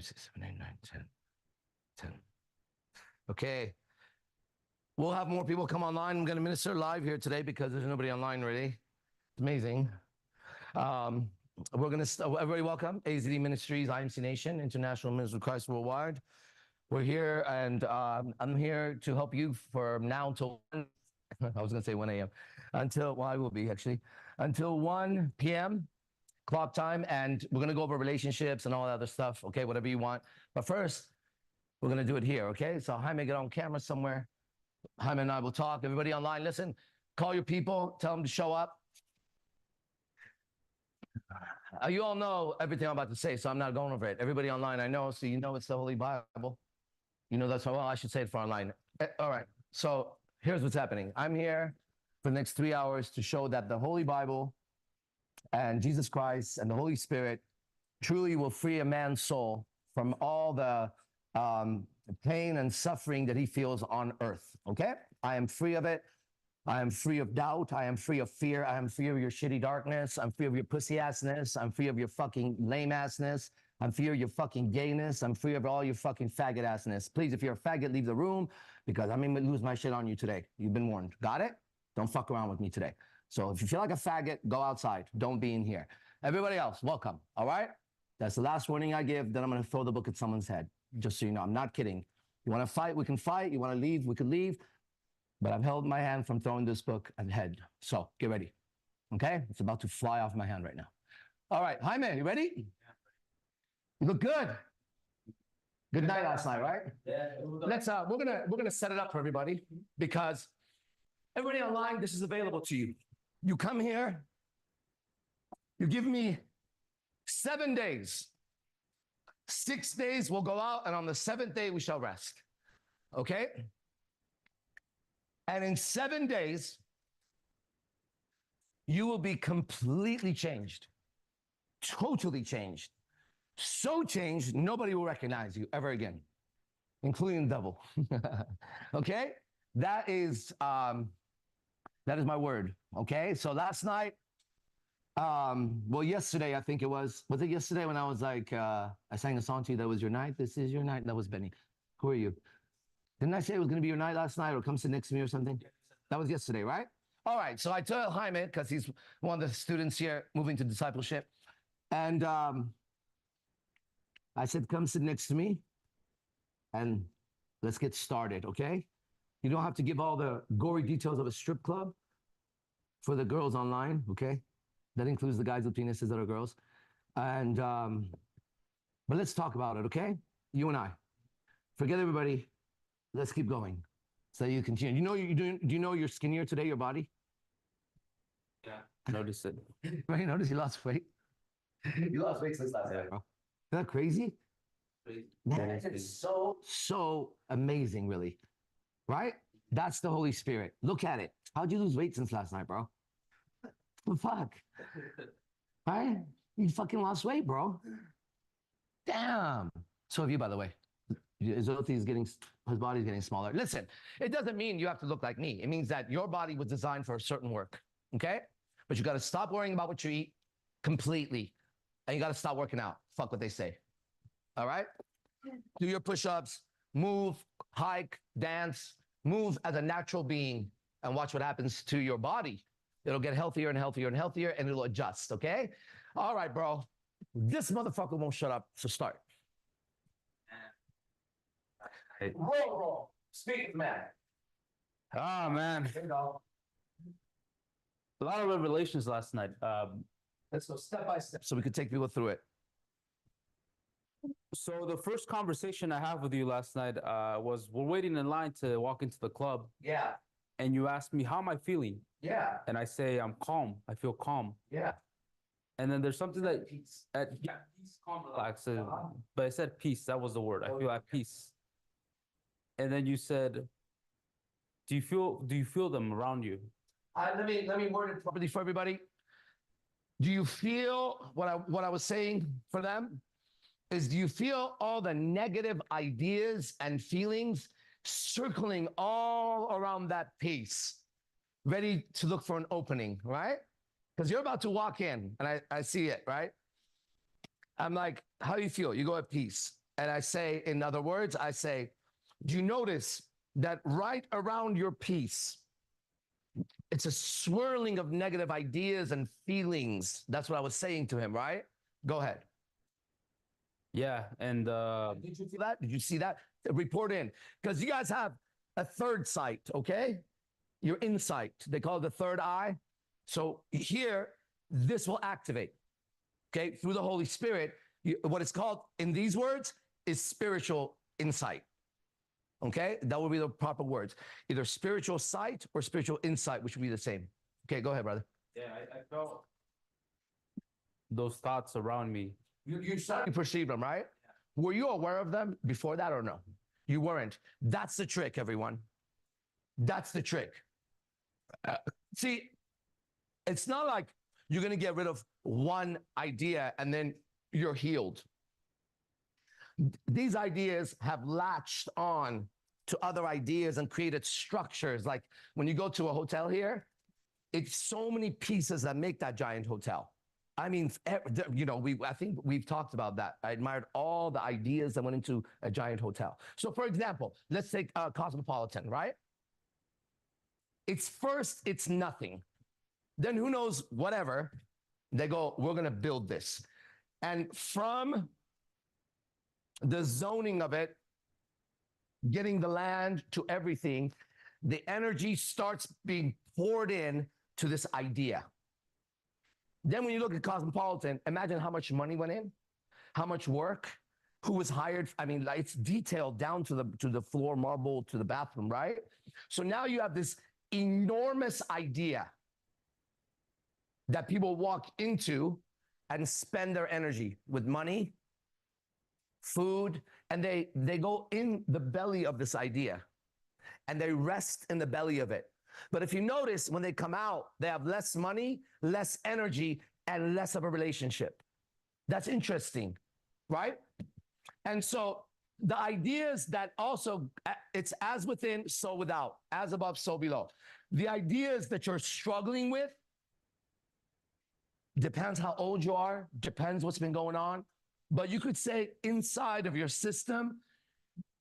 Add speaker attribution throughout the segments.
Speaker 1: 5, 6, 7, 8, 9, 10. 10. Okay. We'll have more people come online. I'm going to minister live here today because there's nobody online really. It's amazing. We're going to, everybody welcome, AZD Ministries, IMC Nation, International Ministry of Christ Worldwide. We're here, and I'm here to help you from now until 1, I was going to say 1 a.m. Until, well, I will be actually, until 1 p.m. clock time, and we're going to go over relationships and all that other stuff, okay, whatever you want. But first, we're going to do it here, okay? So Jaime, get on camera somewhere. Jaime and I will talk. Everybody online, listen, call your people, tell them to show up. You all know everything I'm about to say, so I'm not going over it. Everybody online, I know, so you know it's the Holy Bible. You know that's, well, I should say it for online. All right, so here's what's happening. I'm here for the next 3 hours to show that the Holy Bible and Jesus Christ and the Holy Spirit truly will free a man's soul from all the pain and suffering that he feels on earth, okay? I am free of it. I am free of doubt. I am free of fear. I am free of your shitty darkness. I'm free of your pussy assness. I'm free of your fucking lame assness. I'm free of your fucking gayness. I'm free of all your fucking faggot assness. Please, if you're a faggot, leave the room because I'm going to lose my shit on you today. You've been warned. Got it? Don't fuck around with me today. So if you feel like a faggot, go outside. Don't be in here. Everybody else, welcome. All right? That's the last warning I give. Then I'm going to throw the book at someone's head. Just so you know, I'm not kidding. You want to fight, we can fight. You want to leave, we can leave. But I've held my hand from throwing this book at the head. So get ready. Okay? It's about to fly off my hand right now. All right, Jaime, you ready? You look good. Good night last night, right?
Speaker 2: Yeah.
Speaker 1: Let's we're gonna set it up for everybody because everybody online, this is available to you. You come here, you give me 7 days. 6 days we'll go out, and on the 7th day we shall rest. Okay? And in 7 days, you will be completely changed, totally changed, so changed nobody will recognize you ever again, including the devil. Okay? That is my word. Okay? So last night, well, yesterday I think it was it yesterday when I was like, I sang a song to you that was your night? This is your night? That was Benny. Who are you? Didn't I say it was going to be your night last night or come sit next to me or something? That was yesterday, right? All right, so I told Jaime, because he's one of the students here moving to discipleship, and I said, come sit next to me and let's get started, okay? You don't have to give all the gory details of a strip club for the girls online, okay? That includes the guys with penises that are girls. And, but let's talk about it, okay? You and I. Forget everybody. Let's keep going. So you continue. Do you know you're skinnier today, your body?
Speaker 2: Yeah, notice it.
Speaker 1: Right, notice you lost weight. You lost weight since last night, bro. Isn't that crazy? Man, it's so amazing, really. Right? That's the Holy Spirit. Look at it. How'd you lose weight since last night, bro? What the fuck? Right? You fucking lost weight, bro. Damn. So have you, by the way. Xothese getting, his body's getting smaller. Listen, it doesn't mean you have to look like me. It means that your body was designed for a certain work, okay? But you got to stop worrying about what you eat completely. And you got to stop working out. Fuck what they say. All right? Do your push-ups, move, hike, dance, move as a natural being, and watch what happens to your body. It'll get healthier and healthier and healthier, and it'll adjust, okay? All right, bro. This motherfucker won't shut up, so start. Roll. Speak, man.
Speaker 2: Ah, man.
Speaker 1: Here we go.
Speaker 2: A lot of revelations last night.
Speaker 1: Let's go step by step so we could take people through it.
Speaker 2: So the first conversation I have with you last night was we're waiting in line to walk into the club.
Speaker 1: Yeah.
Speaker 2: And you asked me, how am I feeling?
Speaker 1: Yeah.
Speaker 2: And I say, I'm calm. I feel calm.
Speaker 1: Yeah.
Speaker 2: And then there's something that,
Speaker 1: Peace.
Speaker 2: yeah, peace, calm, relax. But I said peace. That was the word. I feel at peace. And then you said, do you feel them around you?
Speaker 1: Let me word it properly for everybody. Do you feel what I was saying for them? Is do you feel all the negative ideas and feelings circling all around that piece, ready to look for an opening, right? Because you're about to walk in, and I see it, right? I'm like, how do you feel? You go at peace. And I say, in other words, I say, do you notice that right around your piece, it's a swirling of negative ideas and feelings? That's what I was saying to him, right? Go ahead.
Speaker 2: Yeah, and
Speaker 1: Did you feel that? Did you see that? Report in. Because you guys have a third sight, okay? Your insight. They call it the third eye. So here, this will activate, okay? Through the Holy Spirit. What it's called in these words is spiritual insight. Okay, that would be the proper words. Either spiritual sight or spiritual insight, which would be the same. Okay, go ahead, brother.
Speaker 2: yeah, I felt those thoughts around me.
Speaker 1: You perceived them, right? Were you aware of them before that or no? You weren't. That's the trick, everyone. That's the trick. See, it's not like you're going to get rid of one idea and then you're healed. These ideas have latched on to other ideas and created structures. Like when you go to a hotel here, it's so many pieces that make that giant hotel. I mean, you know, I think we've talked about that. I admired all the ideas that went into a giant hotel. So for example, let's take Cosmopolitan, right? It's nothing. Then who knows, whatever, they go, we're going to build this. And from the zoning of it, getting the land to everything, the energy starts being poured in to this idea. Then when you look at Cosmopolitan, imagine how much money went in, how much work, who was hired. I mean, like, it's detailed down to the floor marble, to the bathroom, right? So now you have this enormous idea that people walk into and spend their energy with money, food, and they go in the belly of this idea and they rest in the belly of it. But if you notice, when they come out, they have less money, less energy, and less of a relationship. That's interesting, right? And so the ideas that also, it's as within, so without, as above, so below. The ideas that you're struggling with, depends how old you are, depends what's been going on. But you could say inside of your system,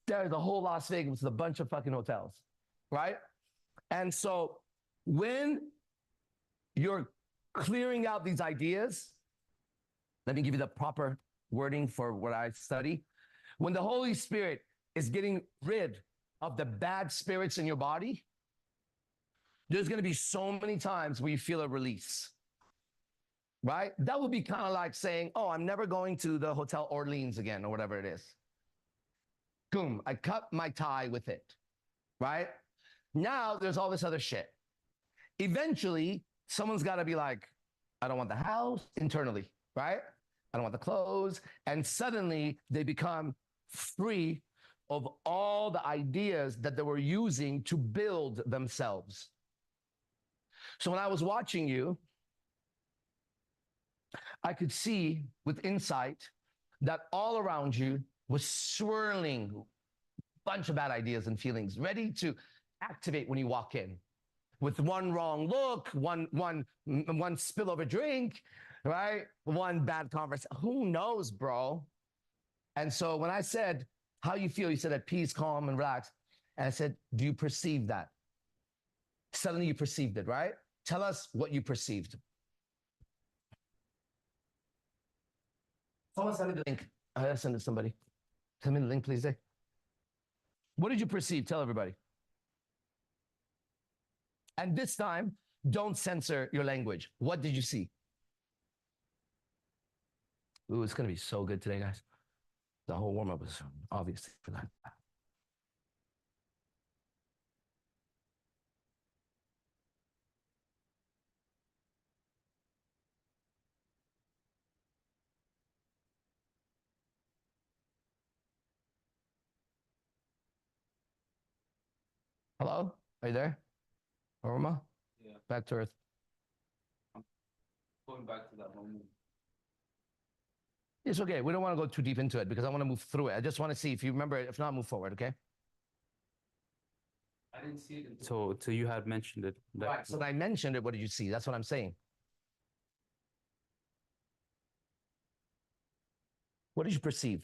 Speaker 1: there's a whole Las Vegas with a bunch of fucking hotels, right? And so when you're clearing out these ideas, let me give you the proper wording for what I study. When the Holy Spirit is getting rid of the bad spirits in your body, there's going to be so many times where you feel a release, right? That would be kind of like saying, oh, I'm never going to the Hotel Orleans again, or whatever it is. Boom, I cut my tie with it, right? Now there's all this other shit. Eventually, someone's got to be like, I don't want the house internally, right? I don't want the clothes. And suddenly they become free of all the ideas that they were using to build themselves. So when I was watching you, I could see with insight that all around you was swirling a bunch of bad ideas and feelings, ready to activate when you walk in. With one wrong look, one spill of a drink, right? One bad conversation. Who knows, bro? And so when I said, how you feel? You said at peace, calm, and relaxed. And I said, do you perceive that? Suddenly you perceived it, right? Tell us what you perceived. Someone send me the link. I gotta send it to somebody. Send me the link, please. What did you perceive? Tell everybody. And this time, don't censor your language. What did you see? Ooh, it's going to be so good today, guys. The whole warm-up was obviously for that. Hello? Are you there? Aroma?
Speaker 2: Yeah.
Speaker 1: Back to earth.
Speaker 2: I'm going back to that moment.
Speaker 1: It's okay. We don't want to go too deep into it because I want to move through it. I just want to see if you remember it. If not, move forward, okay?
Speaker 2: I didn't see it until you had mentioned it.
Speaker 1: Right. So when I mentioned it, what did you see? That's what I'm saying. What did you perceive?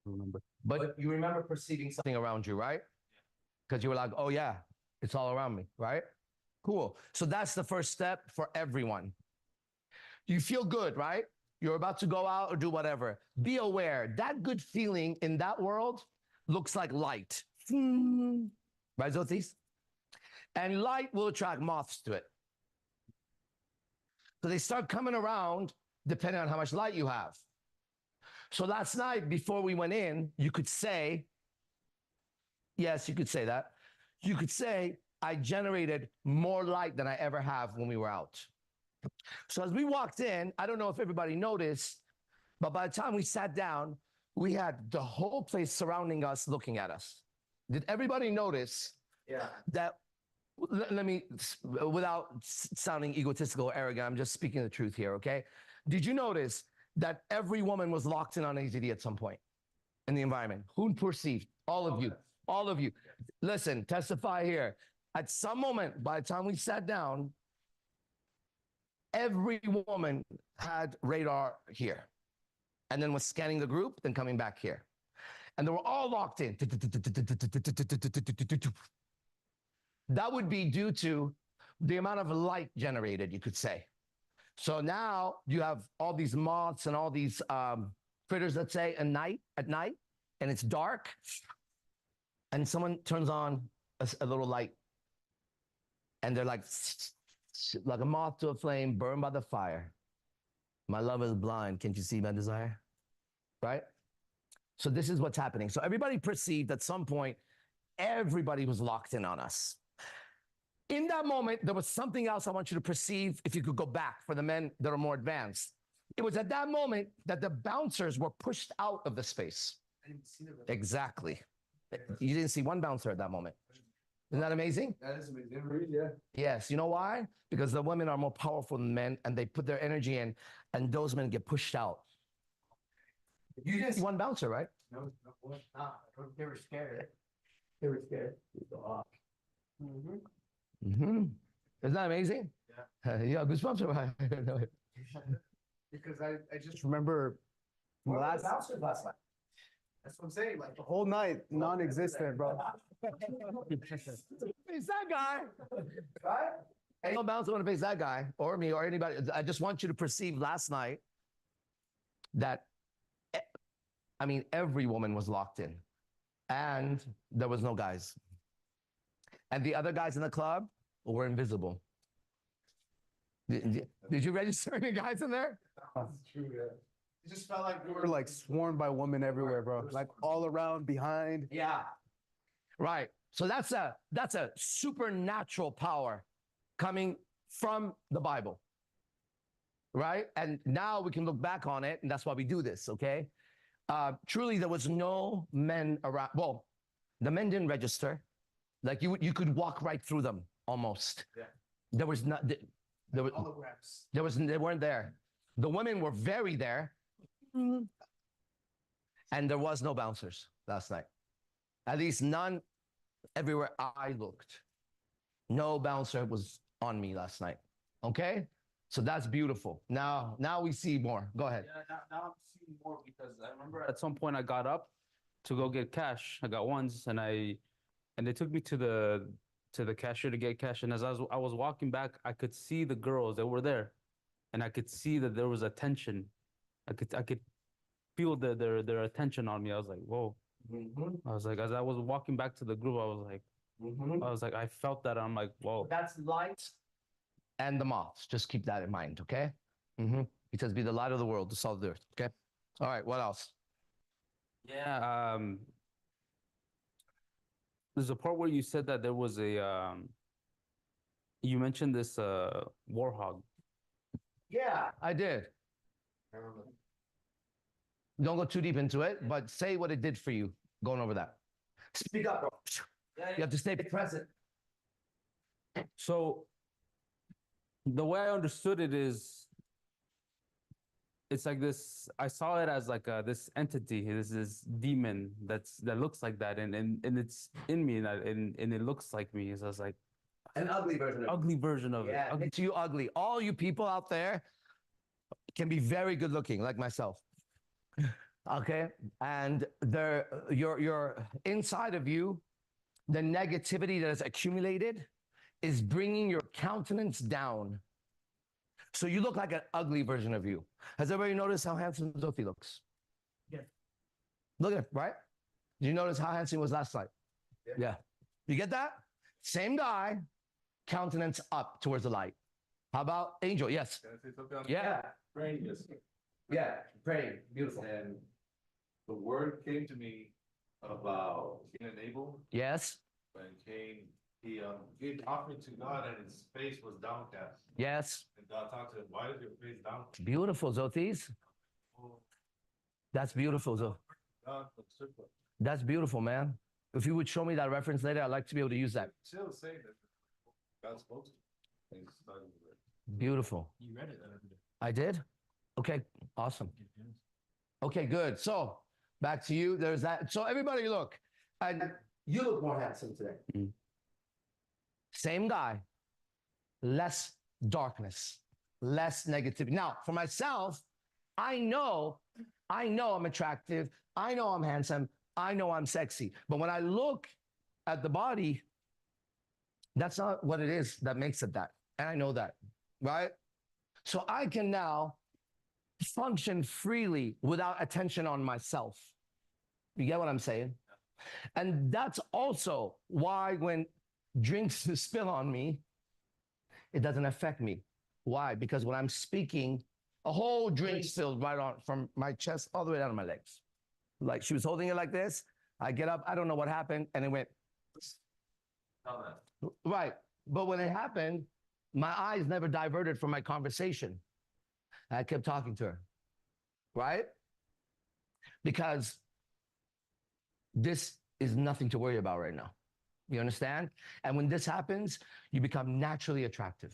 Speaker 2: remember.
Speaker 1: But you remember perceiving something around you, right? Because you were like, oh yeah, it's all around me, right? Cool. So that's the first step for everyone. You feel good, right? You're about to go out or do whatever. Be aware that good feeling in that world looks like light. Right, Xothese? And light will attract moths to it. So they start coming around depending on how much light you have. So last night, before we went in, you could say, yes, you could say that. You could say, I generated more light than I ever have when we were out. So as we walked in, I don't know if everybody noticed, but by the time we sat down, we had the whole place surrounding us looking at us. Did everybody notice that? Let me, without sounding egotistical or arrogant, I'm just speaking the truth here, okay? Did you notice that every woman was locked in on AZD at some point in the environment? Who perceived? All of you. All of you. Listen, testify here. At some moment, by the time we sat down, every woman had radar here and then was scanning the group, then coming back here. And they were all locked in. That would be due to the amount of light generated, you could say. So now you have all these moths and all these critters, let's say, at night, and it's dark, and someone turns on a little light, and they're like a moth to a flame, burned by the fire. My love is blind. Can't you see my desire? Right? So this is what's happening. So everybody perceived at some point, everybody was locked in on us. In that moment, there was something else I want you to perceive if you could go back for the men that are more advanced. It was at that moment that the bouncers were pushed out of the space.
Speaker 3: I didn't see them.
Speaker 1: Exactly. You didn't see one bouncer at that moment. Isn't that amazing?
Speaker 3: That is amazing. Yeah.
Speaker 1: Yes. You know why? Because the women are more powerful than men and they put their energy in and those men get pushed out. You didn't see one bouncer, right?
Speaker 3: No, they were scared. They were scared.
Speaker 1: Mm-hmm. Isn't that amazing?
Speaker 3: Yeah.
Speaker 1: Yeah, goosebumps.
Speaker 3: Because I just remember last night. That's what I'm saying. Like the whole night, non-existent, bro.
Speaker 1: Face that guy. Right? Ain't no bouncer want to face that guy or me or anybody. I just want you to perceive last night that, I mean, every woman was locked in and there was no guys. And the other guys in the club were invisible. Did you register any guys in there?
Speaker 3: That's true, yeah. It just felt like we were like swarmed by women everywhere, bro. Like all around, behind.
Speaker 1: Yeah. Right. So that's a supernatural power coming from the Bible. Right? And now we can look back on it, and that's why we do this, okay? Truly, there was no men around. Well, the men didn't register. Like you could walk right through them almost.
Speaker 3: Yeah.
Speaker 1: There was not. There was.
Speaker 3: Holograms.
Speaker 1: There was. They weren't there. The women were very there, and there was no bouncers last night. At least none. Everywhere I looked, no bouncer was on me last night. Okay, so that's beautiful. Now we see more. Go ahead.
Speaker 2: Yeah, now I'm seeing more because I remember at some point I got up to go get cash. I got ones and they took me to the cashier to get cash. And as I was walking back, I could see the girls that were there, and I could see that there was a tension. I could feel their attention on me. I was like, whoa.
Speaker 1: Mm-hmm.
Speaker 2: I was like, as I was walking back to the group,
Speaker 1: Mm-hmm.
Speaker 2: I felt that. I'm like, whoa.
Speaker 1: That's light and the moths. Just keep that in mind, okay? Mm-hmm. He says, be the light of the world, the salt of the earth, okay? All right, what else?
Speaker 2: Yeah, there's a part where you said that there was you mentioned this warhog.
Speaker 1: Yeah, I did. Don't go too deep into it, but say what it did for you going over that. Speak up, bro. You have to stay present.
Speaker 2: So the way I understood it is, it's like this. I saw it as like this entity, this demon that looks like that, and it's in me, and it looks like me. So I was like,
Speaker 1: An ugly version of it.
Speaker 2: ugly version of it.
Speaker 1: Yeah, it's you ugly. All you people out there can be very good looking, like myself. Okay, and your inside of you, the negativity that has accumulated is bringing your countenance down. So you look like an ugly version of you. Has everybody noticed how handsome Xothese looks?
Speaker 3: Yeah.
Speaker 1: Look at it, right? Did you notice how handsome he was last night? Yeah. You get that? Same guy, countenance up towards the light. How about Angel? Yes.
Speaker 4: Can I say something on
Speaker 1: Yeah.
Speaker 4: praying? Yes.
Speaker 1: Yeah. Praying. Beautiful.
Speaker 4: And the word came to me about Cain and Abel.
Speaker 1: Yes.
Speaker 4: When Cain, he gave the offering to God and his face was downcast.
Speaker 1: Yes.
Speaker 4: And God talked to him, why is your face downcast?
Speaker 1: Beautiful, Xothese.
Speaker 4: Oh,
Speaker 1: That's beautiful,
Speaker 4: God looks super.
Speaker 1: That's beautiful, man. If you would show me that reference later, I'd like to be able to use that.
Speaker 4: Still saying that God spoke to him. And he started with it.
Speaker 1: Beautiful.
Speaker 3: You read it the other day.
Speaker 1: I did? Okay, awesome. Okay, good. So back to you. There's that. So everybody look. And you look more handsome today.
Speaker 2: Mm.
Speaker 1: Same guy, less darkness, less negativity. Now, for myself, I know I'm attractive. I know I'm handsome. I know I'm sexy. But when I look at the body, that's not what it is that makes it that. And I know that, right? So I can now function freely without attention on myself. You get what I'm saying? And that's also why when drinks spill on me, it doesn't affect me. Why? Because when I'm speaking, a whole drink spilled right on from my chest all the way down to my legs. Like she was holding it like this. I get up, I don't know what happened, and it went. Right. But when it happened, my eyes never diverted from my conversation. I kept talking to her. Right? Because this is nothing to worry about right now. You understand? And when this happens, you become naturally attractive.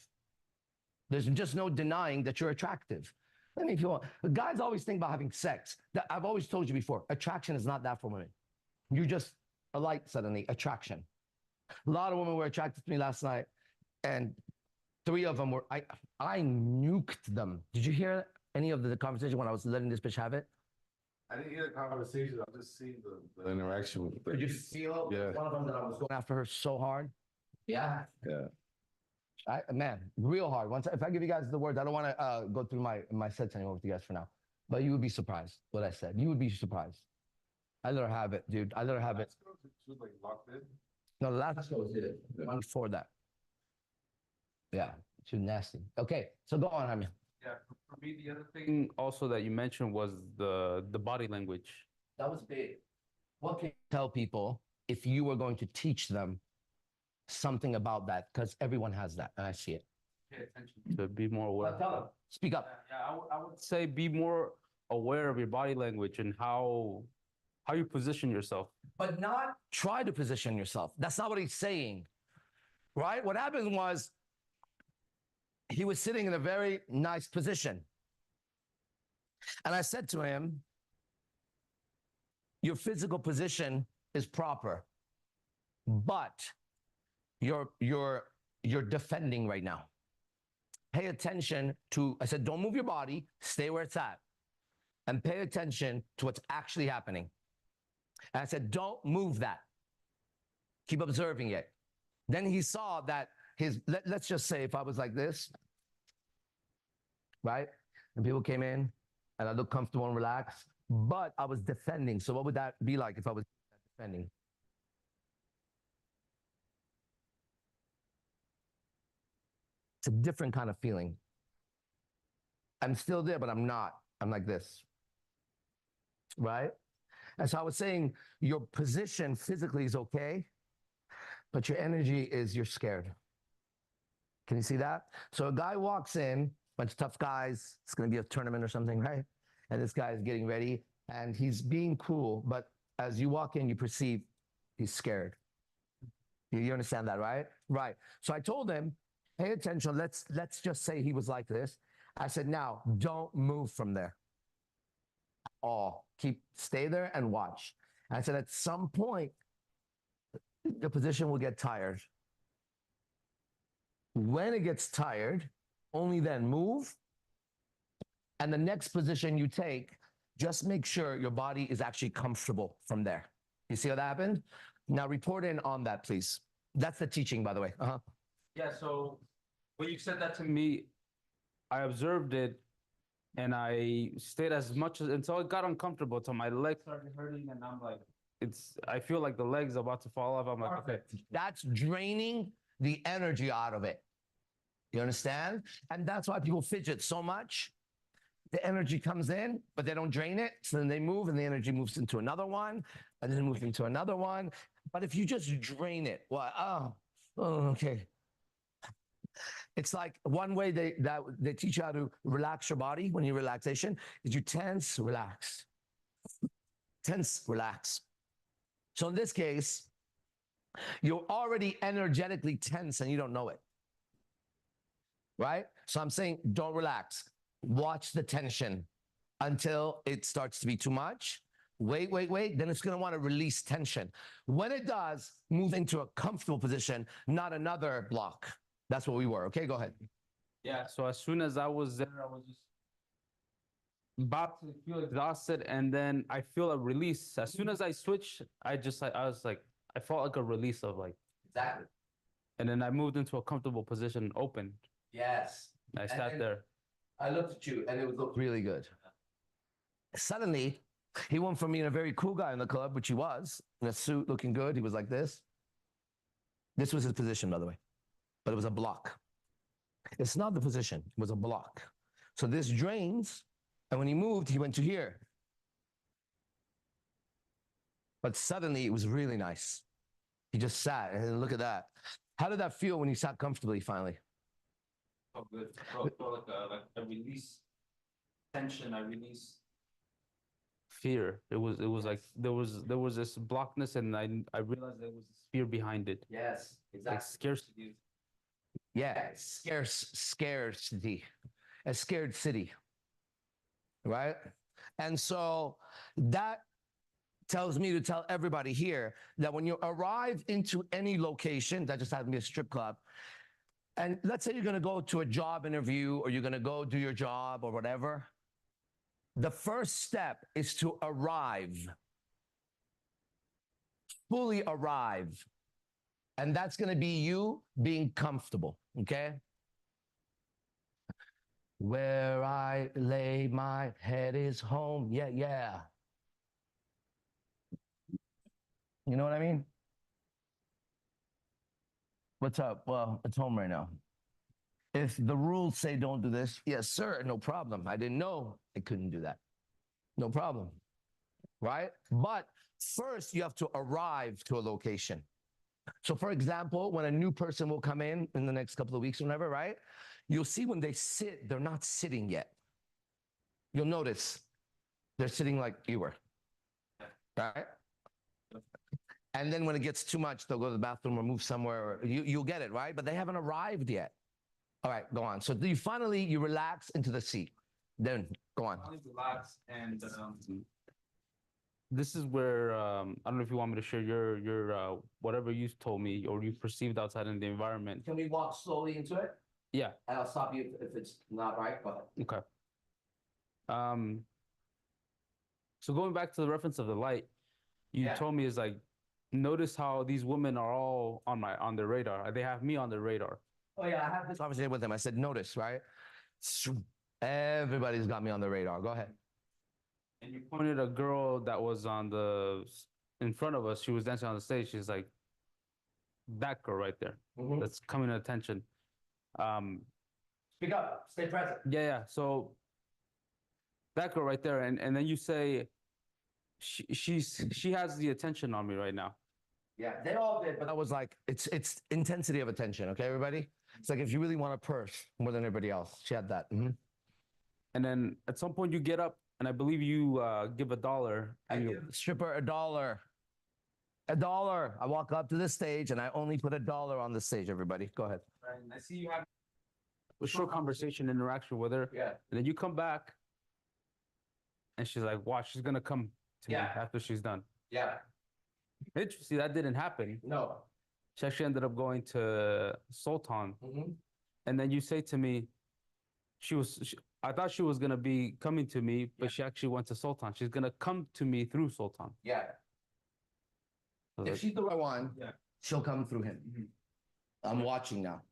Speaker 1: There's just no denying that you're attractive. I mean, if you want, guys always think about having sex. I've always told you before, attraction is not that for women. You just a light suddenly, attraction. A lot of women were attracted to me last night, and 3 of them were, I nuked them. Did you hear any of the conversation when I was letting this bitch have it?
Speaker 4: I didn't hear the conversation. I'm just seeing the interaction with
Speaker 1: Did you feel
Speaker 4: Yeah.
Speaker 1: one of them that I was going after her so hard? Yeah.
Speaker 4: Yeah.
Speaker 1: Man, real hard. Once, if I give you guys the words, I don't want to go through my sets anymore with you guys for now. But you would be surprised what I said. You would be surprised. I let her have it, dude. I let her have it.
Speaker 4: She was like locked in.
Speaker 1: No, the last girl did it. The one before that. Yeah, she was nasty. Okay, so go on, Jaime.
Speaker 2: Yeah, for me, the other thing also that you mentioned was the body language.
Speaker 1: That was big. What can you tell people if you were going to teach them something about that? Because everyone has that, and I see it.
Speaker 2: Pay attention to be more aware.
Speaker 1: Tell them. Speak up.
Speaker 2: Yeah, I would say be more aware of your body language and how you position yourself.
Speaker 1: But not try to position yourself. That's not what he's saying, right? What happened was he was sitting in a very nice position. And I said to him, your physical position is proper, but you're defending right now. Pay attention to, I said, don't move your body, stay where it's at, and pay attention to what's actually happening. And I said, don't move that. Keep observing it. Then he saw that let's just say if I was like this, right? And people came in and I looked comfortable and relaxed, but I was defending. So what would that be like if I was defending? It's a different kind of feeling. I'm still there, but I'm not. I'm like this, right? And so I was saying your position physically is okay, but your energy is you're scared. Can you see that? So a guy walks in, bunch of tough guys, it's going to be a tournament or something, right? And this guy is getting ready and he's being cool, but as you walk in, you perceive he's scared. You understand that, right? Right. So I told him, pay attention. Let's just say he was like this. I said, now don't move from there. Stay there and watch. And I said, at some point, the position will get tired. When it gets tired, only then move. And the next position you take, Just make sure your body is actually comfortable from there. You see how that happened? Now report in on that, please. That's the teaching, by the way.
Speaker 2: Yeah, so when you said that to me, I observed it and I stayed as much as until it got uncomfortable, until my legs started hurting, and I'm like, I feel like the leg's about to fall off. I'm like, okay.
Speaker 1: That's draining the energy out of it. You understand? And that's why people fidget so much. The energy comes in, but they don't drain it. So then they move and the energy moves into another one and then moves into another one. But if you just drain it, well, okay. It's like one way they teach you how to relax your body when you relaxation is you tense, relax. Tense, relax. So in this case, you're already energetically tense and you don't know it. Right? So I'm saying don't relax. Watch the tension until it starts to be too much. Wait. Then it's going to want to release tension. When it does, move into a comfortable position, not another block. That's what we were. Okay, go ahead.
Speaker 2: Yeah, so as soon as I was there, I was just about to feel exhausted, and then I feel a release. As soon as I switched, I was like, I felt like a release of like,
Speaker 1: Exactly.
Speaker 2: and then I moved into a comfortable position, open.
Speaker 1: Yes.
Speaker 2: I sat there.
Speaker 1: I looked at you and it looked really good. Suddenly, he went from being a very cool guy in the club, which he was, in a suit looking good. He was like this. This was his position, by the way, but it was a block. It's not the position, it was a block. So this drains, and when he moved, he went to here. But suddenly it was really nice. He just sat, and look at that. How did that feel when you sat comfortably finally?
Speaker 2: Oh, good. Felt like a release tension. I release fear. It was like there was this blockness, and I realized there was this fear behind it.
Speaker 1: Yes,
Speaker 2: Like scarcity.
Speaker 1: Yeah, scarcity, a scared city, right? And so that tells me to tell everybody here that when you arrive into any location, that just happens to be a strip club, and let's say you're going to go to a job interview or you're going to go do your job or whatever, the first step is to arrive, fully arrive. And that's going to be you being comfortable, okay? Where I lay my head is home. Yeah. You know what I mean? What's up? Well, it's home right now. If the rules say don't do this, yes, sir, no problem. I didn't know I couldn't do that. No problem, right? But first, you have to arrive to a location. So for example, when a new person will come in the next couple of weeks or whatever, right? You'll see when they sit, they're not sitting yet. You'll notice they're sitting like you were, right? And then when it gets too much, they'll go to the bathroom or move somewhere. Or you'll get it, right? But they haven't arrived yet. All right, go on. So you relax into the seat. Then go on.
Speaker 2: Relax, and this is where I don't know if you want me to share your whatever you told me or you perceived outside in the environment.
Speaker 1: Can we walk slowly into it?
Speaker 2: Yeah.
Speaker 1: And I'll stop you if it's not right. Go ahead.
Speaker 2: Okay. So going back to the reference of the light, you told me is like, notice how these women are all on their radar. They have me on their radar.
Speaker 1: Oh yeah, I have this conversation with them. I said, notice, right? Everybody's got me on the radar. Go ahead.
Speaker 2: And you pointed a girl that was in front of us. She was dancing on the stage. She's like, that girl right there.
Speaker 1: Mhm.
Speaker 2: That's coming to attention.
Speaker 1: Speak up. Stay present.
Speaker 2: Yeah. So that girl right there, and then you say, she has the attention on me right now.
Speaker 1: Yeah, they all did, but I was like, it's intensity of attention. Okay, everybody. It's like if you really want a purse more than everybody else, she had that. Mm-hmm.
Speaker 2: And then at some point you get up, and I believe you give $1.
Speaker 1: I give the stripper $1. $1. I walk up to the stage and I only put $1 on the stage. Everybody, go ahead.
Speaker 2: Right, and I see you have a short conversation, interaction with her.
Speaker 1: Yeah.
Speaker 2: And then you come back, and she's like, "Watch, she's gonna come to me after she's done."
Speaker 1: Yeah.
Speaker 2: Interesting. That didn't happen.
Speaker 1: No.
Speaker 2: She actually ended up going to Sultan,
Speaker 1: Mm-hmm.
Speaker 2: and then you say to me, I thought she was gonna be coming to me, but
Speaker 1: Yeah.
Speaker 2: she actually went to Sultan. She's gonna come to me through Sultan.
Speaker 1: Yeah.
Speaker 2: I was
Speaker 1: If
Speaker 2: like,
Speaker 1: she's the right one,
Speaker 4: Yeah.
Speaker 1: she'll come through him. I'm watching now.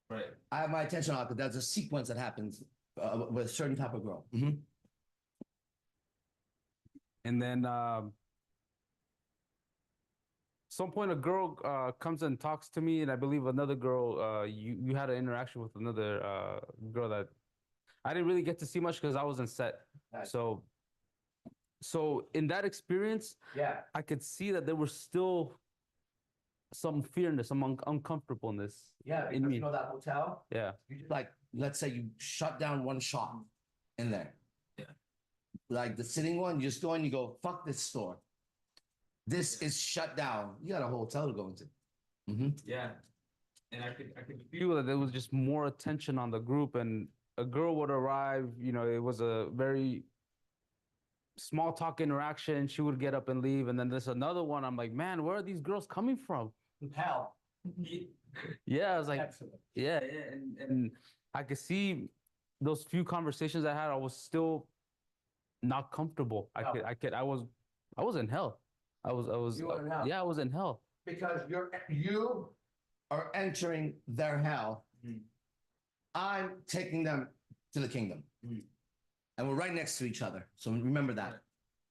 Speaker 4: Right.
Speaker 1: I have my attention on it, but there's a sequence that happens with a certain type of girl.
Speaker 2: and then some point a girl comes and talks to me, and I believe another girl you had an interaction with another girl that I didn't really get to see much because I was in set.
Speaker 1: Nice.
Speaker 2: So in that experience,
Speaker 1: Yeah.
Speaker 2: I could see that there was still some fearness, some uncomfortableness.
Speaker 1: Yeah,
Speaker 2: in
Speaker 1: because
Speaker 2: me.
Speaker 1: you know that hotel?
Speaker 2: Yeah.
Speaker 1: You just like, let's say you shut down one shop in there.
Speaker 4: Yeah.
Speaker 1: Like the sitting one, you just go and you go, fuck this store. This is shut down. You got a hotel to go into.
Speaker 2: Yeah. And I could feel that there was just more attention on the group, and a girl would arrive, it was a very small talk interaction. She would get up and leave. And then there's another one. I'm like, man, where are these girls coming from?
Speaker 1: Hell.
Speaker 2: Yeah, I was like,
Speaker 1: Excellent.
Speaker 2: yeah. And I could see those few conversations I had, I was still not comfortable. I was in hell. I was,
Speaker 1: You were in hell.
Speaker 2: yeah, I was in hell.
Speaker 1: Because you are entering their hell. I'm taking them to the kingdom. And we're right next to each other. So remember that.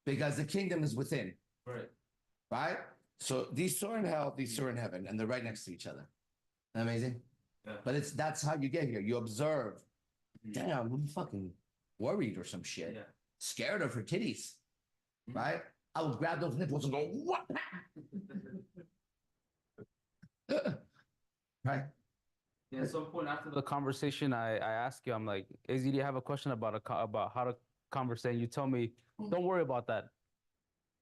Speaker 1: Because the kingdom is within.
Speaker 4: Right.
Speaker 1: Right? So these two are in hell, these two are in heaven, and they're right next to each other. Isn't that amazing?
Speaker 4: Yeah.
Speaker 1: But that's how you get here. You observe. Damn, I'm fucking worried or some shit.
Speaker 4: Yeah.
Speaker 1: Scared of her titties. Right? I would grab those nipples and go, what? Right?
Speaker 2: Yeah, at some point after the conversation, I asked you, I'm like, AZD, do you have a question about about how to converse? And you tell me, don't worry about that.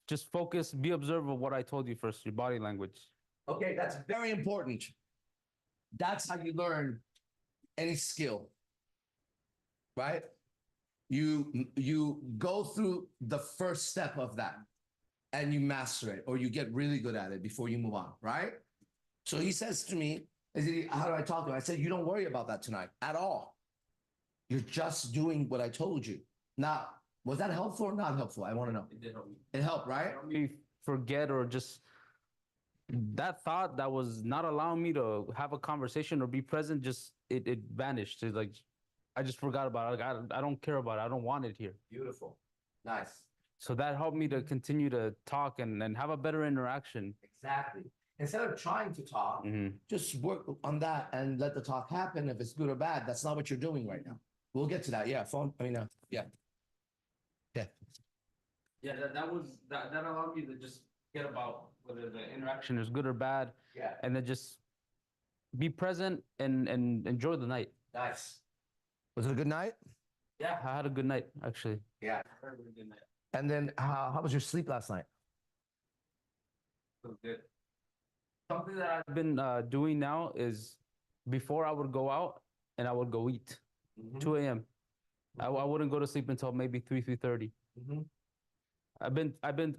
Speaker 2: Just focus, be observant of what I told you first, your body language.
Speaker 1: Okay, that's very important. That's how you learn any skill. Right? You go through the first step of that and you master it, or you get really good at it before you move on, right? So he says to me, how do I talk to him? I said, you don't worry about that tonight at all. You're just doing what I told you. Now, was that helpful or not helpful? I want to know.
Speaker 2: It did help me.
Speaker 1: It helped, right?
Speaker 2: Help me forget, or just that thought that was not allowing me to have a conversation or be present, just it vanished. It's like I just forgot about it. Like, I don't care about it. I don't want it here.
Speaker 1: Beautiful. Nice.
Speaker 2: So that helped me to continue to talk and have a better interaction.
Speaker 1: Exactly. Instead of trying to talk, just work on that and let the talk happen. If it's good or bad, that's not what you're doing right now. We'll get to that. Yeah, phone. Yeah. Yeah.
Speaker 2: Yeah, that allowed me to just forget about whether the interaction is good or bad,
Speaker 1: Yeah.
Speaker 2: and then just be present and enjoy the night.
Speaker 1: Nice. Was it a good night?
Speaker 2: Yeah, I had a good night actually.
Speaker 1: Yeah.
Speaker 2: Very good night.
Speaker 1: And then how was your sleep last night?
Speaker 2: So good. Something that I've been doing now is before I would go out and I would go eat 2 a.m. I wouldn't go to sleep until maybe 3:30.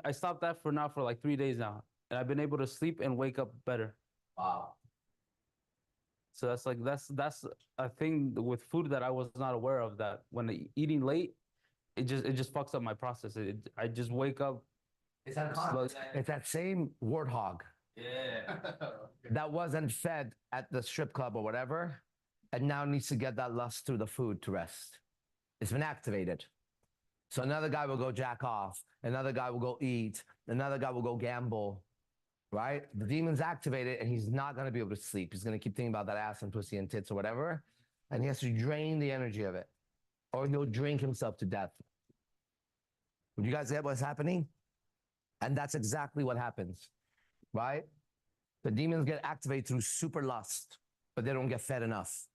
Speaker 2: I stopped that for like 3 days now, and I've been able to sleep and wake up better.
Speaker 1: Wow.
Speaker 2: So that's a thing with food that I was not aware of, that when eating late, it just fucks up my process. I just wake up.
Speaker 1: It's that same warthog
Speaker 2: Yeah.
Speaker 1: that wasn't fed at the strip club or whatever, and now needs to get that lust through the food to rest. It's been activated. So another guy will go jack off, another guy will go eat, another guy will go gamble, right? The demon's activated and he's not going to be able to sleep. He's going to keep thinking about that ass and pussy and tits or whatever, and he has to drain the energy of it, or he'll drink himself to death. Would you guys get what's happening? And that's exactly what happens, right? The demons get activated through super lust, but they don't get fed enough,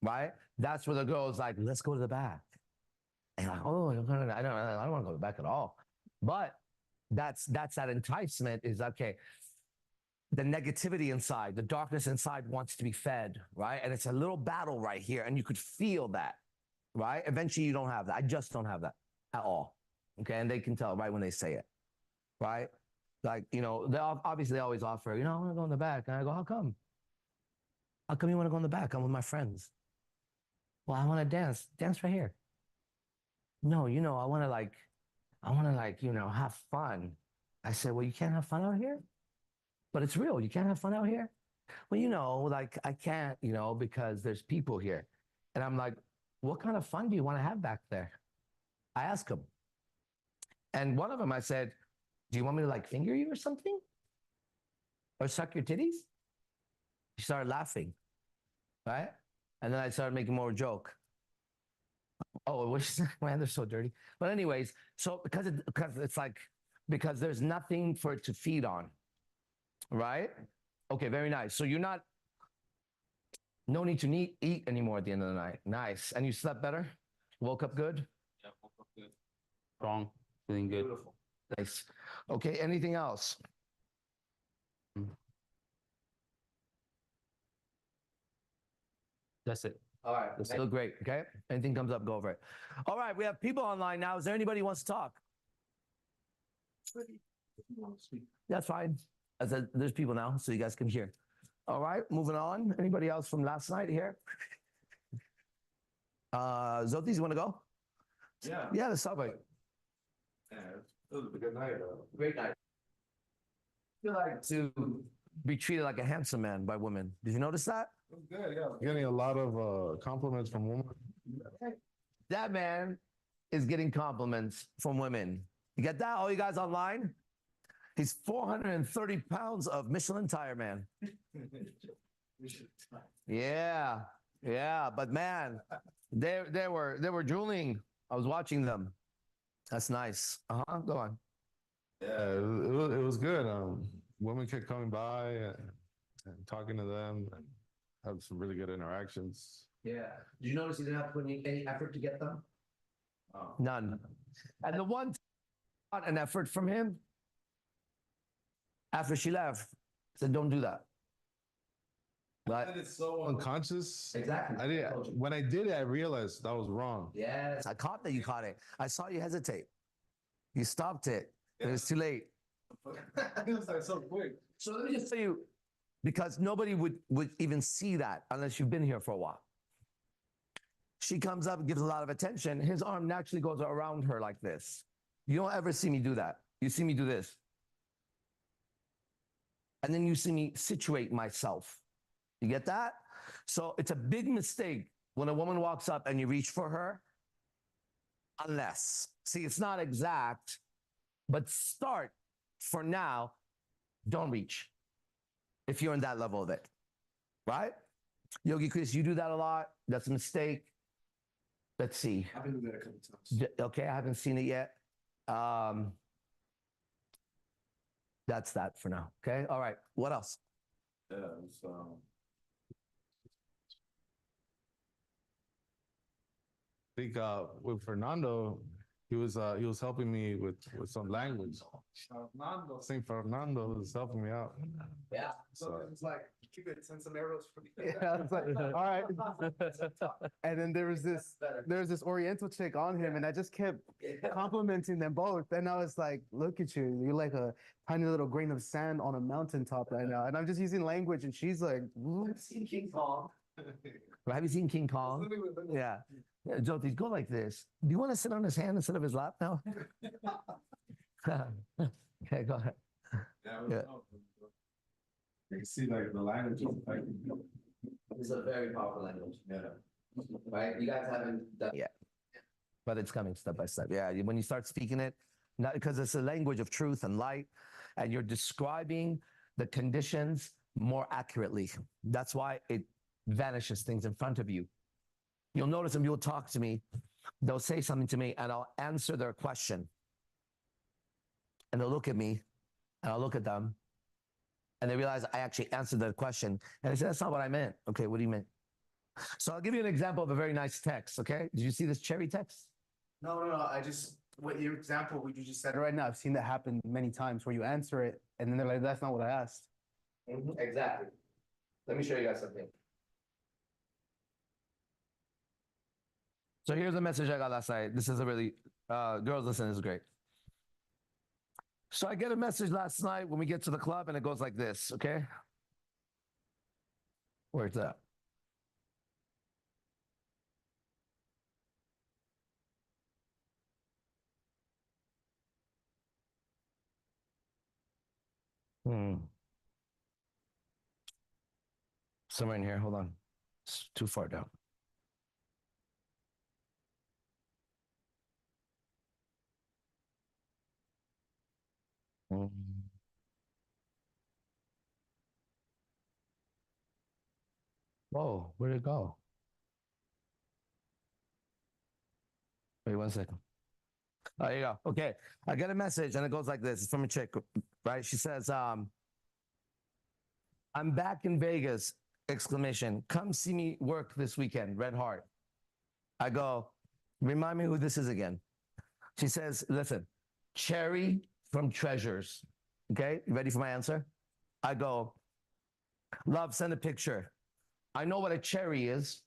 Speaker 1: right? That's where the girl's like, let's go to the back. And you're like, oh, I don't want to go to the back at all. But that's that enticement is, okay, the negativity inside, the darkness inside wants to be fed, right? And it's a little battle right here, and you could feel that, right? Eventually you don't have that. I just don't have that at all, okay? And they can tell right when they say it, right? Like, they obviously always offer, I want to go in the back. And I go, how come? How come you want to go in the back? I'm with my friends. Well, I want to dance. Dance right here. No, I want to have fun. I said, well, you can't have fun out here? But it's real. You can't have fun out here? Well, like I can't, because there's people here. And I'm like, what kind of fun do you want to have back there? I asked him. And one of them, I said, do you want me to like finger you or something? Or suck your titties? He started laughing, right? And then I started making more joke. Oh, what is man, they're so dirty. But anyways, so because it's like, because there's nothing for it to feed on, right? Okay, very nice. So no need to eat anymore at the end of the night. Nice. And you slept better? Woke up good?
Speaker 2: Yeah, woke up good. Strong, feeling good.
Speaker 1: Beautiful. Nice. Okay, anything else?
Speaker 2: That's it.
Speaker 1: All right. That's still great. Okay. Anything comes up, go over it. All right. We have people online now. Is there anybody who wants to talk? That's fine. I said, there's people now, so you guys can hear. All right. Moving on. Anybody else from last night here? Xothese, you want to go?
Speaker 4: Yeah.
Speaker 1: Yeah, the subway.
Speaker 4: Yeah, it was a good night.
Speaker 1: Great night. I feel like to be treated like a handsome man by women. Did you notice that?
Speaker 4: It was good, yeah. Getting a lot of compliments from women.
Speaker 1: That man is getting compliments from women. You get that? All you guys online? He's 430 pounds of Michelin tire man. Yeah, yeah. But man, they were drooling. I was watching them. That's nice. Go on.
Speaker 4: Yeah, it was good. Women kept coming by and talking to them and have some really good interactions.
Speaker 1: Yeah. Did you notice you didn't have to put any effort to get them? None. And the one got an effort from him after she left, said, don't do that. But
Speaker 4: It's so unconscious.
Speaker 1: exactly.
Speaker 4: When I did it, I realized that was wrong.
Speaker 1: Yes, I caught that you caught it. I saw you hesitate. You stopped it. It was too late.
Speaker 4: It was like so quick.
Speaker 1: So let me just tell you, because nobody would even see that unless you've been here for a while. She comes up and gives a lot of attention. His arm naturally goes around her like this. You don't ever see me do that. You see me do this. And then you see me situate myself. You get that? So it's a big mistake when a woman walks up and you reach for her. Unless, see, it's not exact, but start for now, don't reach if you're in that level of it, right? Yogi Chris, you do that a lot. That's a mistake. Let's see.
Speaker 3: I've been doing that a couple times.
Speaker 1: Okay, I haven't seen it yet. That's that for now. Okay, all right. What else?
Speaker 4: Yeah, I think with Fernando, he was helping me with some language. Saint Fernando was helping me out.
Speaker 1: Yeah.
Speaker 3: So it's like, you could send some arrows for me. Yeah, it's like, all right. And then there was this Oriental chick on him, and I just kept complimenting them both. And I was like, look at you, you're like a tiny little grain of sand on a mountaintop right now. And I'm just using language, and she's like,
Speaker 1: I've seen King Kong. Have you seen King Kong? Yeah. Xothese, go like this. Do you want to sit on his hand instead of his lap now? Okay, go ahead. Yeah.
Speaker 4: You can see like the language is like.
Speaker 1: It's a very powerful language. Yeah. Right? You guys haven't done it yet. But it's coming step by step. Yeah. When you start speaking it, not because it's a language of truth and light, and you're describing the conditions more accurately. That's why it vanishes things in front of you. You'll notice when people talk to me, they'll say something to me and I'll answer their question. And they'll look at me and I'll look at them and they realize I actually answered their question. And they say, that's not what I meant. Okay, what do you mean? So I'll give you an example of a very nice text, okay? Did you see this cherry text?
Speaker 3: no. I just, what your example, what you just said right now, I've seen that happen many times where you answer it and then they're like, that's not what I asked.
Speaker 1: Exactly. Let me show you guys something. So here's a message I got last night. This is a really, girls, listen, this is great. So I get a message last night when we get to the club and it goes like this, okay? Where's that? Hmm. Somewhere in here. Hold on. It's too far down. Hmm. Whoa, where'd it go? Wait 1 second. Oh, there you go. Okay. I get a message and it goes like this. It's from a chick, right? She says, I'm back in Vegas, exclamation. Come see me work this weekend, red heart. I go, remind me who this is again. She says, listen, Cherry from Treasures. Okay, you ready for my answer? I go, love, send a picture. I know what a cherry is,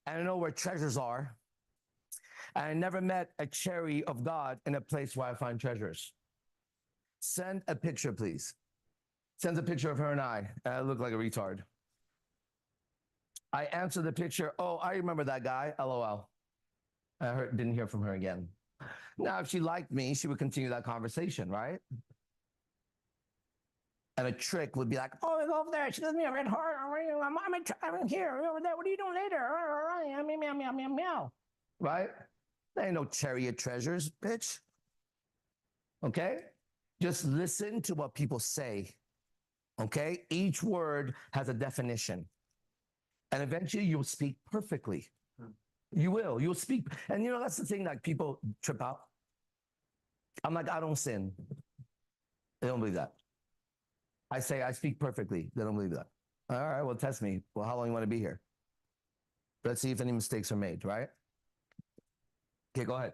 Speaker 1: and I know where treasures are. And I never met a cherry of God in a place where I find treasures. Send a picture, please. Sends a picture of her and I look like a retard. I answer the picture, oh, I remember that guy, LOL. Didn't hear from her again. Now, if she liked me, she would continue that conversation, right? And a trick would be like, oh, go over there. She gives me a red heart. I'm here. Over there. What are you doing later? Meow, meow, meow, meow. Right? There ain't no chariot treasures, bitch. Okay? Just listen to what people say. Okay? Each word has a definition. And eventually you'll speak perfectly. You will. You'll speak. And you know, that's the thing, like people trip out. I'm like, I don't sin. They don't believe that. I say, I speak perfectly. They don't believe that. All right, well, test me. Well, how long you want to be here? Let's see if any mistakes are made, right? Okay, go ahead.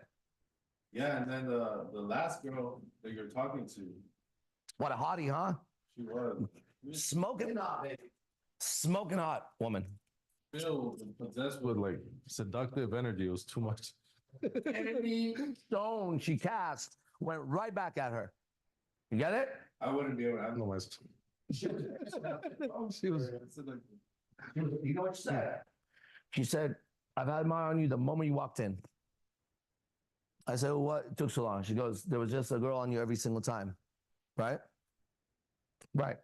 Speaker 4: Yeah, and then the last girl that you're talking to,
Speaker 1: What a hottie, huh?
Speaker 4: she was
Speaker 1: Smoking hot, baby. Smoking hot woman.
Speaker 4: filled and possessed with like seductive energy. It was too much.
Speaker 1: Any stone she cast went right back at her. You get it?
Speaker 4: I wouldn't be able to handle myself. She was.
Speaker 1: You know what she said? She said, I've had my eye on you the moment you walked in. I said, well, what took so long? She goes, there was just a girl on you every single time. Right? Right.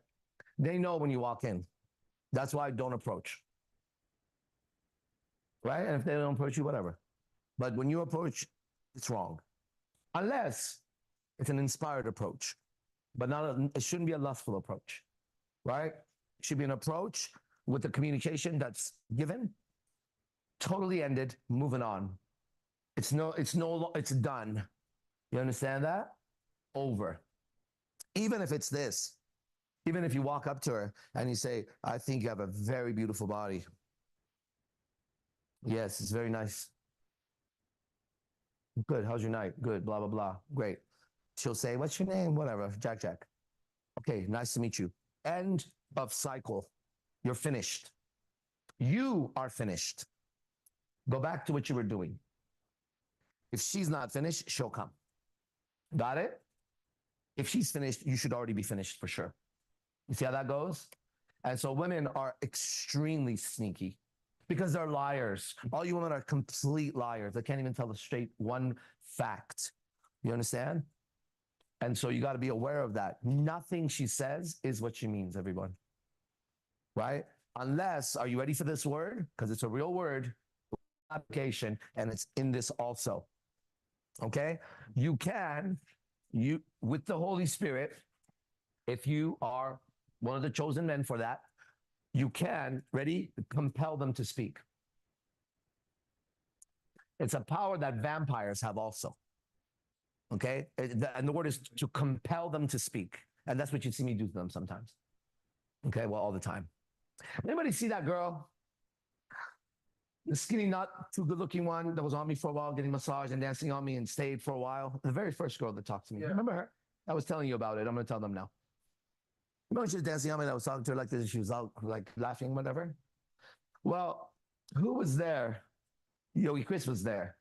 Speaker 1: They know when you walk in. That's why I don't approach. Right? And if they don't approach you, whatever. But when you approach, it's wrong. Unless it's an inspired approach. But it shouldn't be a lustful approach. Right? It should be an approach with the communication that's given, totally ended, moving on. It's done. You understand that? Over. Even if it's this, even if you walk up to her and you say, I think you have a very beautiful body. Yes, it's very nice. Good. How's your night? Good. Blah, blah, blah. Great. She'll say, what's your name? Whatever. Jack, Jack. Okay. Nice to meet you. End of cycle. You're finished. You are finished. Go back to what you were doing. If she's not finished, she'll come. Got it? If she's finished, you should already be finished for sure. You see how that goes? And so women are extremely sneaky because they're liars. All you women are complete liars. They can't even tell the straight one fact. You understand? And so you got to be aware of that. Nothing she says is what she means, everyone. Right? Unless, are you ready for this word? Because it's a real word, application, and it's in this also. Okay? You can, with the Holy Spirit, if you are one of the chosen men for that, you can, ready, compel them to speak. It's a power that vampires have also. Okay? And the word is to compel them to speak. And that's what you see me do to them sometimes. Okay? Well, all the time. Anybody see that girl? The skinny, not too good looking one that was on me for a while, getting massaged and dancing on me and stayed for a while. The very first girl that talked to me. Yeah. Remember her? I was telling you about it. I'm going to tell them now. Remember she was dancing on me and I was talking to her like this. She was out like laughing, whatever. Well, who was there? Yogi Chris was there.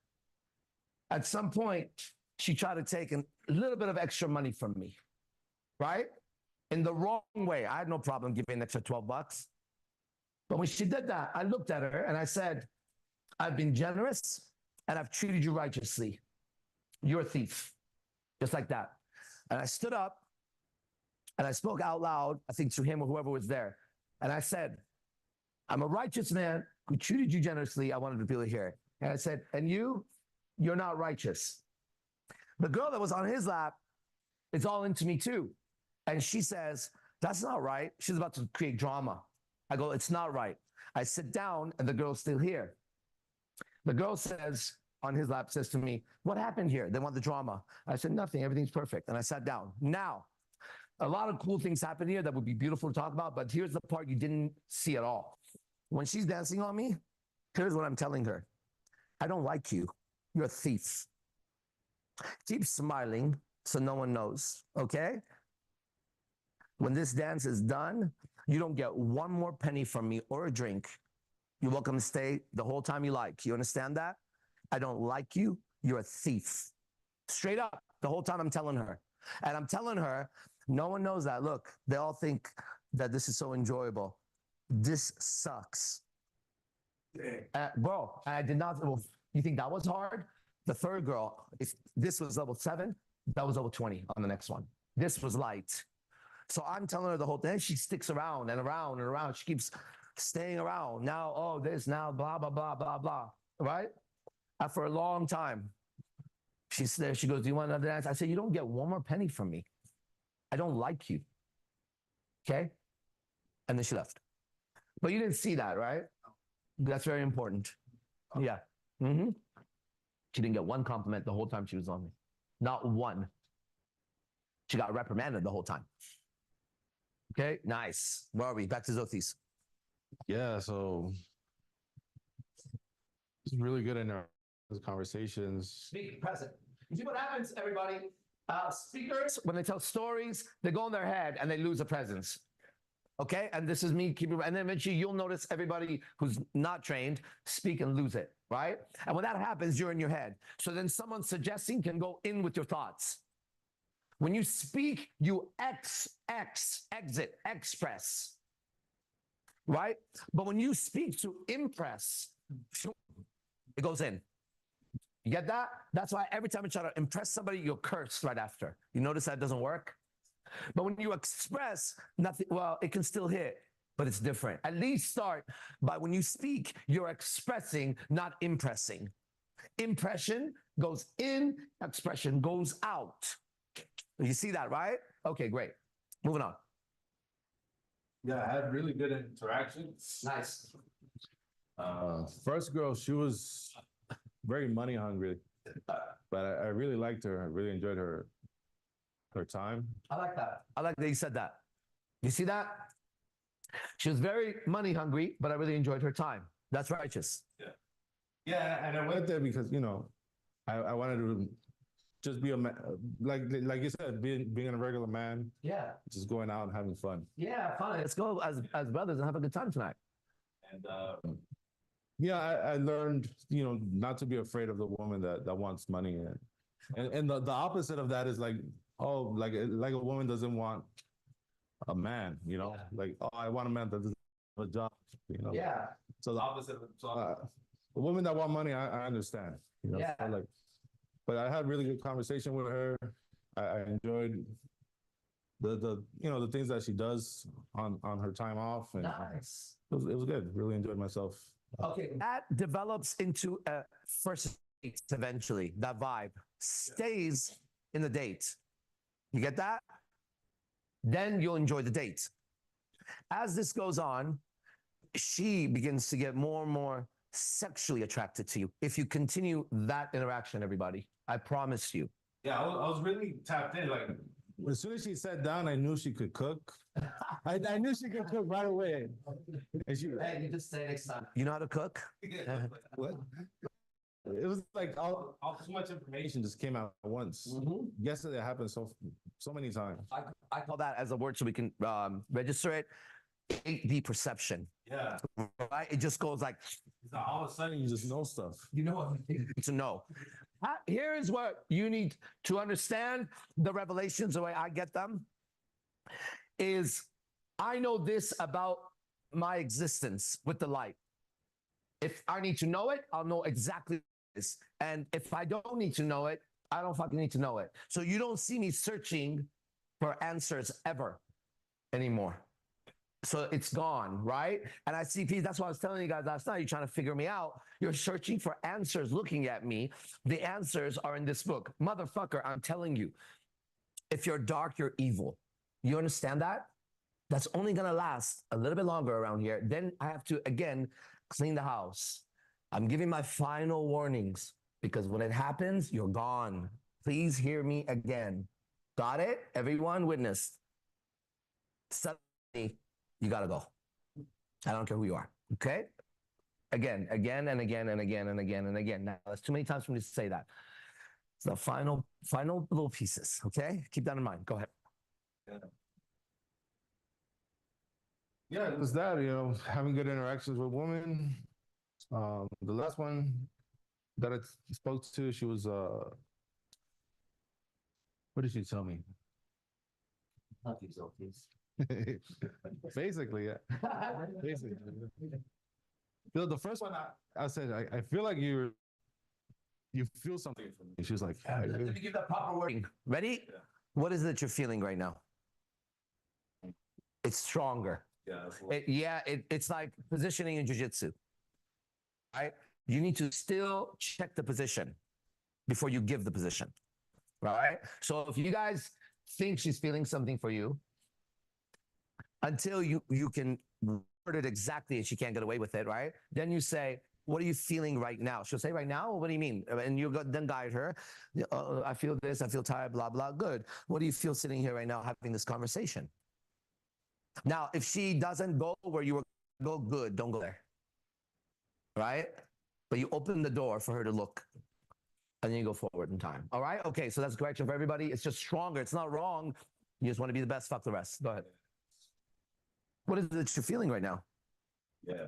Speaker 1: At some point, she tried to take a little bit of extra money from me, right? In the wrong way. I had no problem giving an extra $12. But when she did that, I looked at her and I said, I've been generous and I've treated you righteously. You're a thief. Just like that. And I stood up And I spoke out loud, I think to him or whoever was there. And I said, I'm a righteous man who treated you generously. I wanted people to hear it. And I said, and you're not righteous. The girl that was on his lap is all into me too. And she says, that's not right. She's about to create drama. I go, it's not right. I sit down and the girl's still here. The girl says, on his lap, says to me, what happened here? They want the drama. I said, nothing, everything's perfect. And I sat down. Now, a lot of cool things happen here that would be beautiful to talk about, but here's the part you didn't see at all. When she's dancing on me, here's what I'm telling her. I don't like you. You're a thief. Keep smiling so no one knows, okay? When this dance is done, you don't get one more penny from me or a drink. You're welcome to stay the whole time you like. You understand that? I don't like you. You're a thief. Straight up, the whole time I'm telling her. And I'm telling her, no one knows that. Look, they all think that this is so enjoyable. This sucks. Bro, I did not, well, you think that was hard? The third girl, if this was level 7, that was level 20 on the next one. This was light. So I'm telling her the whole thing. She sticks around and around and around. She keeps staying around. Now, oh, this, now, blah, blah, blah, blah, blah. Right? After a long time, she's there. She goes, do you want another dance? I said, you don't get one more penny from me. I don't like you. Okay? And then she left. But you didn't see that, right? That's very important. Yeah. Mm-hmm. She didn't get one compliment the whole time she was on me. Not one. She got reprimanded the whole time. Okay, nice. Where are we? Back to Xothese.
Speaker 4: Yeah, so it's really good in our conversations.
Speaker 1: Speak present. You see what happens, everybody? Speakers, when they tell stories, they go in their head and they lose the presence. Okay, and this is me keeping, and then eventually you'll notice everybody who's not trained speak and lose it, right? And when that happens, you're in your head. So then someone suggesting can go in with your thoughts. When you speak, you exit, express, right? But when you speak to impress, it goes in. You get that? That's why every time you try to impress somebody, you'll curse right after. You notice that doesn't work? But when you express nothing, well, it can still hit, but it's different. At least start by when you speak, you're expressing, not impressing. Impression goes in, expression goes out. You see that, right? Okay, great. Moving on.
Speaker 4: Yeah, I had really good interactions.
Speaker 1: Nice.
Speaker 4: First girl, she was very money hungry, but I really liked her. I really enjoyed her time.
Speaker 1: I like that. I like that you said that. You see that? She was very money hungry, but I really enjoyed her time. That's righteous.
Speaker 4: Yeah. Yeah, and I went there because, you know, I wanted to just be a man, like you said, being a regular man.
Speaker 1: Yeah.
Speaker 4: Just going out and having fun.
Speaker 1: Yeah, fine. Let's go as brothers and have a good time tonight.
Speaker 4: And yeah, I learned, you know, not to be afraid of the woman that wants money. And the opposite of that is like, oh, like a woman doesn't want a man, you know, like, oh, I want a man that doesn't have a job, you know.
Speaker 1: Yeah.
Speaker 4: So the opposite of the women that want money, I understand, you know.
Speaker 1: Yeah.
Speaker 4: So like, but I had really good conversation with her. I enjoyed the you know, the things that she does on her time off, and
Speaker 1: Nice.
Speaker 4: it was good. Really enjoyed myself.
Speaker 1: Okay. That develops into a first date eventually. That vibe stays in the date. You get that? Then you'll enjoy the date. As this goes on, she begins to get more and more sexually attracted to you. If you continue that interaction, everybody, I promise you.
Speaker 4: Yeah, I was really tapped in. Like, as soon as she sat down, I knew she could cook. I knew she could cook right away. And she,
Speaker 1: Hey, you just say next time. You know how to cook?
Speaker 4: what? It was like all so much information just came out at once.
Speaker 1: Mm-hmm.
Speaker 4: Yesterday, it happened so many times.
Speaker 1: I call that as a word so we can register it. 8D perception.
Speaker 4: Yeah.
Speaker 1: Right? It just goes like,
Speaker 4: All of a sudden, you just know stuff.
Speaker 1: you know what you need to know. Here is what you need to understand the revelations, the way I get them, is I know this about my existence with the light. If I need to know it, I'll know exactly this. And if I don't need to know it, I don't fucking need to know it. So you don't see me searching for answers ever. anymore. So it's gone, right? And I see, that's what I was telling you guys last night. You're trying to figure me out. You're searching for answers, looking at me. The answers are in this book. Motherfucker, I'm telling you, if you're dark, you're evil. You understand that? That's only going to last a little bit longer around here. Then I have to, again, clean the house. I'm giving my final warnings because when it happens, you're gone. Please hear me again. Got it? Everyone witnessed. Suddenly, you got to go. I don't care who you are. Okay? Again, again, and again, and again, and again, and again. Now, that's too many times for me to say that. It's the final little pieces. Okay? Keep that in mind. Go ahead.
Speaker 4: Yeah, it was that, having good interactions with women. The last one that I spoke to, she was, what did she tell me?
Speaker 1: Love you, Xothese.
Speaker 4: Basically, yeah. Basically. The first one, I said, I feel like you feel something from me. She was like, yeah,
Speaker 1: Let me give that proper wording. Ready?
Speaker 4: Yeah.
Speaker 1: What is it you're feeling right now? It's stronger.
Speaker 4: yeah,
Speaker 1: It's like positioning in jiu-jitsu, right? You need to still check the position before you give the position, right? So if you guys think she's feeling something for you, until you can word it exactly and she can't get away with it, right? Then you say, what are you feeling right now? She'll say, right now? What do you mean? And you then guide her. I feel this, I feel tired, blah, blah, good. What do you feel sitting here right now having this conversation? Now, if she doesn't go where you were go, good, don't go there, right? But you open the door for her to look and then you go forward in time. All right? Okay, so that's correction for everybody. It's just stronger. It's not wrong. You just want to be the best. Fuck the rest. Go ahead. What is it you're feeling right now?
Speaker 4: yeah.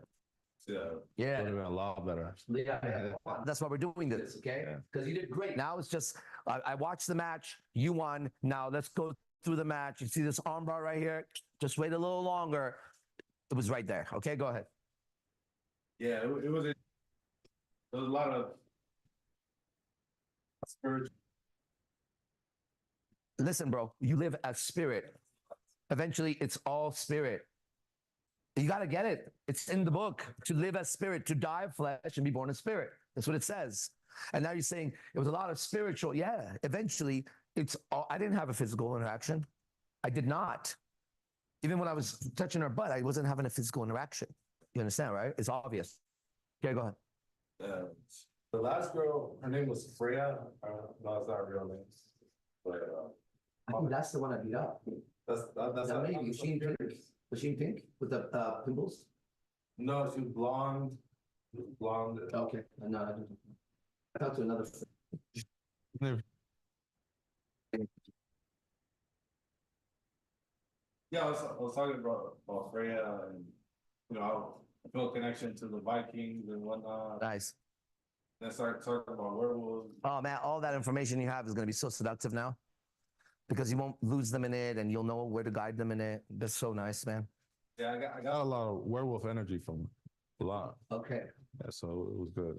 Speaker 1: Yeah.
Speaker 4: Would have been a lot better.
Speaker 1: Yeah. That's why we're doing this, okay? Because you did great. Now it's just, I watched the match. You won. Now let's go through the match. You see this armbar right here? Just wait a little longer. It was right there. Okay, go ahead.
Speaker 4: Yeah, it was a lot of spiritual.
Speaker 1: Listen, bro, you live as spirit. Eventually, it's all spirit. You got to get it. It's in the book. To live as spirit, to die of flesh and be born of spirit. That's what it says. And now you're saying it was a lot of spiritual. Yeah, eventually, it's all, I didn't have a physical interaction. I did not. Even when I was touching her butt, I wasn't having a physical interaction. You understand, right? It's obvious. Okay, go ahead.
Speaker 4: The last girl, her name was Freya. No, it's not her real name. But
Speaker 1: I think that's the one I beat up.
Speaker 4: that's
Speaker 1: That maybe. Was she in pink? Was she in pink with the pimples?
Speaker 4: No, she was blonde. She was blonde.
Speaker 1: Okay. No, I didn't. I talked to another.
Speaker 4: Yeah, I was talking about Freya, and I feel a connection to the Vikings and whatnot.
Speaker 1: Nice.
Speaker 4: Then started talking about werewolves.
Speaker 1: Oh man, all that information you have is going to be so seductive now, because you won't lose them in it, and you'll know where to guide them in it. That's so nice, man.
Speaker 4: Yeah, I got a lot of werewolf energy from a lot.
Speaker 1: Okay.
Speaker 4: Yeah, so it was good.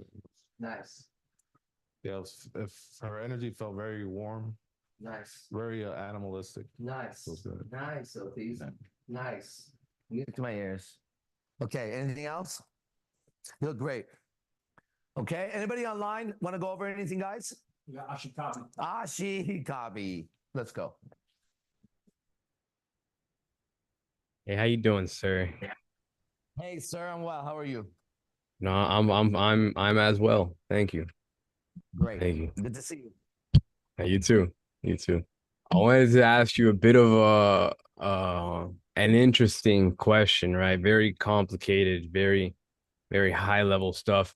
Speaker 1: Nice.
Speaker 4: Yeah, if her energy felt very warm,
Speaker 1: Nice.
Speaker 4: very animalistic.
Speaker 1: Nice.
Speaker 4: Feels good.
Speaker 1: Nice, Xothese. Nice. Music to my ears. Okay, anything else? You look great. Okay, anybody online want to go over anything, guys?
Speaker 5: We got Ashikabi.
Speaker 1: Ashikabi. Let's go.
Speaker 6: Hey, how you doing, sir?
Speaker 1: Hey, sir, I'm well. How are you?
Speaker 6: No, I'm as well. Thank you.
Speaker 1: Great.
Speaker 6: Thank you.
Speaker 1: Good to see you.
Speaker 6: Hey, you too. You too. I wanted to ask you a bit of an interesting question, right? Very complicated, very high level stuff.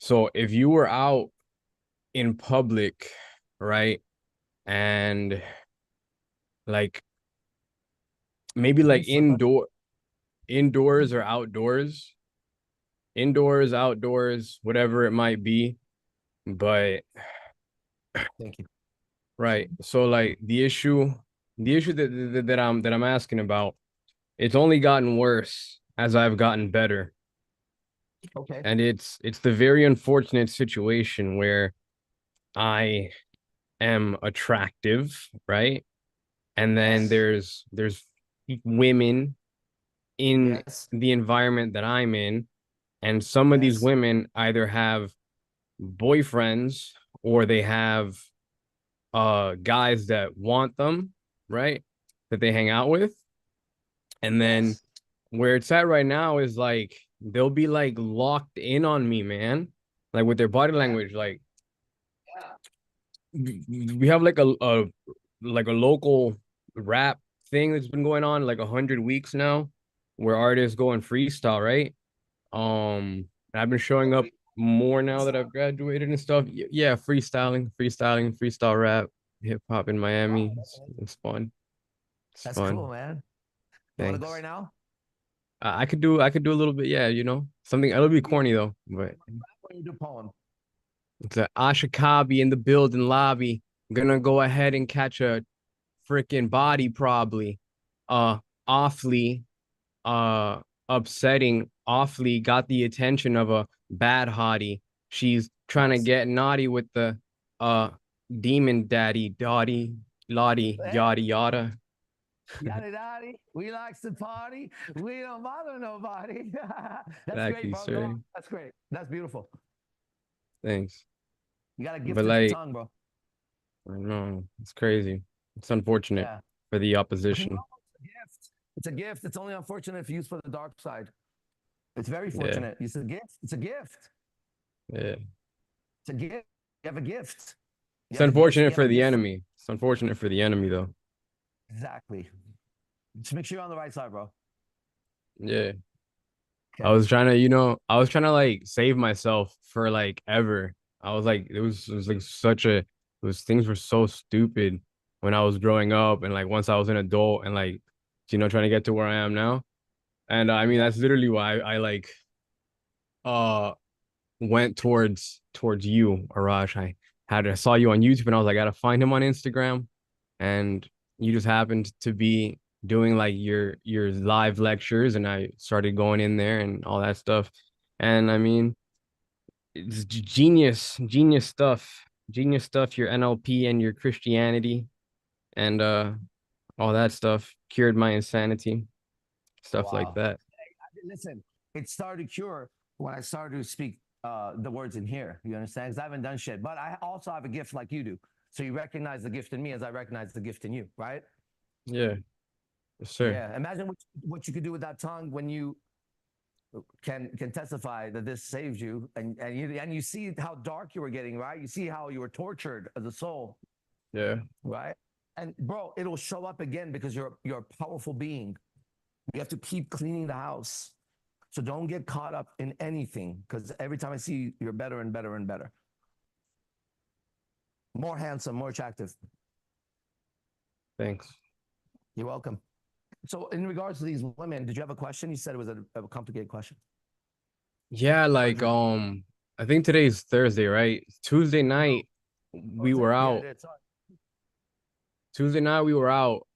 Speaker 6: So if you were out in public, right? And like maybe like indoors or outdoors, outdoors, whatever it might be. But
Speaker 1: Thank you.
Speaker 6: right. So like the issue that I'm asking about, it's only gotten worse as I've gotten better.
Speaker 1: Okay.
Speaker 6: And it's the very unfortunate situation where I am attractive, right? And then
Speaker 1: Yes.
Speaker 6: there's women in
Speaker 1: Yes.
Speaker 6: the environment that I'm in, and some of these
Speaker 1: Yes.
Speaker 6: women either have boyfriends or they have guys that want them, right? That they hang out with. And then
Speaker 1: Yes.
Speaker 6: where it's at right now is like they'll be like locked in on me, man. Like with their body language. Like we have like a local rap thing that's been going on like 100 weeks now, where artists go and freestyle, right? And I've been showing up more now that I've graduated and stuff. Yeah, freestyle rap, hip hop in Miami. It's fun. It's
Speaker 1: That's
Speaker 6: fun.
Speaker 1: cool, man. You want to go
Speaker 6: Thanks.
Speaker 1: right now?
Speaker 6: I could do a little bit, yeah, something a little bit corny though, but
Speaker 1: What do you do poem?
Speaker 6: it's a Ashikabi in the building lobby. Gonna go ahead and catch a freaking body probably. Awfully upsetting, awfully got the attention of a bad hottie. She's trying to get naughty with the uh demon daddy, dotty, lottie, yada yada.
Speaker 1: Yada yada. We likes to party. We don't bother nobody. That's great,
Speaker 6: Exactly,
Speaker 1: bro.
Speaker 6: sir.
Speaker 1: Go on. That's great. That's beautiful.
Speaker 6: Thanks.
Speaker 1: You got a gift
Speaker 6: But
Speaker 1: with
Speaker 6: like,
Speaker 1: your tongue, bro.
Speaker 6: I know it's crazy. It's unfortunate
Speaker 1: Yeah.
Speaker 6: for the
Speaker 1: No,
Speaker 6: opposition.
Speaker 1: it's a gift. It's a gift. It's only unfortunate if used for the dark side. It's very
Speaker 6: Yeah.
Speaker 1: fortunate. It's a gift. It's a gift.
Speaker 6: Yeah.
Speaker 1: It's a gift. You have a gift.
Speaker 6: It's unfortunate for the enemy. It's unfortunate for the enemy though.
Speaker 1: Exactly. Just make sure you're on the right side, bro.
Speaker 6: Yeah.
Speaker 1: Okay.
Speaker 6: I was trying to like save myself for like ever. I was like, it was like things were so stupid when I was growing up, and like once I was an adult and like, trying to get to where I am now. And I mean, that's literally why I like, uh, went towards you, Arash. I saw you on YouTube and I was like, I gotta find him on Instagram. And you just happened to be doing like your live lectures, and I started going in there and all that stuff. And I mean, it's genius stuff. Genius stuff, your NLP and your Christianity and all that stuff cured my insanity, stuff like
Speaker 1: Wow.
Speaker 6: that.
Speaker 1: Listen, it started to cure when I started to speak the words in here. You understand? Because I haven't done shit, but I also have a gift like you do. So you recognize the gift in me as I recognize the gift in you, right?
Speaker 6: Yeah. Yes, sir.
Speaker 1: Yeah. Imagine what you could do with that tongue when you can testify that this saves you, and you see how dark you were getting, right? You see how you were tortured as a soul,
Speaker 6: Yeah.
Speaker 1: right? And bro, it'll show up again because you're a powerful being. You have to keep cleaning the house. So don't get caught up in anything, because every time I see you, you're better and better and better. More handsome, more attractive.
Speaker 6: Thanks.
Speaker 1: You're welcome. So in regards to these women, did you have a question? You said it was a complicated question.
Speaker 6: Yeah, like I think today's Thursday, right? Tuesday night we were out. Tuesday night we were out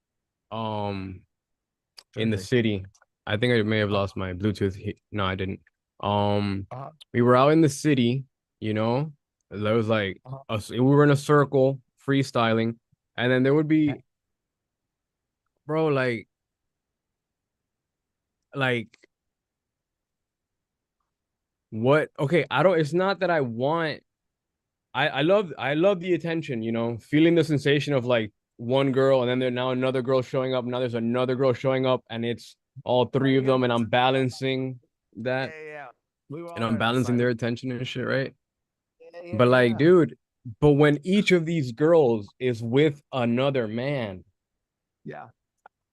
Speaker 6: in the city. I think I may have lost my Bluetooth. No, I didn't. We were out in the city, There was like we were in a circle freestyling, and then there would be, bro, like what? Okay, I don't. It's not that I want. I love the attention, feeling the sensation of like one girl and then there's now another girl showing up. Now there's another girl showing up, and it's all three of them, and I'm balancing that.
Speaker 1: Yeah. We were all
Speaker 6: And I'm balancing their attention and shit, right? But like, dude, but when each of these girls is with another man,
Speaker 1: yeah,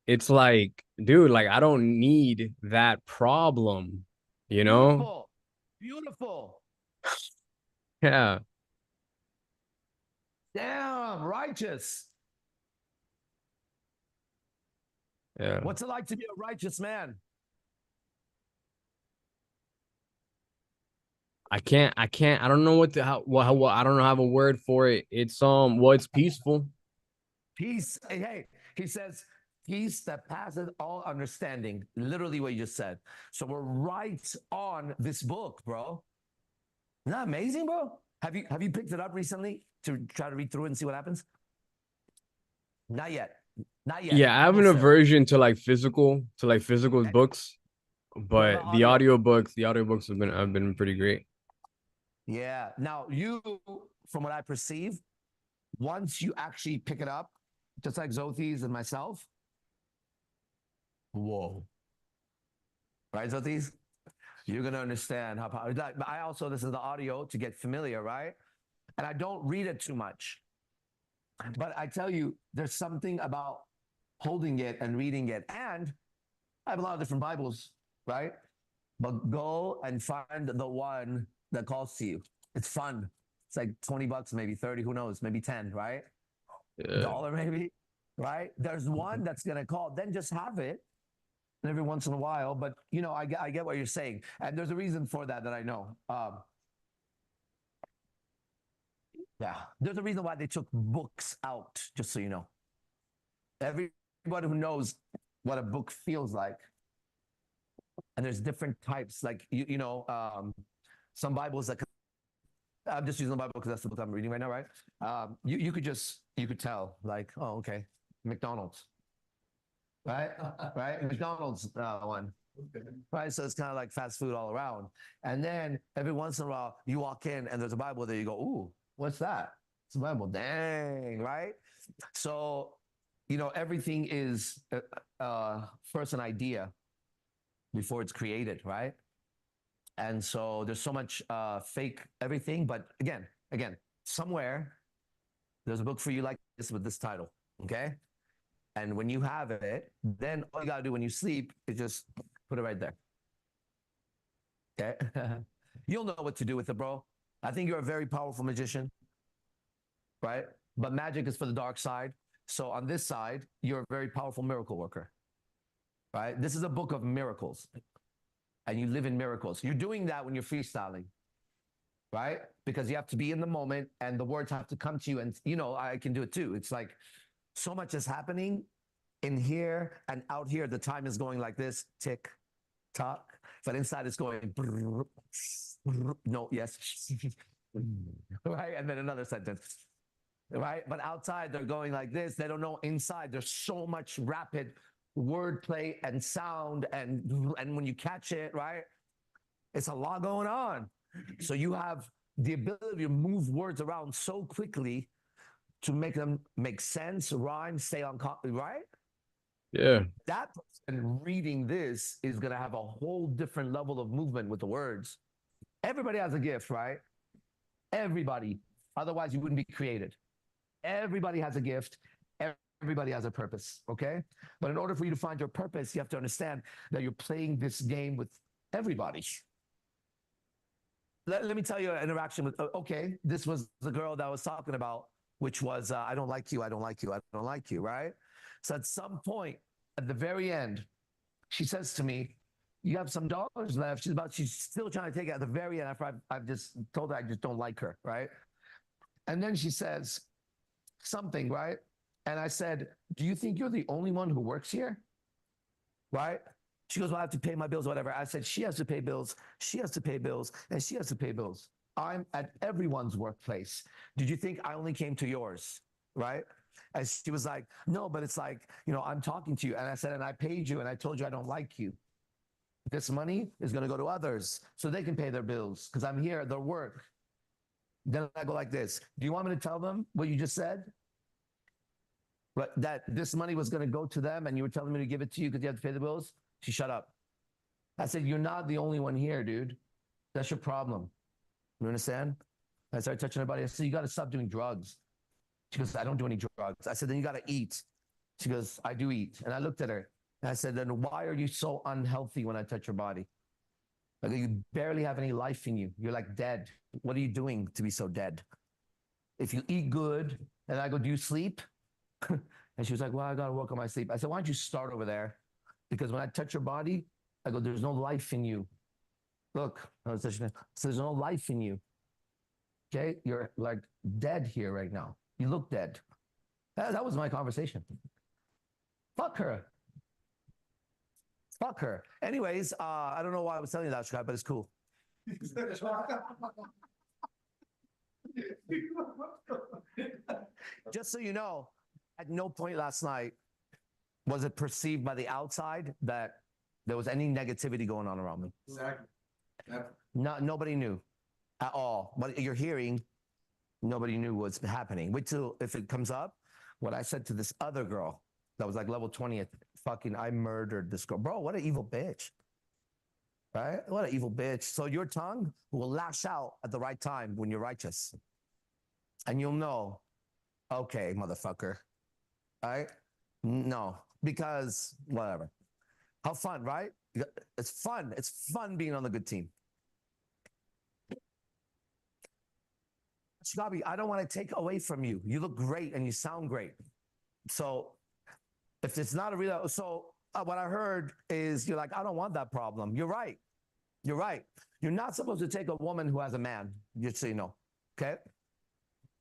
Speaker 6: it's like, dude, like I don't need that problem,
Speaker 1: Beautiful. Beautiful.
Speaker 6: Yeah.
Speaker 1: Damn, righteous.
Speaker 6: Yeah.
Speaker 1: What's it like to be a righteous man?
Speaker 6: I don't know I don't know how a word for it. It's well, it's peaceful.
Speaker 1: Peace. Hey, he says, peace that passes all understanding. Literally what you just said. So we're right on this book, bro. Isn't that amazing, bro? Have you picked it up recently to try to read through it and see what happens? Not yet. Not yet.
Speaker 6: Yeah, I have an
Speaker 1: Almost there.
Speaker 6: aversion to like physical
Speaker 1: Okay.
Speaker 6: books,
Speaker 1: What about
Speaker 6: but the
Speaker 1: audio?
Speaker 6: audiobooks have been pretty great.
Speaker 1: Yeah. Now you, from what I perceive, once you actually pick it up, just like Xothese and myself, whoa. Right, Xothese? You're gonna understand how powerful. Like, I also listen to the audio to get familiar, right? And I don't read it too much. But I tell you, there's something about holding it and reading it. And I have a lot of different Bibles, right? But go and find the one that calls to you. It's fun. It's like $20, maybe 30, who knows, maybe 10, right?
Speaker 6: Yeah.
Speaker 1: $1 maybe, right? There's one that's gonna call. Then just have it every once in a while. But you know, I get what you're saying, and there's a reason for that I know. Yeah, there's a reason why they took books out. Just so you know, everybody who knows what a book feels like, and there's different types. Like some Bibles that I'm just using the Bible because that's the book I'm reading right now, right? You could tell, like, oh, okay, McDonald's, right? Right, McDonald's one, right? So it's kind of like fast food all around. And then every once in a while, you walk in and there's a Bible there. You go, ooh, what's that? It's a Bible. Dang, right? So, everything is first an idea before it's created, right? And so there's so much fake everything. But again, somewhere there's a book for you like this with this title, okay? And when you have it, then all you got to do when you sleep is just put it right there. Okay? You'll know what to do with it, bro. I think you're a very powerful magician, right? But magic is for the dark side. So on this side, you're a very powerful miracle worker, right? This is a book of miracles. And you live in miracles. You're doing that when you're freestyling, right? Because you have to be in the moment and the words have to come to you. And, I can do it too. It's like so much is happening in here and out here. The time is going like this, tick, tock. But inside it's going, no, yes, right? And then another sentence, right? But outside they're going like this. They don't know inside. There's so much rapid wordplay and sound, and when you catch it, right, it's a lot going on. So you have the ability to move words around so quickly to make them make sense, rhyme, stay on, right?
Speaker 6: Yeah.
Speaker 1: That person reading this is going to have a whole different level of movement with the words. Everybody has a gift, right? Everybody. Otherwise, you wouldn't be created. Everybody has a gift. Everybody has a purpose, okay? But in order for you to find your purpose, you have to understand that you're playing this game with everybody. Let me tell you an interaction with, okay, this was the girl that I was talking about, which was, I don't like you, I don't like you, I don't like you, right? So at some point, at the very end, she says to me, you have some dollars left. She's still trying to take it at the very end after I've just told her I just don't like her, right? And then she says something, right? And I said, do you think you're the only one who works here? Right? She goes, well, I have to pay my bills, whatever. I said, she has to pay bills, she has to pay bills, and she has to pay bills. I'm at everyone's workplace. Did you think I only came to yours? Right? And she was like, no, but it's like, I'm talking to you. And I said, and I paid you, and I told you I don't like you. This money is going to go to others so they can pay their bills because I'm here at their work. Then I go like this. Do you want me to tell them what you just said? But that this money was going to go to them and you were telling me to give it to you because you have to pay the bills? She shut up. I said, you're not the only one here, dude. That's your problem. You understand? I started touching her body. I said, you got to stop doing drugs. She goes, I don't do any drugs. I said, then you got to eat. She goes, I do eat. And I looked at her and I said, then why are you so unhealthy when I touch your body? Like you barely have any life in you. You're like dead. What are you doing to be so dead? If you eat good, and I go, do you sleep? And she was like, well, I got to work on my sleep. I said, why don't you start over there? Because when I touch your body, I go, there's no life in you. Look, so there's no life in you. Okay? You're like dead here right now. You look dead. That was my conversation. Fuck her. Fuck her. Anyways, I don't know why I was telling you that, Ashikabi, but it's cool. Just so you know, at no point last night Was it perceived by the outside that there was any negativity going on around me?
Speaker 5: Exactly.
Speaker 1: No, nobody knew at all. What you're hearing, nobody knew what's happening. Wait till if it comes up. What I said to this other girl that was like level 20th, fucking, I murdered this girl. Bro, what an evil bitch. Right? What an evil bitch. So your tongue will lash out at the right time when you're righteous. And you'll know, okay, motherfucker. Right? No, because whatever. How fun, right? It's fun. It's fun being on the good team. Ashikabi, I don't want to take away from you. You look great and you sound great. So if it's not a real, so what I heard is you're like, I don't want that problem. You're right. You're right. You're not supposed to take a woman who has a man, just so you know. Okay.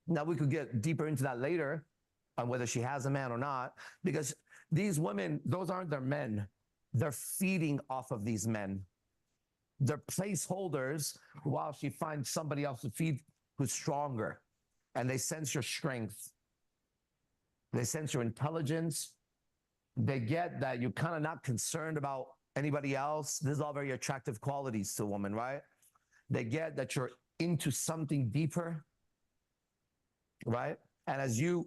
Speaker 1: Now we could get deeper into that later on whether she has a man or not, because these women, those aren't their men. They're feeding off of these men. They're placeholders while she finds somebody else to feed who's stronger. And they sense your strength. They sense your intelligence. They get that you're kind of not concerned about anybody else. This is all very attractive qualities to a woman, right? They get that you're into something deeper, right? And as you're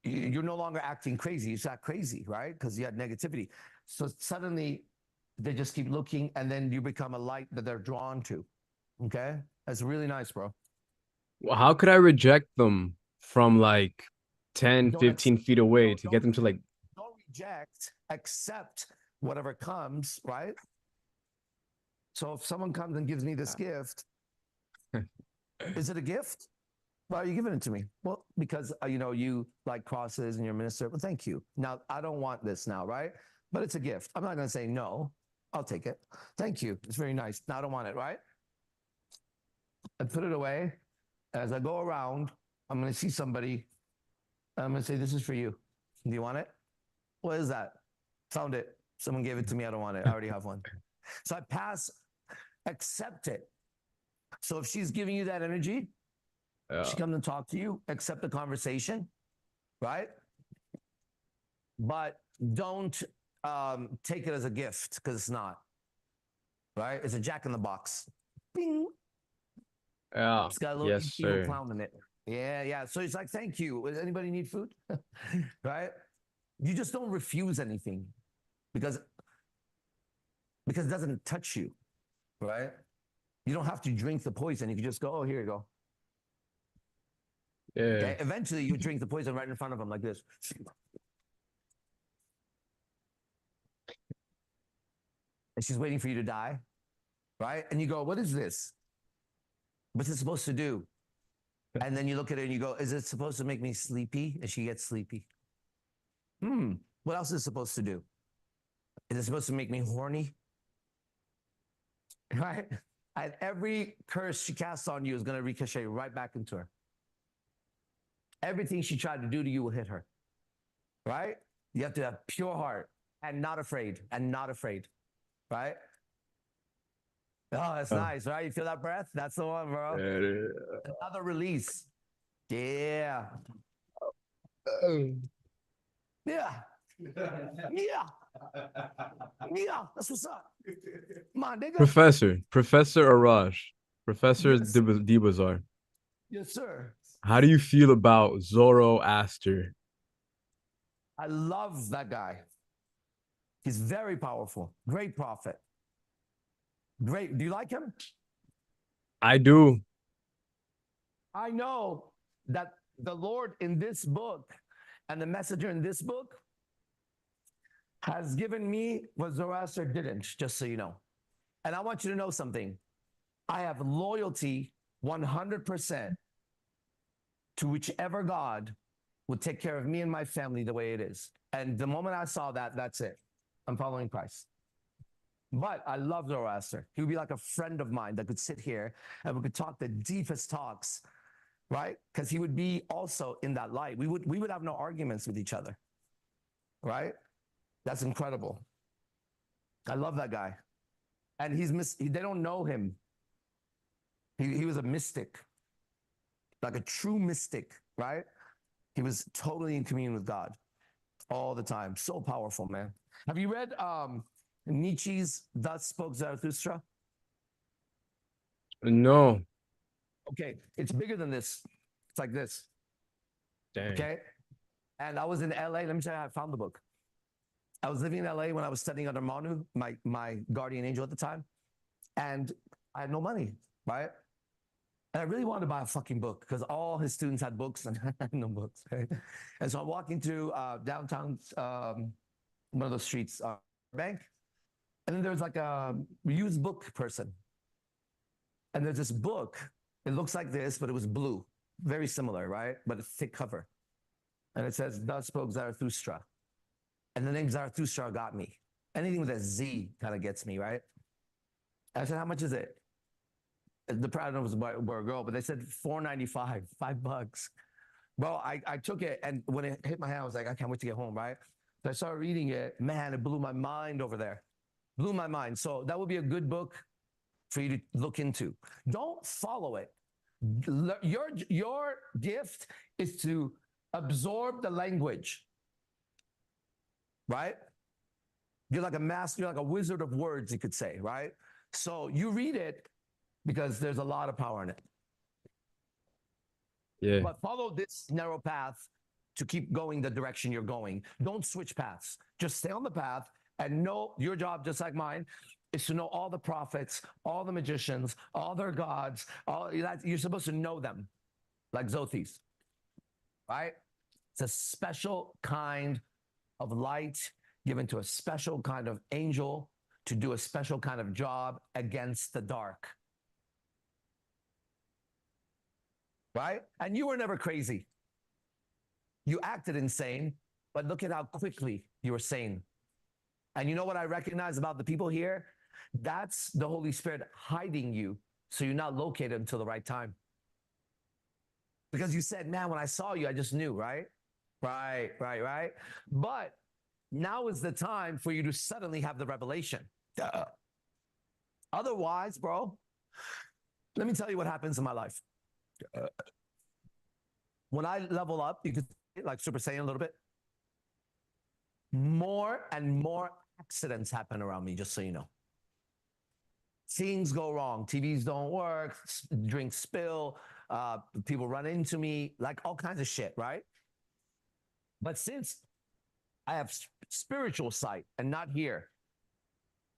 Speaker 1: no longer acting crazy. You act crazy, right? Because you had negativity. So suddenly they just keep looking, and then you become a light that they're drawn to. Okay? That's really nice, bro.
Speaker 6: Well, how could I reject them from like 10,
Speaker 1: Don't
Speaker 6: 15 feet away to
Speaker 1: don't-
Speaker 6: get them to like,
Speaker 1: Don't reject, accept whatever comes, right? So if someone comes and gives me this gift, is it a gift? Why are you giving it to me? Well, because, you like crosses and you're a minister. Well, thank you. Now, I don't want this now, right? But it's a gift. I'm not going to say no. I'll take it. Thank you. It's very nice. Now I don't want it, right? I put it away. As I go around, I'm going to see somebody. I'm going to say, this is for you. Do you want it? What is that? Found it. Someone gave it to me. I don't want it. I already have one. So I pass, accept it. So if she's giving you that energy, she comes and talk to you, accept the conversation, right? But don't take it as a gift, because it's not, right? It's a jack in the box. Bing.
Speaker 6: yeah,
Speaker 1: It's got a little
Speaker 6: yes,
Speaker 1: evil
Speaker 6: sir.
Speaker 1: clown in it. Yeah. So it's like, thank you. Does anybody need food? Right? You just don't refuse anything because it doesn't touch you, right? You don't have to drink the poison. You can just go, oh, here you go.
Speaker 6: Yeah.
Speaker 1: Okay? Eventually, you drink the poison right in front of them like this. And she's waiting for you to die, right? And you go, what is this? What's it supposed to do? And then you look at her and you go, is it supposed to make me sleepy? And she gets sleepy. What else is it supposed to do? Is it supposed to make me horny? Right? And every curse she casts on you is going to ricochet right back into her. Everything she tried to do to you will hit her. Right? You have to have pure heart and not afraid, right? Oh, that's nice, right? You feel that breath? That's the one, bro. Another release. Yeah. Yeah. Yeah. That's what's up. Come on, nigga.
Speaker 6: Professor Arash, Professor
Speaker 1: Yes.
Speaker 6: Dibazar,
Speaker 1: Yes, sir.
Speaker 6: how do you feel about Zoroaster?
Speaker 1: I love that guy. He's very powerful. Great prophet. Great. Do you like him?
Speaker 6: I do.
Speaker 1: I know that the Lord in this book and the messenger in this book has given me what Zoroaster didn't, just so you know. And I want you to know something. I have loyalty 100% to whichever God would take care of me and my family the way it is. And the moment I saw that, that's it. I'm following Christ. But I love Zoroaster. He would be like a friend of mine that could sit here and we could talk the deepest talks, right? Because he would be also in that light. We would have no arguments with each other, right? That's incredible. I love that guy. And they don't know him. He was a mystic, like a true mystic, right? He was totally in communion with God. all the time. So powerful, man. Have you read Nietzsche's Thus Spoke Zarathustra?
Speaker 6: No.
Speaker 1: Okay, it's bigger than this. It's like this.
Speaker 6: Dang.
Speaker 1: Okay. And I was in LA. Let me tell you how I found the book. I was living in LA when I was studying under Manu, my guardian angel at the time. And I had no money, right? And I really wanted to buy a fucking book because all his students had books and I had no books, right? And so I'm walking through downtown, one of those streets, bank. And then there's like a used book person. And there's this book. It looks like this, but it was blue. Very similar, right? But a thick cover. And it says, Thus Spoke Zarathustra. And the name Zarathustra got me. Anything with a Z kind of gets me, right? And I said, how much is it? The product was a boy or a girl, but they said $4.95, $5. Bro, I took it, and when it hit my hand, I was like, I can't wait to get home, right? So I started reading it. Man, it blew my mind over there. Blew my mind. So that would be a good book for you to look into. Don't follow it. Your gift is to absorb the language, right? You're like a master, you're like a wizard of words, you could say, right? So you read it because there's a lot of power in it.
Speaker 6: Yeah.
Speaker 1: But follow this narrow path to keep going the direction you're going. Don't switch paths. Just stay on the path and know your job, just like mine, is to know all the prophets, all the magicians, all their gods. You're supposed to know them, like Xothese, right? It's a special kind of light given to a special kind of angel to do a special kind of job against the dark. Right? And you were never crazy. You acted insane, but look at how quickly you were sane. And you know what I recognize about the people here? That's the Holy Spirit hiding you so you're not located until the right time. Because you said, man, when I saw you, I just knew, right? Right. But now is the time for you to suddenly have the revelation. Duh. Otherwise, bro, let me tell you what happens in my life. When I level up, you could like Super Saiyan a little bit. More and more accidents happen around me, just so you know. Things go wrong. TVs don't work, drinks spill, people run into me, like all kinds of shit, right? But since I have spiritual sight and not here,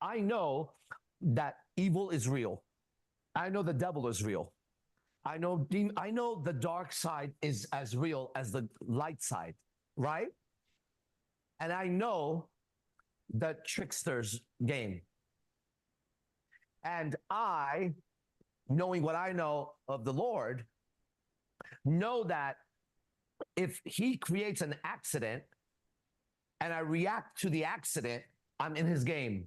Speaker 1: I know that evil is real. I know the devil is real. I know the dark side is as real as the light side, right? And I know the trickster's game. And I, knowing what I know of the Lord, know that if he creates an accident and I react to the accident, I'm in his game.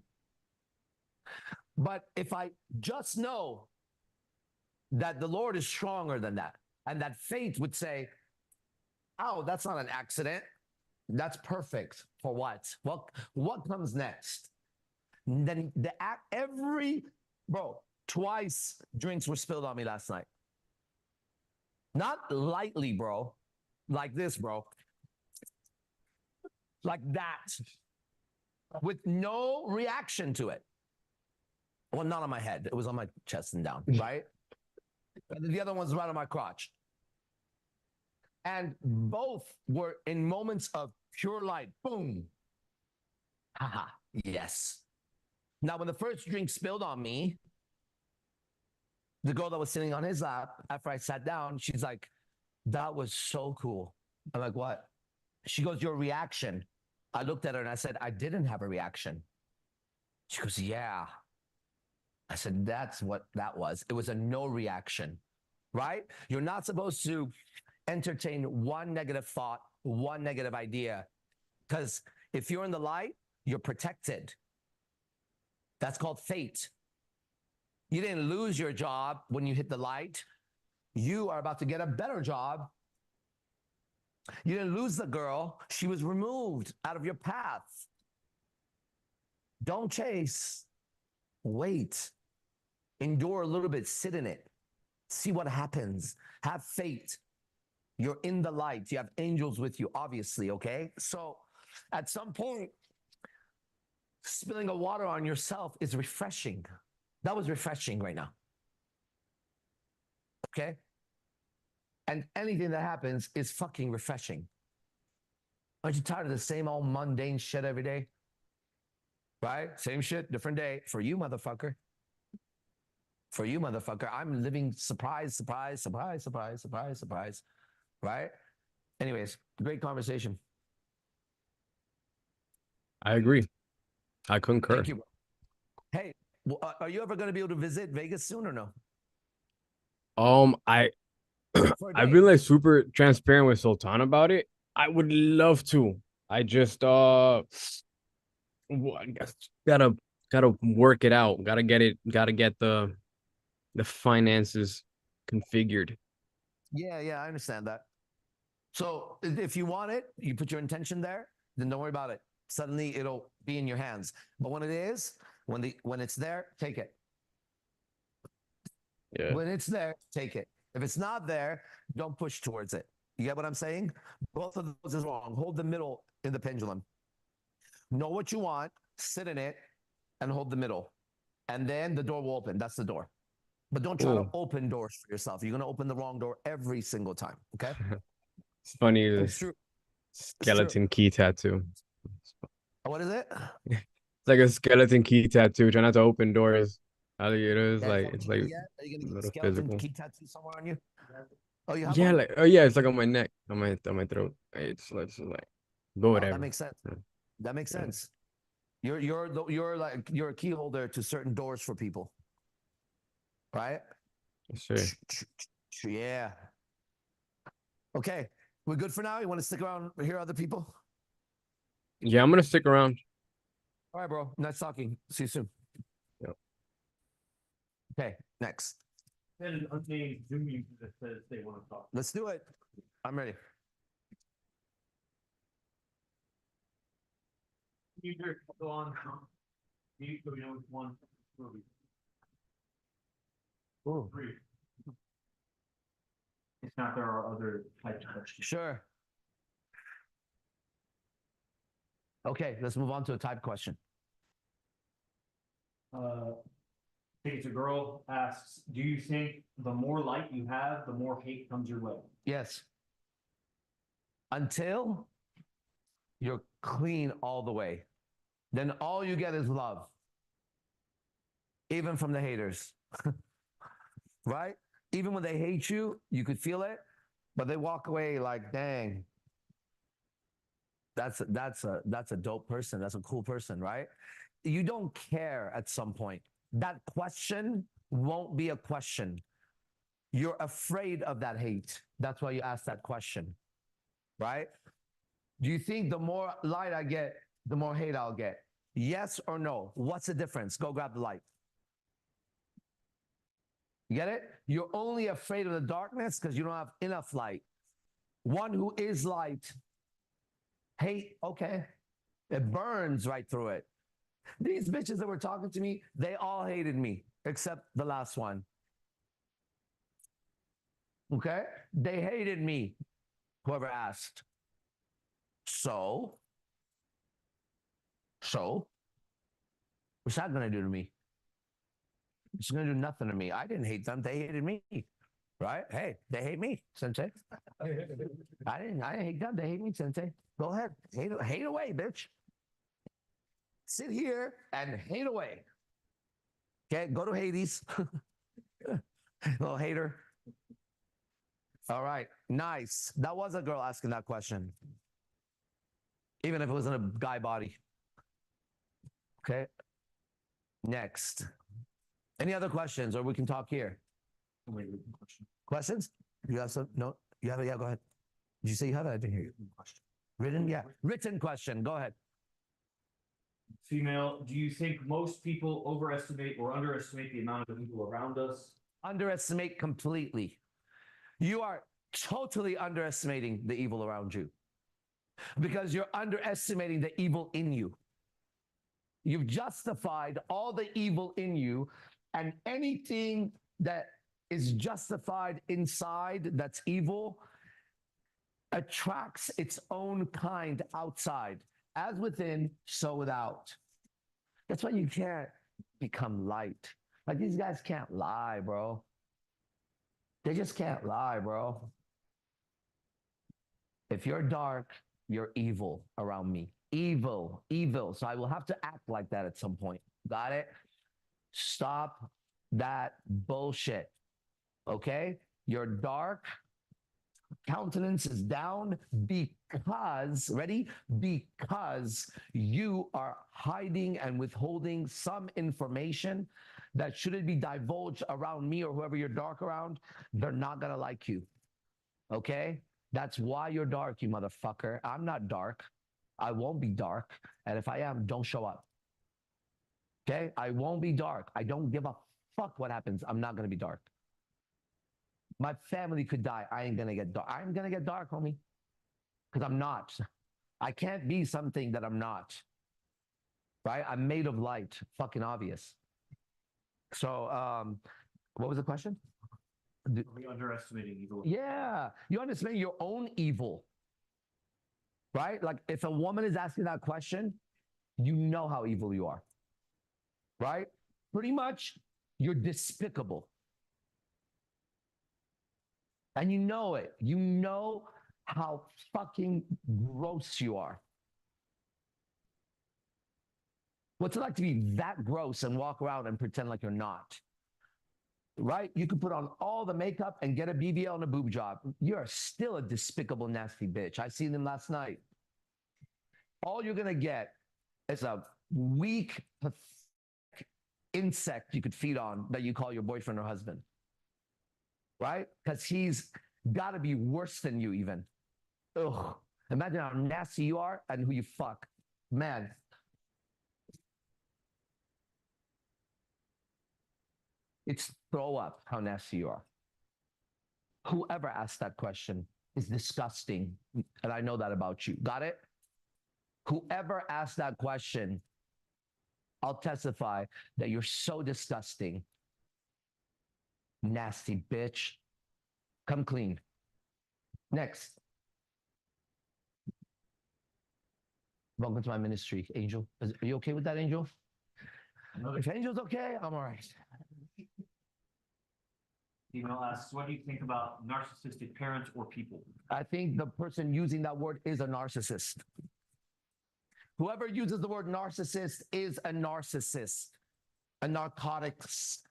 Speaker 1: But if I just know that the Lord is stronger than that, and that faith would say, oh, that's not an accident. That's perfect. For what? Well, what comes next? Then twice drinks were spilled on me last night. Not lightly, bro. Like this, bro. Like that. With no reaction to it. Well, not on my head. It was on my chest and down, right? And the other one's right on my crotch. And both were in moments of pure light. Boom. Haha. Yes. Now, when the first drink spilled on me, the girl that was sitting on his lap, after I sat down, she's like, that was so cool. I'm like, what? She goes, your reaction. I looked at her and I said, I didn't have a reaction. She goes, yeah. I said, that's what that was. It was a no reaction, right? You're not supposed to entertain one negative thought, one negative idea, because if you're in the light, you're protected. That's called fate. You didn't lose your job when you hit the light. You are about to get a better job. You didn't lose the girl. She was removed out of your path. Don't chase. Wait. Endure a little bit. Sit in it. See what happens. Have faith. You're in the light. You have angels with you, obviously, okay? So At some point, spilling a water on yourself is refreshing. That was refreshing right now. Okay? And anything that happens is fucking refreshing. Aren't you tired of the same old mundane shit every day? Right? Same shit, different day. For you, motherfucker. For you, motherfucker. I'm living surprise, surprise, surprise, surprise, surprise, surprise. Right? Anyways, great conversation.
Speaker 6: I agree. I concur.
Speaker 1: Thank you. Hey, are you ever going to be able to visit Vegas soon or no?
Speaker 6: I've been like super transparent with Sultan about it. I would love to. I just I guess gotta work it out. Gotta get the finances configured.
Speaker 1: Yeah, I understand that. So if you want it, you put your intention there, then don't worry about it. Suddenly it'll be in your hands. But when it is, when it's there, take it.
Speaker 6: Yeah.
Speaker 1: When it's there, take it. If it's not there, don't push towards it. You get what I'm saying? Both of those is wrong. Hold the middle in the pendulum. Know what you want, sit in it, and hold the middle. And then the door will open. That's the door. But don't try to open doors for yourself. You're going to open the wrong door every single time. Okay?
Speaker 6: It's funny.
Speaker 1: It's true.
Speaker 6: Skeleton key tattoo.
Speaker 1: What is it?
Speaker 6: It's like a skeleton key tattoo. Try not to open doors. It's like
Speaker 1: Are you going to get a skeleton
Speaker 6: physical
Speaker 1: key tattoo somewhere on you? Oh, you have
Speaker 6: yeah,
Speaker 1: one?
Speaker 6: like it's like on my neck, on my throat. It's like but whatever.
Speaker 1: That makes sense.
Speaker 6: Yeah.
Speaker 1: That makes sense. You're a key holder to certain doors for people, right?
Speaker 6: Sure.
Speaker 1: Yeah. Okay, we're good for now. You want to stick around and hear other people?
Speaker 6: Yeah, I'm gonna stick around.
Speaker 1: All right, bro. Nice talking. See you soon.
Speaker 6: Yep.
Speaker 1: Okay, next.
Speaker 5: An unnamed Zoom user that says they want to talk.
Speaker 1: Let's do it. I'm ready.
Speaker 5: User, go on. Mute so we know which one movie.
Speaker 1: Ooh.
Speaker 5: Three. If not, there are other types of questions.
Speaker 1: Sure. Okay, let's move on to a type question.
Speaker 5: I think it's a girl asks, do you think the more light you have, the more hate comes your way?
Speaker 1: Yes. Until you're clean all the way. Then all you get is love. Even from the haters. Right? Even when they hate you, you could feel it, but they walk away like, dang. That's a dope person. That's a cool person, right? You don't care at some point. That question won't be a question. You're afraid of that hate. That's why you ask that question, right? Do you think the more light I get, the more hate I'll get? Yes or no? What's the difference? Go grab the light. You get it? You're only afraid of the darkness because you don't have enough light. One who is light, hate, okay. It burns right through it. These bitches that were talking to me, they all hated me, except the last one. Okay? They hated me, whoever asked. So, what's that going to do to me? It's going to do nothing to me. I didn't hate them. They hated me, right? Hey, they hate me, Sensei. I didn't hate them. They hate me, Sensei. Go ahead. Hate away, bitch. Sit here and hate away. Okay, go to Hades. Little hater. All right, nice. That was a girl asking that question. Even if it was in a guy body. Okay. Next. Any other questions, or we can talk here? Questions? You have some? No? You have it? Yeah, go ahead. Did you say you have it? I didn't hear you. Written? Yeah. Written question. Go ahead.
Speaker 5: Female, do you think most people overestimate or underestimate the amount of people around us?
Speaker 1: Underestimate completely. You are totally underestimating the evil around you because you're underestimating the evil in you. You've justified all the evil in you, and anything that is justified inside that's evil attracts its own kind outside. As within, so without. That's why you can't become light. Like these guys can't lie, bro. They just can't lie, bro. If you're dark, you're evil around me. Evil, evil. So I will have to act like that at some point. Got it? Stop that bullshit. Okay? You're dark. Countenance is down because, ready? Because you are hiding and withholding some information that shouldn't be divulged around me or whoever you're dark around. They're not going to like you. Okay? That's why you're dark, you motherfucker. I'm not dark. I won't be dark. And if I am, don't show up. Okay? I won't be dark. I don't give a fuck what happens. I'm not going to be dark. My family could die. I ain't going to get dark. I'm going to get dark, homie. Because I'm not. I can't be something that I'm not. Right? I'm made of light. Fucking obvious. So, what was the question?
Speaker 5: Are we underestimating evil?
Speaker 1: Yeah. You understand your own evil. Right? Like if a woman is asking that question, you know how evil you are. Right? Pretty much, you're despicable. And you know it. You know how fucking gross you are. What's it like to be that gross and walk around and pretend like you're not? Right? You could put on all the makeup and get a BBL and a boob job. You're still a despicable, nasty bitch. I seen them last night. All you're going to get is a weak, pathetic insect you could feed on that you call your boyfriend or husband. Right? Because he's got to be worse than you even. Ugh. Imagine how nasty you are and who you fuck. Man. It's throw up how nasty you are. Whoever asked that question is disgusting. And I know that about you. Got it? Whoever asked that question, I'll testify that you're so disgusting. Nasty bitch. Come clean. Next. Welcome to my ministry, Angel. Are you okay with that, Angel? If Angel's okay, I'm all right.
Speaker 5: Email asks, what do you think about narcissistic parents or people?
Speaker 1: I think the person using that word is a narcissist. Whoever uses the word narcissist is a narcissist, a narcotics.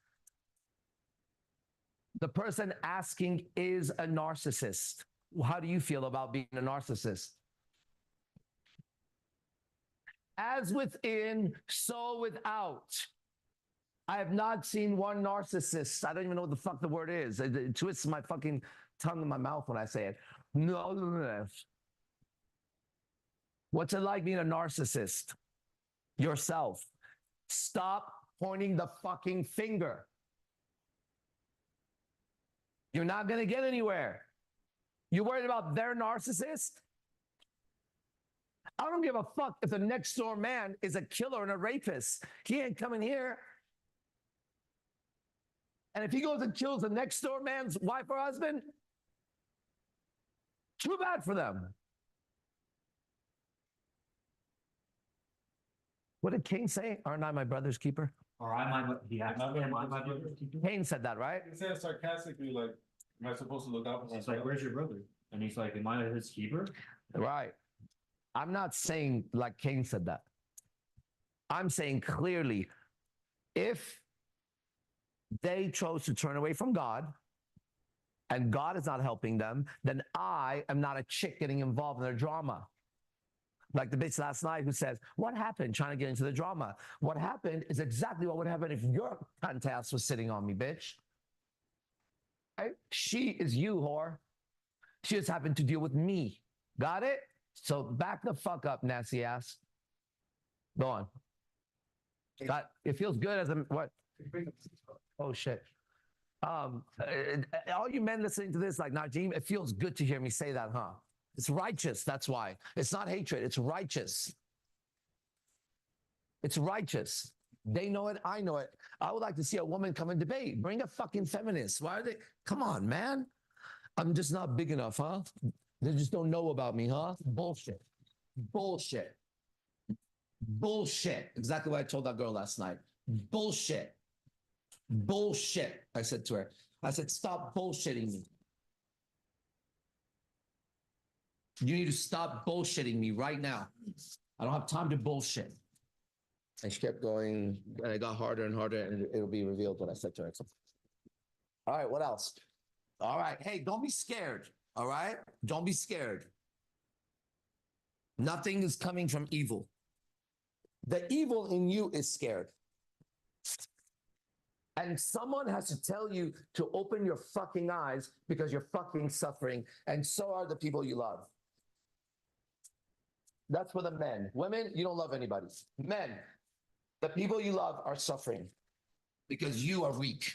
Speaker 1: The person asking is a narcissist. How do you feel about being a narcissist? As within, so without. I have not seen one narcissist. I don't even know what the fuck the word is. It twists my fucking tongue in my mouth when I say it. No. What's it like being a narcissist? Yourself. Stop pointing the fucking finger. You're not going to get anywhere. You're worried about their narcissist? I don't give a fuck if the next door man is a killer and a rapist. He ain't coming here. And if he goes and kills the next door man's wife or husband, too bad for them. What did Cain say? Aren't I my brother's keeper?
Speaker 5: Or am I my brother's keeper?
Speaker 1: Cain said that, right?
Speaker 4: He said sarcastically, like, am I supposed to look out for
Speaker 5: He's like, where's your brother? And he's like, am I his keeper?
Speaker 1: Right. I'm not saying like Cain said that. I'm saying clearly, if they chose to turn away from God and God is not helping them, then I am not a chick getting involved in their drama. Like the bitch last night who says, what happened trying to get into the drama? What happened is exactly what would happen if your cunt ass was sitting on me, bitch. Right? She is you, whore. She just happened to deal with me. Got it? So back the fuck up, nasty ass. Go on. It feels good as a, what? Oh, shit. All you men listening to this, like Najim, it feels good to hear me say that, huh? It's righteous, that's why. It's not hatred, it's righteous. It's righteous. They know it, I know it. I would like to see a woman come and debate. Bring a fucking feminist. Why are they? Come on, man. I'm just not big enough, huh? They just don't know about me, huh? Bullshit. Bullshit. Bullshit. Exactly what I told that girl last night. Bullshit. Bullshit. I said to her, I said, stop bullshitting me. You need to stop bullshitting me right now. I don't have time to bullshit. And she kept going, and it got harder and harder, and it'll be revealed what I said to her. All right, what else? All right, hey, don't be scared. All right, don't be scared. Nothing is coming from evil. The evil in you is scared. And someone has to tell you to open your fucking eyes because you're fucking suffering, and so are the people you love. That's for the men. Women, you don't love anybody. Men, the people you love are suffering because you are weak.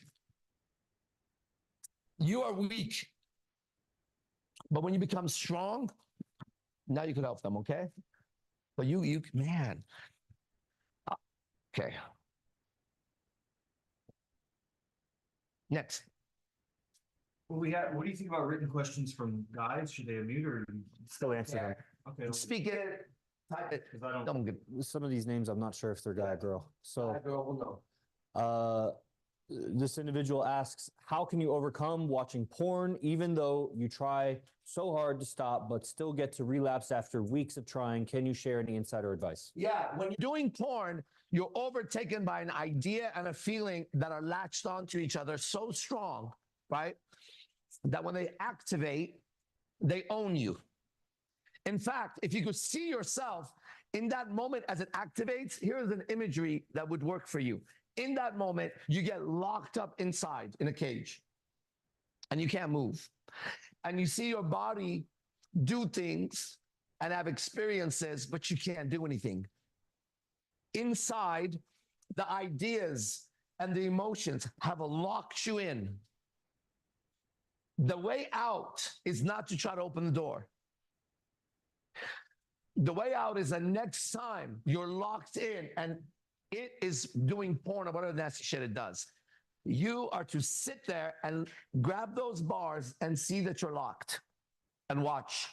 Speaker 1: You are weak. But when you become strong, now you can help them, okay? But man. Okay. Next.
Speaker 5: What do you think about written questions from guys? Should they unmute or
Speaker 3: Still answer them.
Speaker 5: okay?
Speaker 1: Speak it, type it.
Speaker 5: Because I don't.
Speaker 1: Don't get
Speaker 3: Some of these names, I'm not sure if they're guy or girl. So,
Speaker 1: girl will know.
Speaker 3: this individual asks, how can you overcome watching porn even though you try so hard to stop but still get to relapse after weeks of trying? Can you share any insider advice?
Speaker 1: Yeah, when you're doing porn, you're overtaken by an idea and a feeling that are latched onto each other so strong, right? That when they activate, they own you. In fact, if you could see yourself in that moment as it activates, here's an imagery that would work for you. In that moment, you get locked up inside in a cage and you can't move. And you see your body do things and have experiences, but you can't do anything. Inside, the ideas and the emotions have locked you in. The way out is not to try to open the door. The way out is the next time you're locked in and it is doing porn or whatever nasty shit it does. You are to sit there and grab those bars and see that you're locked and watch.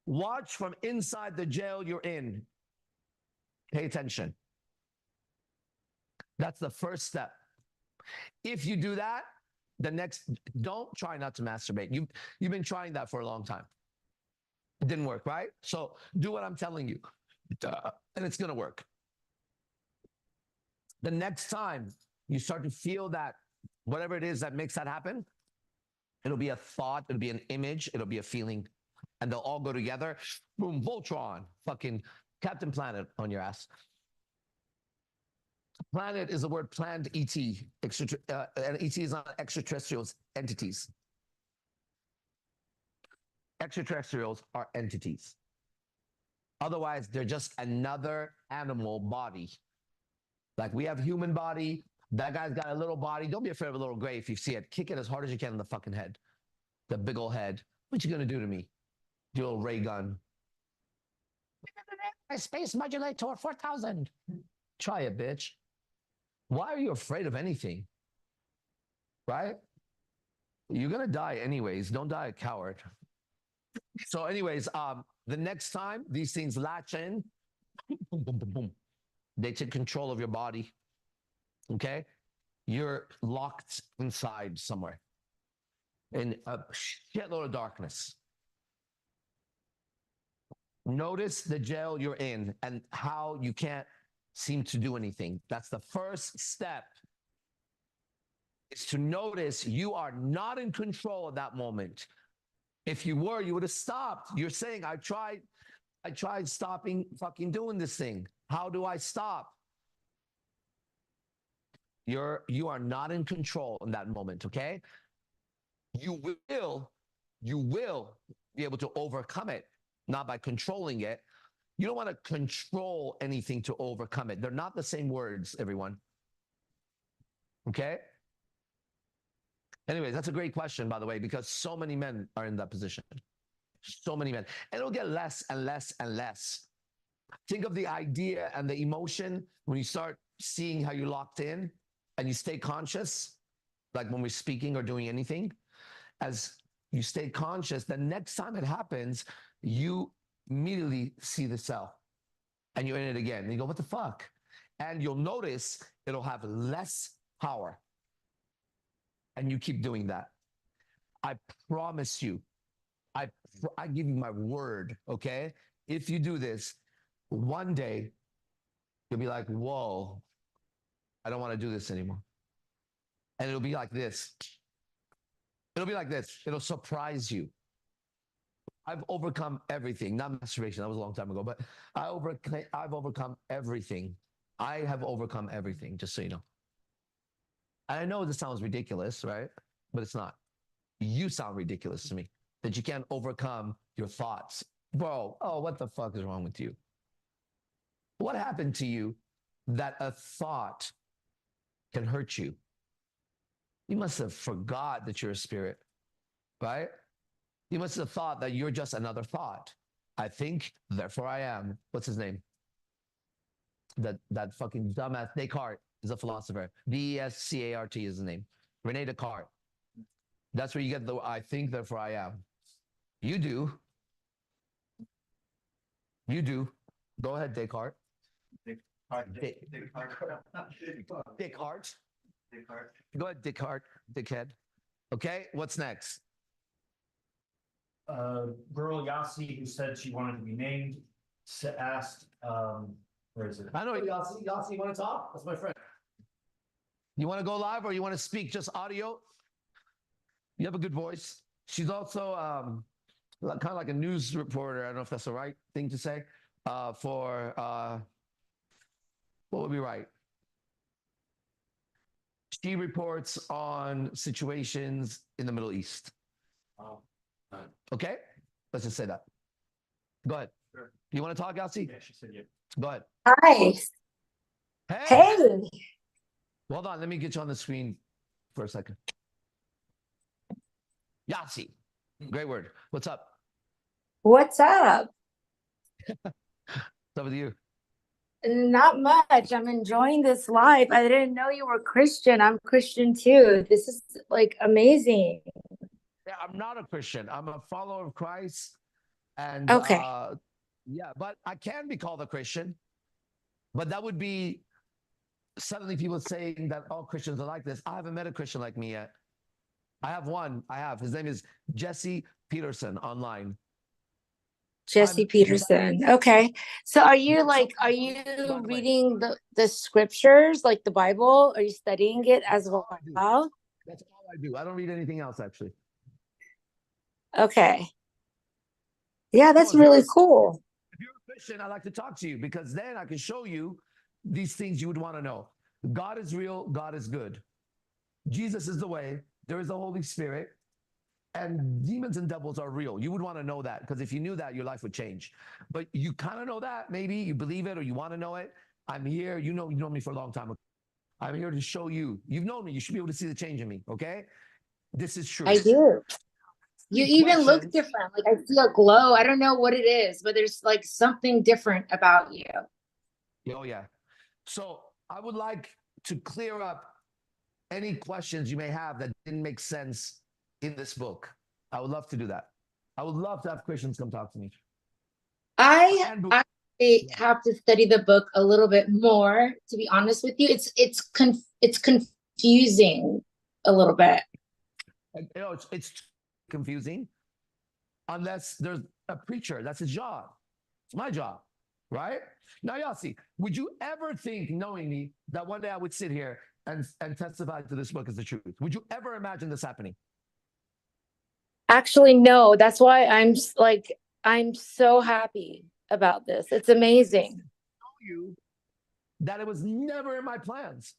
Speaker 1: Watch from inside the jail you're in. Pay attention. That's the first step. If you do that, don't try not to masturbate. You've been trying that for a long time. It didn't work, right? So do what I'm telling you, and it's going to work. The next time you start to feel that, whatever it is that makes that happen, it'll be a thought, it'll be an image, it'll be a feeling, and they'll all go together. Boom, Voltron, fucking Captain Planet on your ass. Planet is the word planned ET. And ET is not extraterrestrial entities. Extraterrestrials are entities. Otherwise, they're just another animal body. Like we have human body. That guy's got a little body. Don't be afraid of a little gray if you see it. Kick it as hard as you can in the fucking head. The big old head. What you gonna do to me? Do a little ray gun. My space modulator 4000. Try it, bitch. Why are you afraid of anything? Right? You're gonna die anyways. Don't die a coward. So anyways, the next time these things latch in, boom, boom, boom, boom, they take control of your body. Okay? You're locked inside somewhere in a shitload of darkness. Notice the jail you're in and how you can't seem to do anything. That's the first step, is to notice you are not in control at that moment. If you were, you would have stopped. You're saying, I tried stopping fucking doing this thing. How do I stop? You are not in control in that moment, okay? You will be able to overcome it, not by controlling it. You don't want to control anything to overcome it. They're not the same words, everyone. Okay? Anyways, that's a great question, by the way, because so many men are in that position. So many men. And it'll get less and less and less. Think of the idea and the emotion when you start seeing how you're locked in and you stay conscious, like when we're speaking or doing anything. As you stay conscious, the next time it happens, you immediately see the cell. and you're in it again. And you go, what the fuck? And you'll notice it'll have less power. And you keep doing that. I promise you, I give you my word, okay? If you do this, one day you'll be like, whoa, I don't want to do this anymore. And it'll be like this. It'll be like this. It'll surprise you. I've overcome everything. Not masturbation. That was a long time ago. But I've overcome everything. I have overcome everything, just so you know. And I know this sounds ridiculous, right? But it's not. You sound ridiculous to me. That you can't overcome your thoughts. Bro, oh, what the fuck is wrong with you? What happened to you that a thought can hurt you? You must have forgot that you're a spirit, right? You must have thought that you're just another thought. I think, therefore I am. What's his name? That fucking dumbass Descartes is a philosopher. Descart is his name. Rene Descartes. That's where you get the I think, therefore I am. You do. You do. Go ahead, Descartes. Descartes. Go ahead, Descartes, dickhead. Okay, what's next?
Speaker 5: Girl Yassi, who said she wanted to be named, asked, where is it?
Speaker 1: I know Yassi. Yassi, you want to talk? That's my friend. You want to go live or you want to speak just audio? You have a good voice. She's also kind of like a news reporter. I don't know if that's the right thing to say. What would be right? She reports on situations in the Middle East.
Speaker 5: Oh,
Speaker 1: Okay? Let's just say that. Go ahead.
Speaker 5: sure.
Speaker 1: You want to talk, Yassi?
Speaker 5: Yeah, she said yeah.
Speaker 1: Go ahead.
Speaker 7: Hi.
Speaker 1: Hey!
Speaker 7: Hey.
Speaker 1: Hold on. Let me get you on the screen for a second. Yassi. Great word. What's up?
Speaker 7: What's up?
Speaker 1: What's up with you?
Speaker 7: Not much. I'm enjoying this life. I didn't know you were Christian. I'm Christian too. This is like amazing.
Speaker 1: Yeah, I'm not a Christian. I'm a follower of Christ. And
Speaker 7: Okay.
Speaker 1: yeah, but I can be called a Christian. But that would be suddenly people saying that all Christians are like this. I haven't met a Christian like me yet. I have one. His name is Jesse Peterson online.
Speaker 7: Jesse Peterson. Okay. So are you
Speaker 1: By the way.
Speaker 7: reading the scriptures, like the Bible? Are you studying it as
Speaker 1: all I do.
Speaker 7: well?
Speaker 1: That's all I do. I don't read anything else, actually.
Speaker 7: Okay. Yeah, that's
Speaker 1: if you're
Speaker 7: really
Speaker 1: a-
Speaker 7: cool.
Speaker 1: If you're a Christian, I'd like to talk to you because then I can show you these things you would want to know. God is real. God is good. Jesus is the way. There is the Holy Spirit. And demons and devils are real. You would want to know that because if you knew that, your life would change. But you kind of know that. Maybe you believe it or you want to know it. I'm here. You know me for a long time. I'm here to show you. You've known me. You should be able to see the change in me. Okay? This is true.
Speaker 7: I do. You even look
Speaker 1: Questions?
Speaker 7: different. Like I see a glow. I don't know what it is, but there's like something different about you.
Speaker 1: Oh, yeah. So I would like to clear up any questions you may have that didn't make sense in this book. I would love to do that. I would love to have Christians come talk to me.
Speaker 7: I
Speaker 1: And
Speaker 7: have to study the book a little bit more, to be honest with you. It's confusing a little bit.
Speaker 1: you know, it's confusing unless there's a preacher. That's his job. It's my job, right? Now, Yassi, would you ever think, knowing me, that one day I would sit here and testify to this book as the truth? Would you ever imagine this happening?
Speaker 7: Actually, no. That's why I'm so happy about this. It's amazing.
Speaker 1: Tell you that it was never in my plans.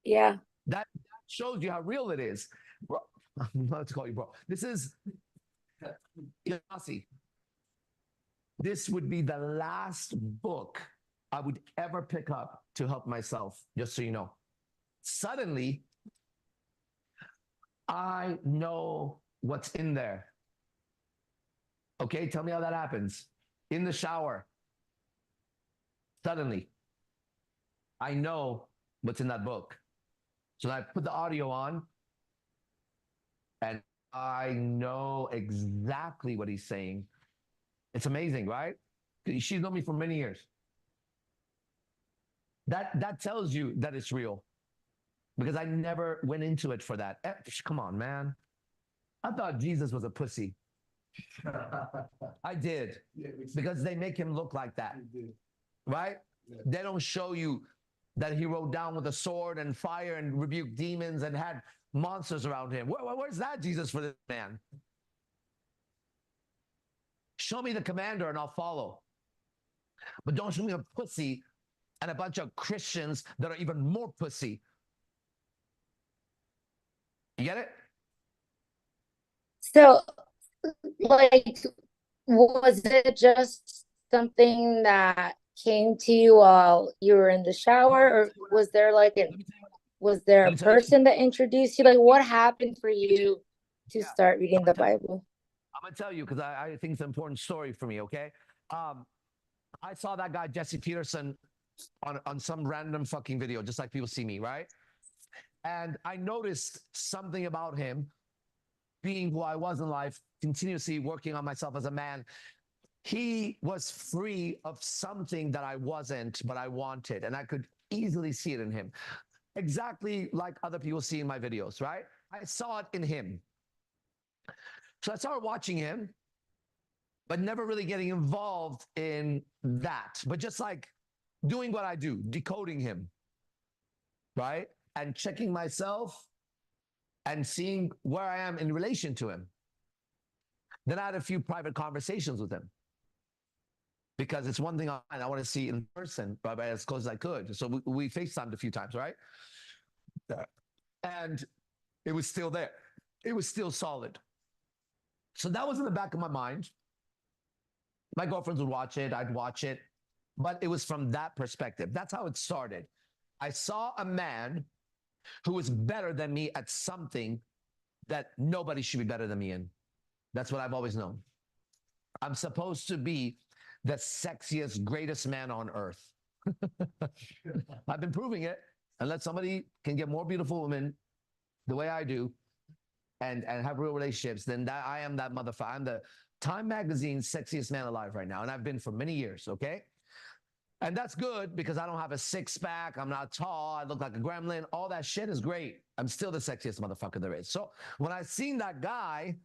Speaker 7: Yeah.
Speaker 1: That shows you how real it is. Bro, I'm not to call you bro. This is Yassi. This would be the last book I would ever pick up to help myself, just so you know. Suddenly, I know what's in there. Okay, tell me how that happens. In the shower, suddenly, I know what's in that book. So I put the audio on, and I know exactly what he's saying. It's amazing, right? She's known me for many years. That tells you that it's real, because I never went into it for that. Come on, man. I thought Jesus was a pussy. I did, because they make him look like that, right? They don't show you that he rode down with a sword and fire and rebuked demons and had monsters around him. Where's that Jesus for this man? Show me the commander and I'll follow. But don't show me a pussy and a bunch of Christians that are even more pussy. You get it?
Speaker 7: So, like, was it just something that came to you while you were in the shower, or was there like a person that introduced you? Like, what happened for you to start reading the Bible?
Speaker 1: I'm gonna tell you, because I think it's an important story for me. Okay, I saw that guy Jesse Peterson on some random fucking video, just like people see me, right? And I noticed something about him, being who I was in life, continuously working on myself as a man. He was free of something that I wasn't, but I wanted, and I could easily see it in him. Exactly like other people see in my videos, right? I saw it in him. So I started watching him, but never really getting involved in that, but just like doing what I do, decoding him, right? And checking myself and seeing where I am in relation to him. Then I had a few private conversations with him, because it's one thing I want to see in person, but as close as I could. So we FaceTimed a few times, right? And it was still there. It was still solid. So that was in the back of my mind. My girlfriends would watch it. I'd watch it. But it was from that perspective. That's how it started. I saw a man who was better than me at something that nobody should be better than me in. That's what I've always known. I'm supposed to be the sexiest, greatest man on earth. I've been proving it. Unless somebody can get more beautiful women the way I do and have real relationships, then that I am that motherfucker. I'm the Time Magazine's sexiest man alive right now. And I've been for many years, okay? And that's good, because I don't have a six-pack. I'm not tall. I look like a gremlin. All that shit is great. I'm still the sexiest motherfucker there is. So when I seen that guy,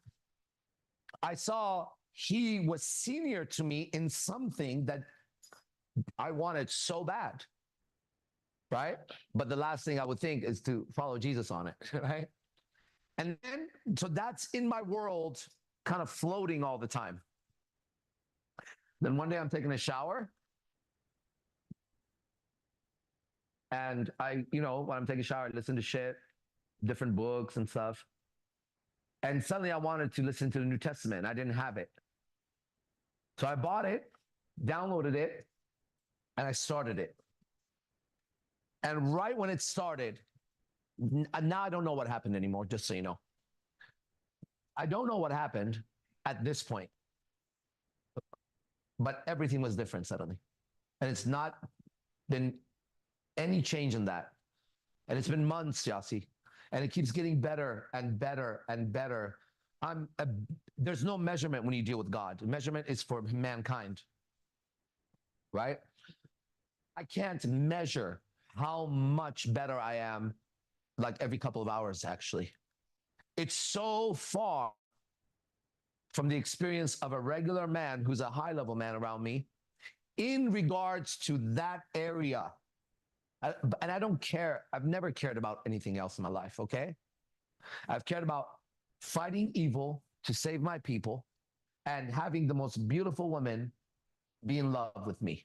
Speaker 1: I saw he was senior to me in something that I wanted so bad, right? But the last thing I would think is to follow Jesus on it, right? And then, so that's in my world, kind of floating all the time. Then one day I'm taking a shower, and when I'm taking a shower, I listen to shit, different books and stuff. And suddenly I wanted to listen to the New Testament. I didn't have it. So I bought it, downloaded it, and I started it. And right when it started, now I don't know what happened anymore, just so you know. I don't know what happened at this point, but everything was different suddenly. And it's not been any change in that. And it's been months, Yassi. And it keeps getting better and better and better. There's no measurement when you deal with God. Measurement is for mankind, right? I can't measure how much better I am, like every couple of hours, actually. It's so far from the experience of a regular man who's a high-level man around me in regards to that area. And I don't care. I've never cared about anything else in my life, okay? I've cared about fighting evil to save my people and having the most beautiful woman be in love with me.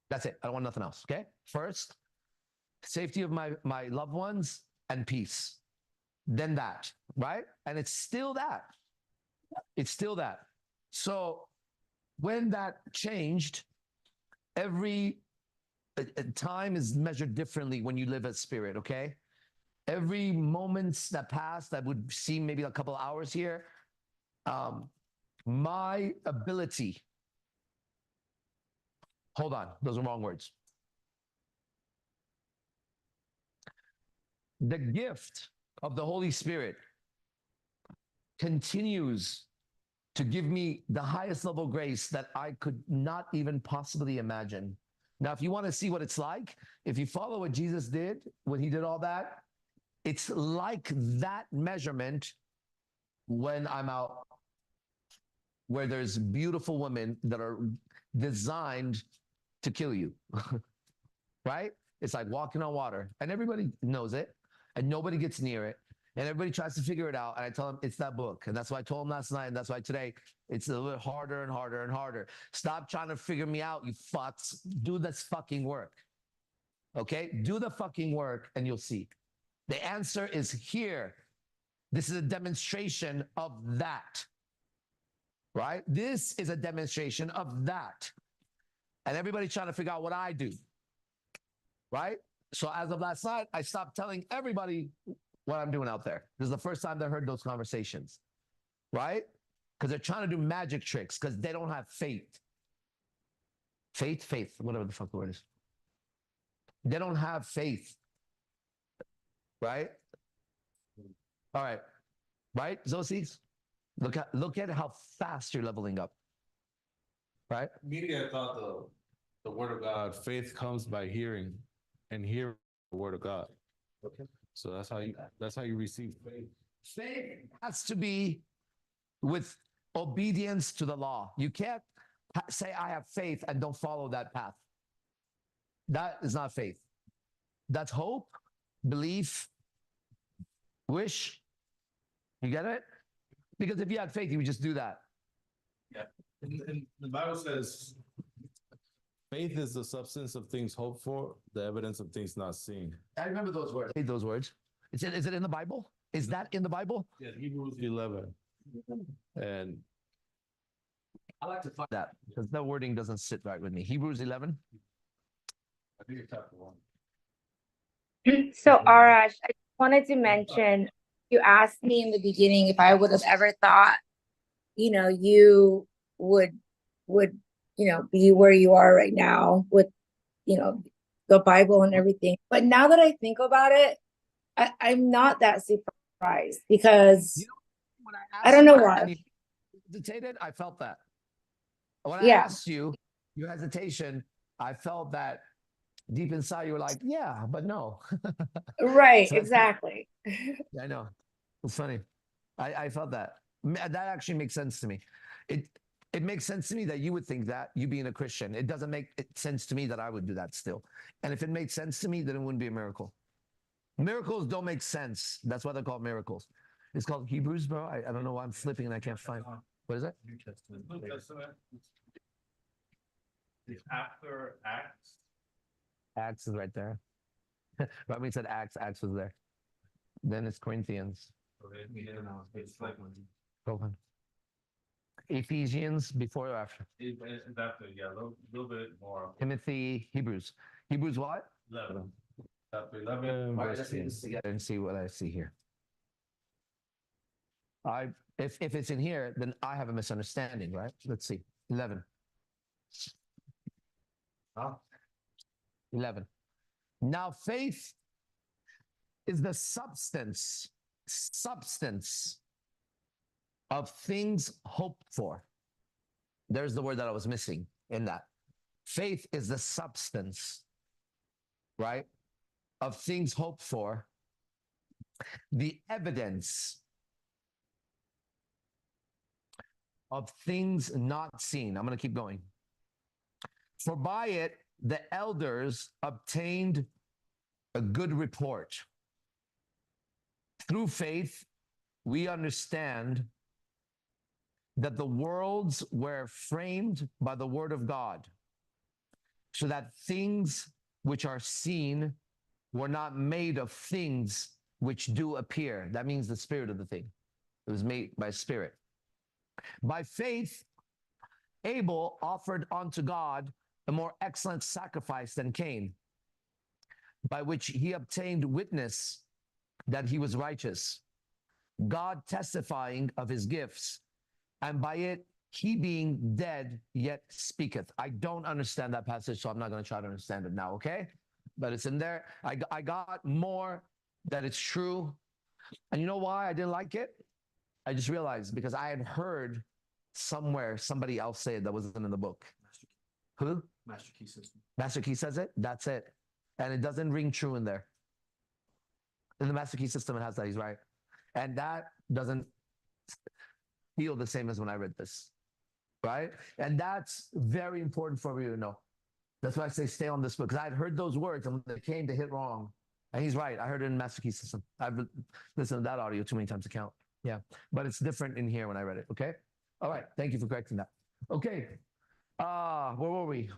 Speaker 1: That's it. I don't want nothing else, okay? First, safety of my loved ones and peace. Then that, right? And it's still that. It's still that. So when that changed, every time is measured differently when you live as spirit, okay? Every moments that passed that would seem maybe a couple hours here, my ability, hold on, those are wrong words. The gift of the Holy Spirit continues to give me the highest level grace that I could not even possibly imagine. Now, if you want to see what it's like, if you follow what Jesus did when he did all that, it's like that measurement when I'm out where there's beautiful women that are designed to kill you, right? It's like walking on water, and everybody knows it, and nobody gets near it, and everybody tries to figure it out. And I tell them it's that book, and that's why I told them last night, and that's why today it's a little bit harder and harder and harder. Stop trying to figure me out, you fucks. Do this fucking work, okay? Do the fucking work, and you'll see. The answer is here. This is a demonstration of that, right? This is a demonstration of that. And everybody's trying to figure out what I do, right? So as of last night, I stopped telling everybody what I'm doing out there. This is the first time they heard those conversations, right? Because they're trying to do magic tricks because they don't have faith. Faith, whatever the fuck the word is. They don't have faith, right? All right, right, Xothese? Look at how fast you're leveling up, right?
Speaker 4: Media thought the word of God, faith comes by hearing, and hearing the word of God.
Speaker 1: Okay.
Speaker 4: So that's how you receive faith.
Speaker 1: Faith has to be with obedience to the law. You can't say I have faith and don't follow that path. That is not faith. That's hope, belief, wish. You get it? Because if you had faith, you would just do that.
Speaker 4: Yeah. And the Bible says faith is the substance of things hoped for, the evidence of things not seen.
Speaker 1: I remember those words. I hate those words. Is it in the Bible? Is that in the Bible?
Speaker 4: Yeah, Hebrews 11. And
Speaker 1: I like to find that because the wording doesn't sit right with me. Hebrews 11.
Speaker 4: I think it's chapter 1.
Speaker 7: So Arash, I wanted to mention, you asked me in the beginning if I would have ever thought, you would, be where you are right now with, the Bible and everything. But now that I think about it, I'm not that surprised because I don't know why.
Speaker 1: You hesitated, I felt that. When I
Speaker 7: Yeah.
Speaker 1: asked you, your hesitation, I felt that deep inside you were like, yeah, but no.
Speaker 7: Right,
Speaker 1: So
Speaker 7: exactly.
Speaker 1: Yeah, I know. It's funny. I felt that. That actually makes sense to me. It makes sense to me that you would think that, you being a Christian. It doesn't make sense to me that I would do that still. And if it made sense to me, then it wouldn't be a miracle. Miracles don't make sense. That's why they're called miracles. It's called Hebrews, bro. I don't know why I'm flipping and I can't find. What is it?
Speaker 4: New Testament. It's after Acts.
Speaker 1: Acts is right there. Robin said Acts. Acts was there. Then it's Corinthians.
Speaker 4: It's like
Speaker 1: Go on. Ephesians before or after?
Speaker 4: it's after, yeah, a little bit more.
Speaker 1: Timothy, Hebrews. Hebrews what?
Speaker 4: 11. Chapter 11.
Speaker 1: All right,
Speaker 4: verse
Speaker 1: let's read
Speaker 4: 10.
Speaker 1: this together and see what I see here. If it's in here, then I have a misunderstanding, right? Let's see. 11. 11. Now faith is the substance of things hoped for. There's the word that I was missing in that. Faith is the substance, right, of things hoped for, the evidence of things not seen. I'm going to keep going. For by it, the elders obtained a good report. Through faith, we understand that the worlds were framed by the word of God, so that things which are seen were not made of things which do appear. That means the spirit of the thing. It was made by spirit. By faith, Abel offered unto God a more excellent sacrifice than Cain, by which he obtained witness that he was righteous, God testifying of his gifts, and by it he being dead yet speaketh. I don't understand that passage, so I'm not going to try to understand it now, okay? But it's in there. I got more that it's true. And you know why I didn't like it? I just realized because I had heard somewhere somebody else say it that wasn't in the book. Who?
Speaker 5: Master key system.
Speaker 1: Master key says it. That's it. And it doesn't ring true in there. In the master key system, it has that. He's right. And that doesn't feel the same as when I read this. Right? And that's very important for you to know. That's why I say stay on this book. Because I'd heard those words and when they came to hit wrong. And he's right. I heard it in master key system. I've listened to that audio too many times to count. Yeah. But it's different in here when I read it. Okay. All right. Thank you for correcting that. Okay. Where were we?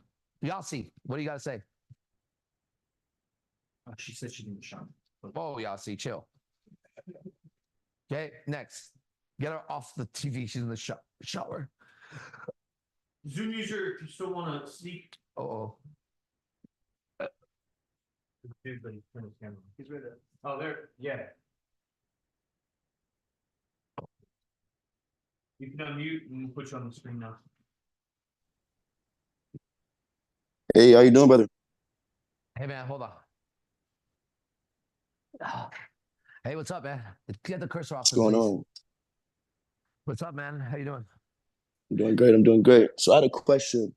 Speaker 1: Yassi, what do you got to say?
Speaker 5: She said she didn't shower.
Speaker 1: Oh, Yassi, chill. Okay, next. Get her off the TV. She's in the shower.
Speaker 5: Zoom user, if you still want to sneak.
Speaker 1: Oh.
Speaker 5: Dude, but he's turned his camera. He's right there. Oh, there. Yeah. You can unmute and we'll put you on the screen now.
Speaker 8: Hey, how you doing, brother?
Speaker 1: Hey, man, hold on. Oh. Hey, what's up, man? Get the cursor off.
Speaker 8: What's going on?
Speaker 1: What's up, man? How you doing?
Speaker 8: I'm doing great. I'm doing great. So I had a question.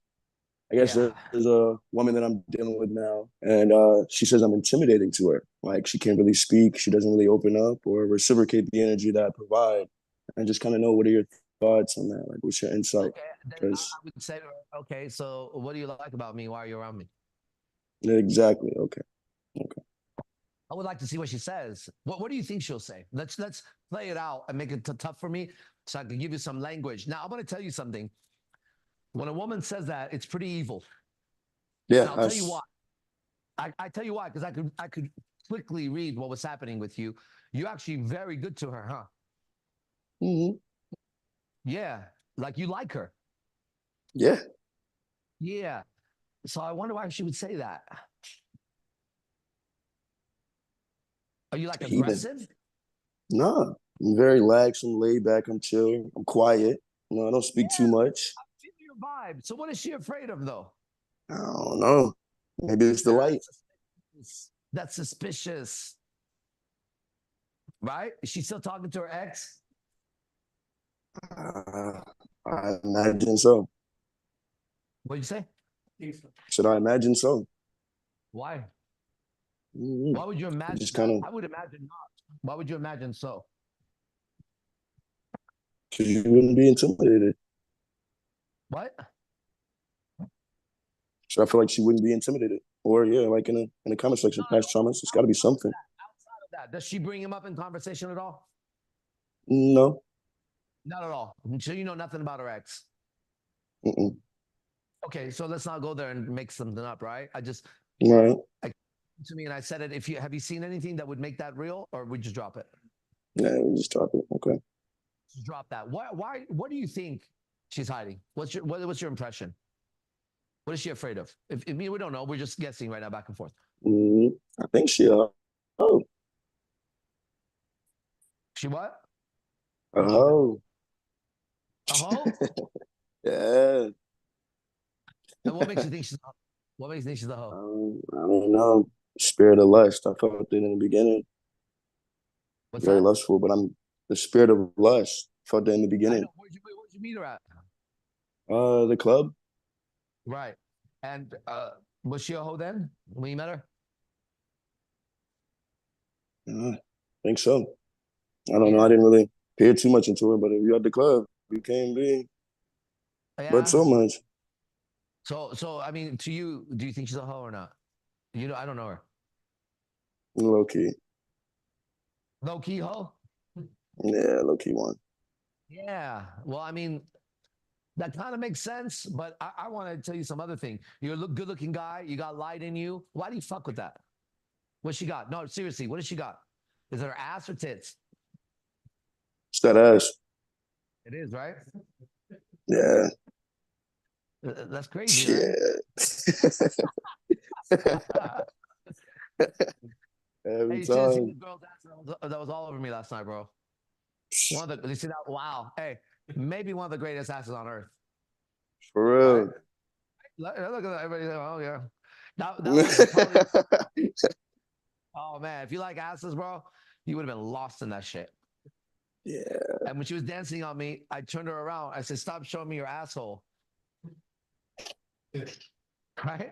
Speaker 8: I guess
Speaker 1: Yeah.
Speaker 8: there's a woman that I'm dealing with now, and she says I'm intimidating to her. Like she can't really speak, she doesn't really open up or reciprocate the energy that I provide. And just kind of know, what are your thoughts on that? Like, what's your insight?
Speaker 1: Okay, then I
Speaker 8: 'Cause-
Speaker 1: would say, okay, so what do you like about me? Why are you around me?
Speaker 8: Exactly. Okay.
Speaker 1: I would like to see what she says. What do you think she'll say? Let's play it out and make it tough for me so I can give you some language. Now, I'm going to tell you something. When a woman says that, it's pretty evil.
Speaker 8: Yeah.
Speaker 1: And I'll tell you why. I tell you why, because I could quickly read what was happening with you. You're actually very good to her, huh?
Speaker 8: Mm-hmm.
Speaker 1: Yeah, like you like her.
Speaker 8: Yeah.
Speaker 1: Yeah. So I wonder why she would say that. Are you like
Speaker 8: Heathen.
Speaker 1: aggressive?
Speaker 8: Nah. I'm very lax. I'm laid back. I'm chill. I'm quiet. You know, I don't speak too much.
Speaker 1: I feel your vibe. So what is she afraid of, though?
Speaker 8: I don't know. Maybe it's the light.
Speaker 1: That's suspicious. Right? Is she still talking to her ex?
Speaker 8: I imagine so.
Speaker 1: What'd you say?
Speaker 8: Should I imagine so?
Speaker 1: Why?
Speaker 8: Mhm.
Speaker 1: Why would you imagine?
Speaker 8: Just kind of
Speaker 1: I would imagine not. Why would you imagine so?
Speaker 8: because you wouldn't be intimidated.
Speaker 1: What?
Speaker 8: So I feel like she wouldn't be intimidated. Or yeah, like in the comment section, past traumas, it's got to be something.
Speaker 1: Outside of that, does she bring him up in conversation at all?
Speaker 8: No.
Speaker 1: Not at all. So you know nothing about her ex.
Speaker 8: Mm-mm.
Speaker 1: Okay, so let's not go there and make something up, right?
Speaker 8: Right.
Speaker 1: To me, and I said it. If you have you seen anything that would make that real, or we just drop it?
Speaker 8: Yeah, we just talk it. Okay.
Speaker 1: Just drop that. Why? What do you think she's hiding? What's your impression? What is she afraid of? If we don't know, we're just guessing right now, back and forth.
Speaker 8: I think she. Oh.
Speaker 1: She what?
Speaker 8: Oh.
Speaker 1: A hoe?
Speaker 8: Yeah.
Speaker 1: And what makes you think she's? What makes you think she's a hoe?
Speaker 8: I don't know. Spirit of lust. I felt it in the beginning.
Speaker 1: What's
Speaker 8: Very
Speaker 1: that?
Speaker 8: lustful, but I'm the spirit of lust. Felt that in the
Speaker 1: I
Speaker 8: beginning.
Speaker 1: know. Where'd you meet her at?
Speaker 8: The club.
Speaker 1: Right. And was she a hoe then when you met her?
Speaker 8: I think so. I don't know. I didn't really peer too much into it, but if you're at the club, you can't be.
Speaker 1: Yeah.
Speaker 8: But so much.
Speaker 1: So I mean, to you, do you think she's a hoe or not? You know, I don't know her.
Speaker 8: Low key.
Speaker 1: Low key hoe?
Speaker 8: Yeah, low key one.
Speaker 1: Yeah. Well, I mean, that kind of makes sense, but I want to tell you some other thing. You're a good looking guy. You got light in you. Why do you fuck with that? What she got? No, seriously, what does she got? Is it her ass or tits?
Speaker 8: It's that ass.
Speaker 1: It is, right?
Speaker 8: Yeah.
Speaker 1: That's crazy, right?
Speaker 8: Every
Speaker 1: Hey, you should have seen
Speaker 8: time.
Speaker 1: the girl's ass that was all over me last night, bro. One of the, you see that? Wow. Hey, maybe one of the greatest asses on earth.
Speaker 8: For real.
Speaker 1: Right? Look at that. Everybody, oh, yeah. That was probably, oh, man. If you like asses, bro, you would have been lost in that shit.
Speaker 8: Yeah.
Speaker 1: And when she was dancing on me, I turned her around. I said, stop showing me your asshole. Right?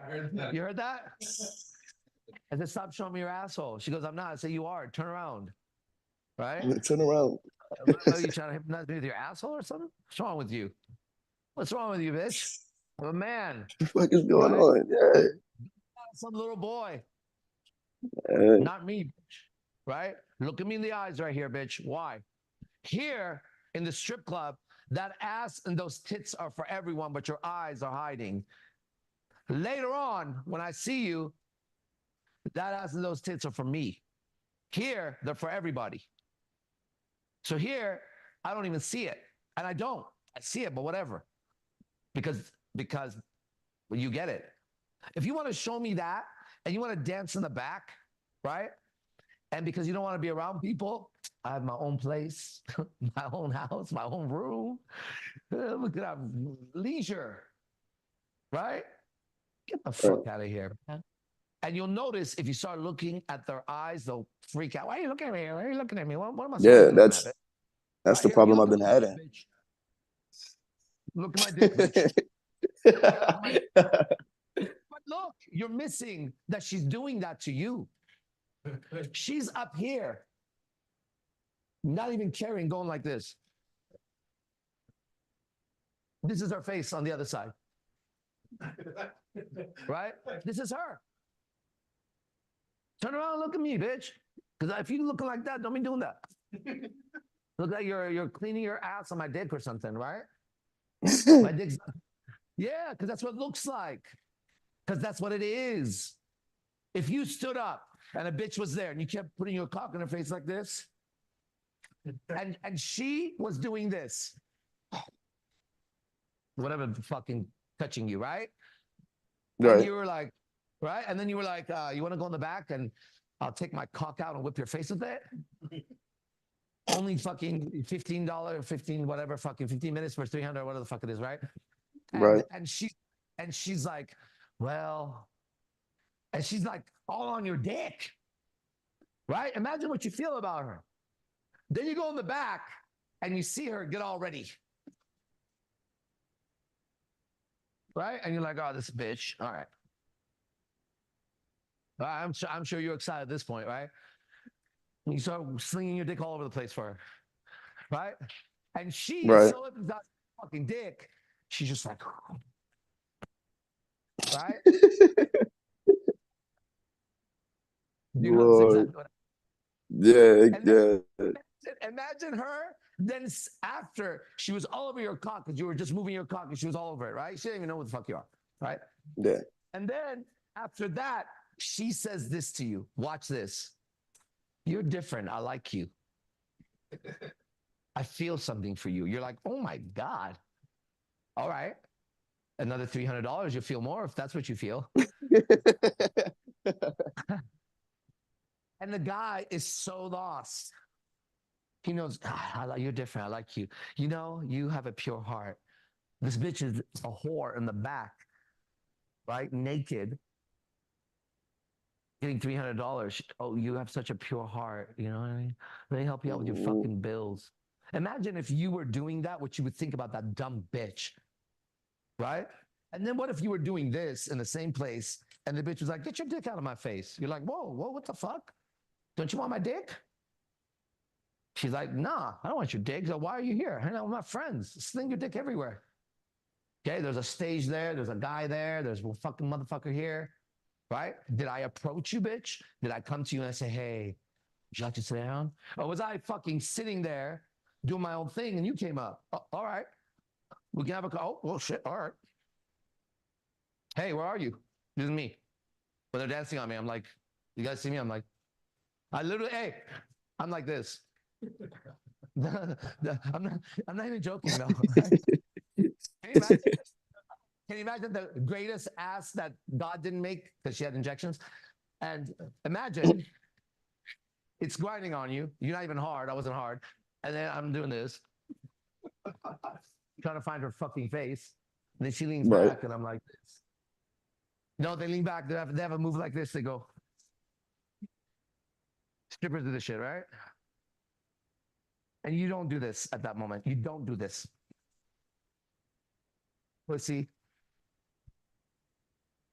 Speaker 1: You heard that? I said, stop showing me your asshole. She goes, I'm not. I say, you are. Turn around. Right?
Speaker 8: Turn around.
Speaker 1: What are you trying to hypnotize me with your asshole or something? What's wrong with you? What's wrong with you, bitch? I'm a man.
Speaker 8: What the fuck is going
Speaker 1: Right?
Speaker 8: on? Yeah.
Speaker 1: Some little boy.
Speaker 8: Hey.
Speaker 1: Not me, bitch. Right? Look at me in the eyes right here, bitch. Why? Here in the strip club, that ass and those tits are for everyone, but your eyes are hiding. Later on, when I see you, that ass and those tits are for me. Here, they're for everybody. So here, I don't even see it. And I don't. I see it, but whatever. Because well, you get it. If you want to show me that and you want to dance in the back, right? And because you don't want to be around people, I have my own place, my own house, my own room. Look at that leisure, right? Get the fuck out of here, man. And you'll notice if you start looking at their eyes, they'll freak out. Why are you looking at me? Why are you looking at me? What am I supposed to
Speaker 8: Yeah,
Speaker 1: be looking at?
Speaker 8: that's the
Speaker 1: Here,
Speaker 8: problem
Speaker 1: you
Speaker 8: I've
Speaker 1: look
Speaker 8: been
Speaker 1: at my
Speaker 8: having.
Speaker 1: dick, bitch. Look at my dick, bitch. But look, you're missing that she's doing that to you. She's up here, not even caring, going like this. This is her face on the other side. Right? This is her. Turn around and look at me, bitch. Because if you looking like that, don't be doing that. Look like you're cleaning your ass on my dick or something, right? My dick's, yeah, because that's what it looks like. Because that's what it is. If you stood up and a bitch was there and you kept putting your cock in her face like this, and she was doing this, whatever, fucking touching you, right?
Speaker 8: Right.
Speaker 1: And you were like, right? And then you were like, you want to go in the back and I'll take my cock out and whip your face with it? Only fucking $15, 15, whatever, fucking 15 minutes for 300, whatever the fuck it is, right?
Speaker 8: Right.
Speaker 1: And she's like, well, and she's like all on your dick, right? Imagine what you feel about her. Then you go in the back and you see her get all ready. Right? And you're like, oh, this bitch. All right. I'm sure you're excited at this point, right? And you start slinging your dick all over the place for her, right? And she is so hypnotized fucking dick, she's just like, right? You know, that's exactly what.
Speaker 8: Yeah.
Speaker 1: Imagine her. Then after she was all over your cock because you were just moving your cock and she was all over it, right? She didn't even know what the fuck you are, right?
Speaker 8: Yeah.
Speaker 1: And then after that, she says this to you. Watch this. You're different. I like you. I feel something for you. You're like, oh my God. All right. Another $300. You'll feel more if that's what you feel. And the guy is so lost. He knows, you're different. I like you. You know, you have a pure heart. This bitch is a whore in the back, right? Naked, getting $300. Oh, you have such a pure heart. You know what I mean? Let me help you out with your fucking bills. Imagine if you were doing that, what you would think about that dumb bitch, right? And then what if you were doing this in the same place and the bitch was like, get your dick out of my face. You're like, whoa, what the fuck? Don't you want my dick? She's like, nah, I don't want your dick. So why are you here? Hang out with my friends. Sling your dick everywhere. Okay, there's a stage there. There's a guy there. There's a fucking motherfucker here. Right? Did I approach you, bitch? Did I come to you and I say, hey, would you like to sit down? Or was I fucking sitting there doing my own thing and you came up? Oh, all right. We can have a call. Oh, well, shit. All right. Hey, where are you? This is me. When they're dancing on me, I'm like, you guys see me? I'm like, hey, I'm like this. I'm not even joking though. Right? Can you imagine the greatest ass that God didn't make because she had injections? And imagine it's grinding on you. You're not even hard. I wasn't hard. And then I'm doing this, trying to find her fucking face. And then she leans back and I'm like this. No, they lean back. They have a move like this. They go. Strippers do this shit, right? And you don't do this at that moment. You don't do this. Pussy.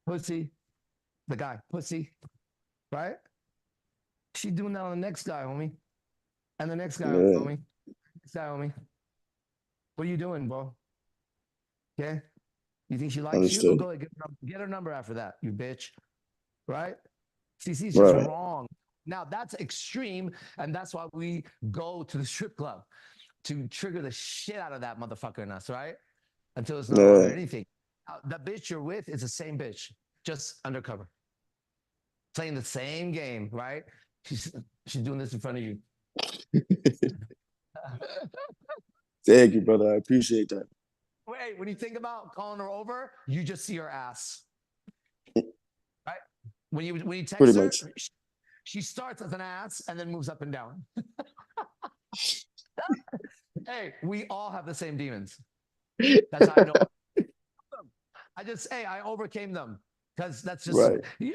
Speaker 1: pussy, the guy, pussy, right? She doing that on the next guy, homie. And the next guy,
Speaker 8: Yeah.
Speaker 1: homie. Next guy, homie. What are you doing, bro? Okay? You think she likes you? Oh,
Speaker 8: Understood.
Speaker 1: go ahead, get her number after that, you bitch. Right? It's just
Speaker 8: Right.
Speaker 1: wrong. Now that's extreme, and that's why we go to the strip club to trigger the shit out of that motherfucker in us, right? Until it's no longer
Speaker 8: Yeah.
Speaker 1: anything. The bitch you're with is the same bitch, just undercover, playing the same game, right? She's doing this in front of you.
Speaker 8: Thank you, brother. I appreciate that.
Speaker 1: Wait, when you think about calling her over, you just see her ass, right? When you text
Speaker 8: Pretty
Speaker 1: her,
Speaker 8: much.
Speaker 1: she starts as an ass and then moves up and down. Hey, we all have the same demons. That's how I know. I overcame them because that's just
Speaker 8: Right.
Speaker 1: you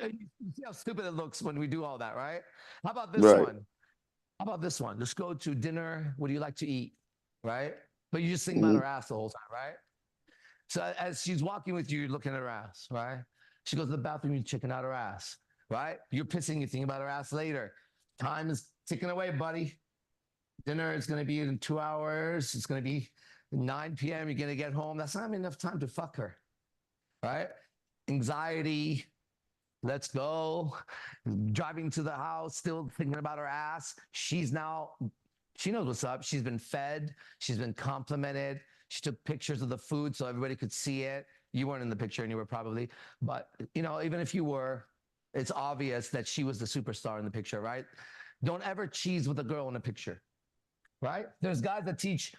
Speaker 1: see how stupid it looks when we do all that, right? How about this
Speaker 8: Right.
Speaker 1: one? How about this one? Let's go to dinner. What do you like to eat? Right? But you just think about her ass the whole time, right? So as she's walking with you, you're looking at her ass, right? She goes to the bathroom, you're checking out her ass, right? You're pissing, you think about her ass later. Time is ticking away, buddy. Dinner is going to be in 2 hours. It's going to be 9 p.m. You're going to get home. That's not enough time to fuck her, right? Anxiety. Let's go. Driving to the house, still thinking about her ass. She knows what's up. She's been fed. She's been complimented. She took pictures of the food so everybody could see it. You weren't in the picture and you were probably, but even if you were, it's obvious that she was the superstar in the picture, right? Don't ever cheese with a girl in a picture, right? There's guys that teach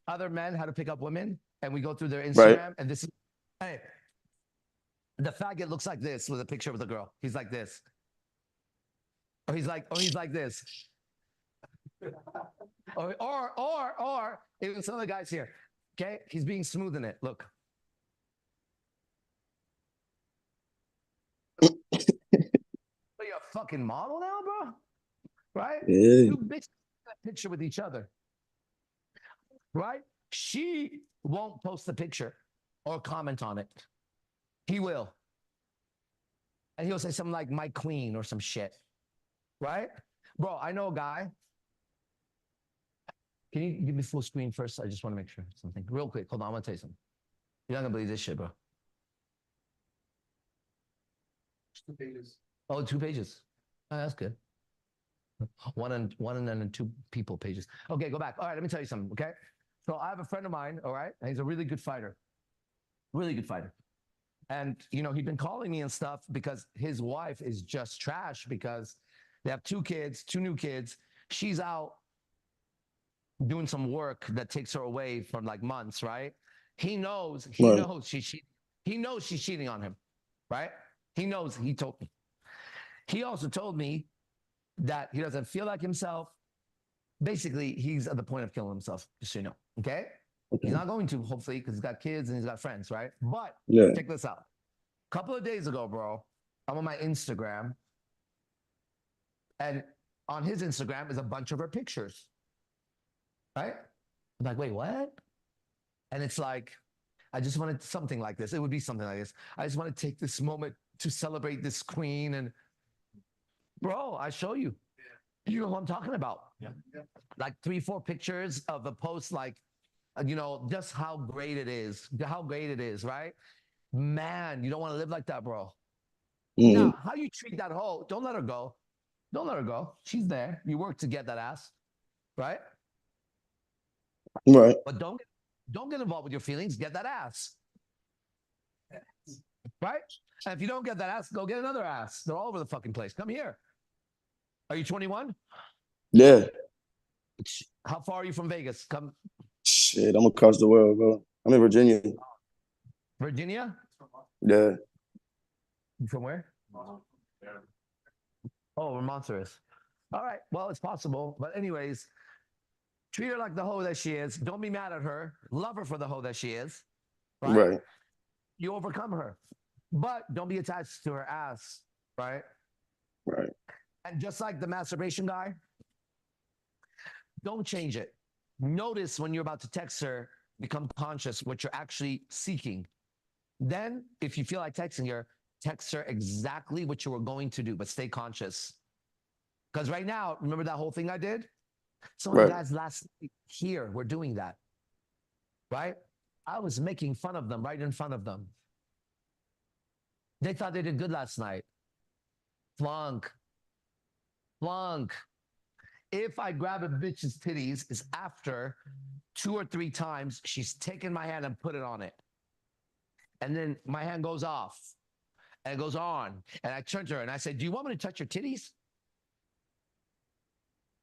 Speaker 1: other men how to pick up women, and we go through their Instagram, and this is, hey, the faggot looks like this with a picture of the girl. He's like this. Or he's like this. Or even some of the guys here. Okay, he's being smooth in it. Look. Are you a fucking model now, bro? Right?
Speaker 8: Yeah.
Speaker 1: You bitches that picture with each other. Right? She won't post the picture or comment on it. He will. And he'll say something like my queen or some shit. Right? Bro, I know a guy. Can you give me full screen first? I just want to make sure something real quick. Hold on, I want to tell you something. You're not gonna believe this shit, bro. 2 pages. Oh, 2 pages. Oh, that's good. One and then 2 people pages. Okay, go back. All right, let me tell you something. Okay, so I have a friend of mine. All right, and he's a really good fighter. Really good fighter. And he'd been calling me and stuff because his wife is just trash because they have 2 kids, 2 new kids. She's out doing some work that takes her away for like months, right? He knows she's cheating on him, right? He knows. He told me. He also told me that he doesn't feel like himself. Basically, he's at the point of killing himself, just so you know. Okay? He's not going to, hopefully, because he's got kids and he's got friends, right? But check this out. A couple of days ago, bro, I'm on my Instagram, and on his Instagram is a bunch of her pictures. Right? I'm like, wait, what? And it's like, I just wanted something like this. It would be something like this. I just want to take this moment to celebrate this queen. And bro, I show you. You know what I'm talking about.
Speaker 5: Yeah.
Speaker 1: Like 3, 4 pictures of a post, like, just how great it is. How great it is, right? Man, you don't want to live like that, bro. Now, how you treat that hoe, don't let her go. Don't let her go. She's there. You work to get that ass, right?
Speaker 8: Right.
Speaker 1: But don't get involved with your feelings. Get that ass. Right? And if you don't get that ass, go get another ass. They're all over the fucking place. Come here. Are you 21?
Speaker 8: Yeah.
Speaker 1: How far are you from Vegas? Come.
Speaker 8: Shit, I'm across the world, bro. I'm in Virginia.
Speaker 1: Virginia?
Speaker 8: Yeah.
Speaker 1: You from where? Oh, Monsters. All right. Well, it's possible. But anyways, treat her like the hoe that she is. Don't be mad at her. Love her for the hoe that she is. Right? You overcome her. But don't be attached to her ass. Right?
Speaker 8: Right.
Speaker 1: And just like the masturbation guy, don't change it. Notice when you're about to text her, become conscious what you're actually seeking. Then, if you feel like texting her, text her exactly what you were going to do, but stay conscious. Because right now, remember that whole thing I did? Some of the guys last night here were doing that, right? I was making fun of them right in front of them. They thought they did good last night. Flunk. Flunk. If I grab a bitch's titties, it's after 2 or 3 times she's taken my hand and put it on it. And then my hand goes off and it goes on. And I turn to her and I say, do you want me to touch your titties?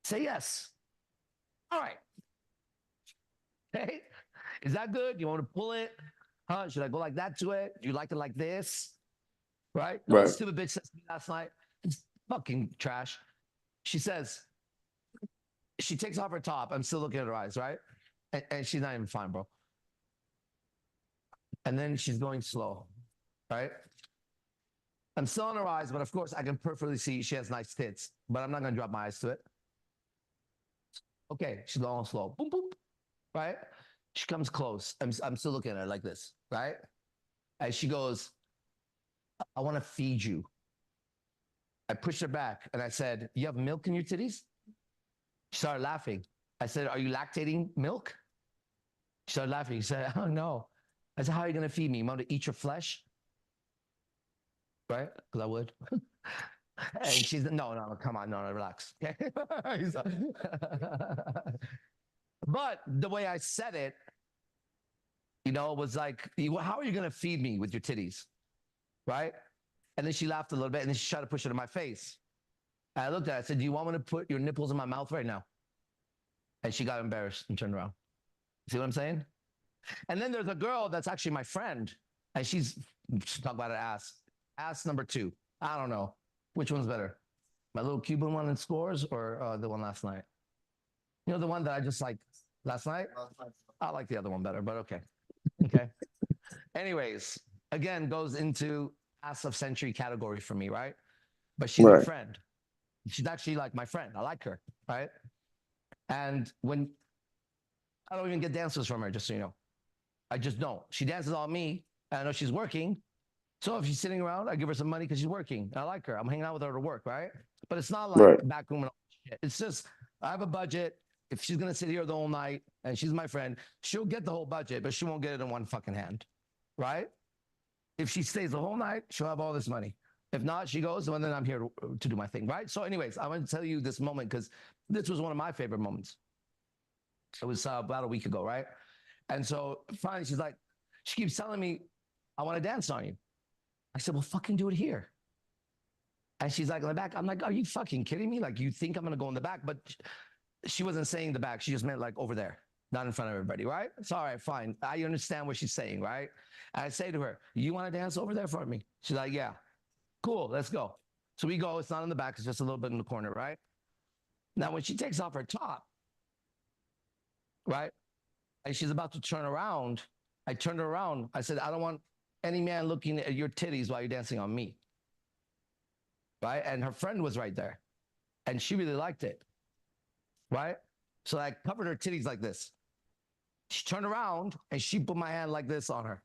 Speaker 1: Say yes. All right. Hey, is that good? You want to pull it? Huh? Should I go like that to it? Do you like it like this? Right? No, stupid bitch says to me last night. It's fucking trash. She says, she takes off her top. I'm still looking at her eyes, right? And she's not even fine, bro. And then she's going slow, right? I'm still on her eyes, but of course I can perfectly see she has nice tits, but I'm not going to drop my eyes to it. Okay, she's going slow. Boom, boom, right? She comes close. I'm still looking at her like this, right? And she goes, I want to feed you. I pushed her back and I said, you have milk in your titties? She started laughing. I said, are you lactating milk? She started laughing. She said, oh, no. I said, how are you going to feed me? You want to eat your flesh? Right? Because I would. And she's, no, come on, no, relax. Okay? But the way I said it, was like, how are you going to feed me with your titties? Right? And then she laughed a little bit and then she tried to push it in my face. And I looked at her, I said, do you want me to put your nipples in my mouth right now? And she got embarrassed and turned around. See what I'm saying? And then there's a girl that's actually my friend, and she's talking about an ass. Ass number 2. I don't know. Which one's better? My little Cuban one in Scores or the one last night? The one that I just like last night? I like the other one better, but okay. Okay. Anyways, again, goes into ass of century category for me, right? But she's my friend. She's actually like my friend. I like her, right? And when I don't even get dancers from her, just so you know. I just don't. She dances on me. I know she's working. So if she's sitting around, I give her some money because she's working. I like her. I'm hanging out with her to work, right? But it's not like back room and all shit. It's just, I have a budget. If she's going to sit here the whole night and she's my friend, she'll get the whole budget, but she won't get it in one fucking hand, right? If she stays the whole night, she'll have all this money. If not, she goes, and then I'm here to do my thing, right? So anyways, I want to tell you this moment because this was one of my favorite moments. It was about a week ago, right? And so finally, she keeps telling me, I want to dance on you. I said, well, fucking do it here. And she's like, in the back. I'm like, are you fucking kidding me? Like, you think I'm going to go in the back? But she wasn't saying the back. She just meant like over there, not in front of everybody, right? It's all right, fine. I understand what she's saying, right? And I say to her, you want to dance over there for me? She's like, yeah. Cool, let's go. So we go. It's not in the back. It's just a little bit in the corner, right? Now, when she takes off her top, right? And she's about to turn around. I turned her around. I said, I don't want any man looking at your titties while you're dancing on me. Right? And her friend was right there. And she really liked it. Right? So I covered her titties like this. She turned around and she put my hand like this on her.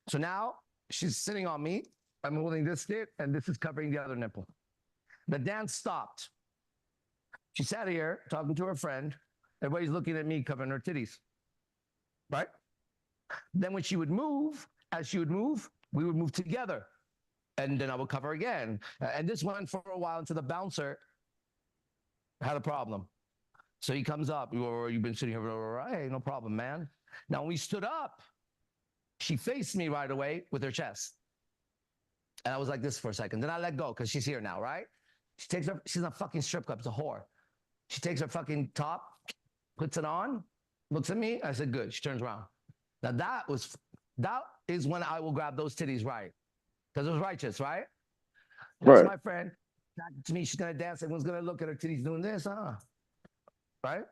Speaker 1: So now she's sitting on me. I'm holding this tit and this is covering the other nipple. The dance stopped. She sat here talking to her friend. Everybody's looking at me covering her titties. Right? Then when she would move, as she would move, we would move together. And then I would cover again. And this went for a while until the bouncer had a problem. So he comes up. You've been sitting here. Hey, no problem, man. Now, when we stood up, she faced me right away with her chest. And I was like this for a second. Then I let go because she's here now, right? She's in a fucking strip club. It's a whore. She takes her fucking top, puts it on, looks at me. I said, good. She turns around. Now that is when I will grab those titties right. Because it was righteous, right? That's my friend. To me, she's going to dance. Everyone's going to look at her titties doing this, right?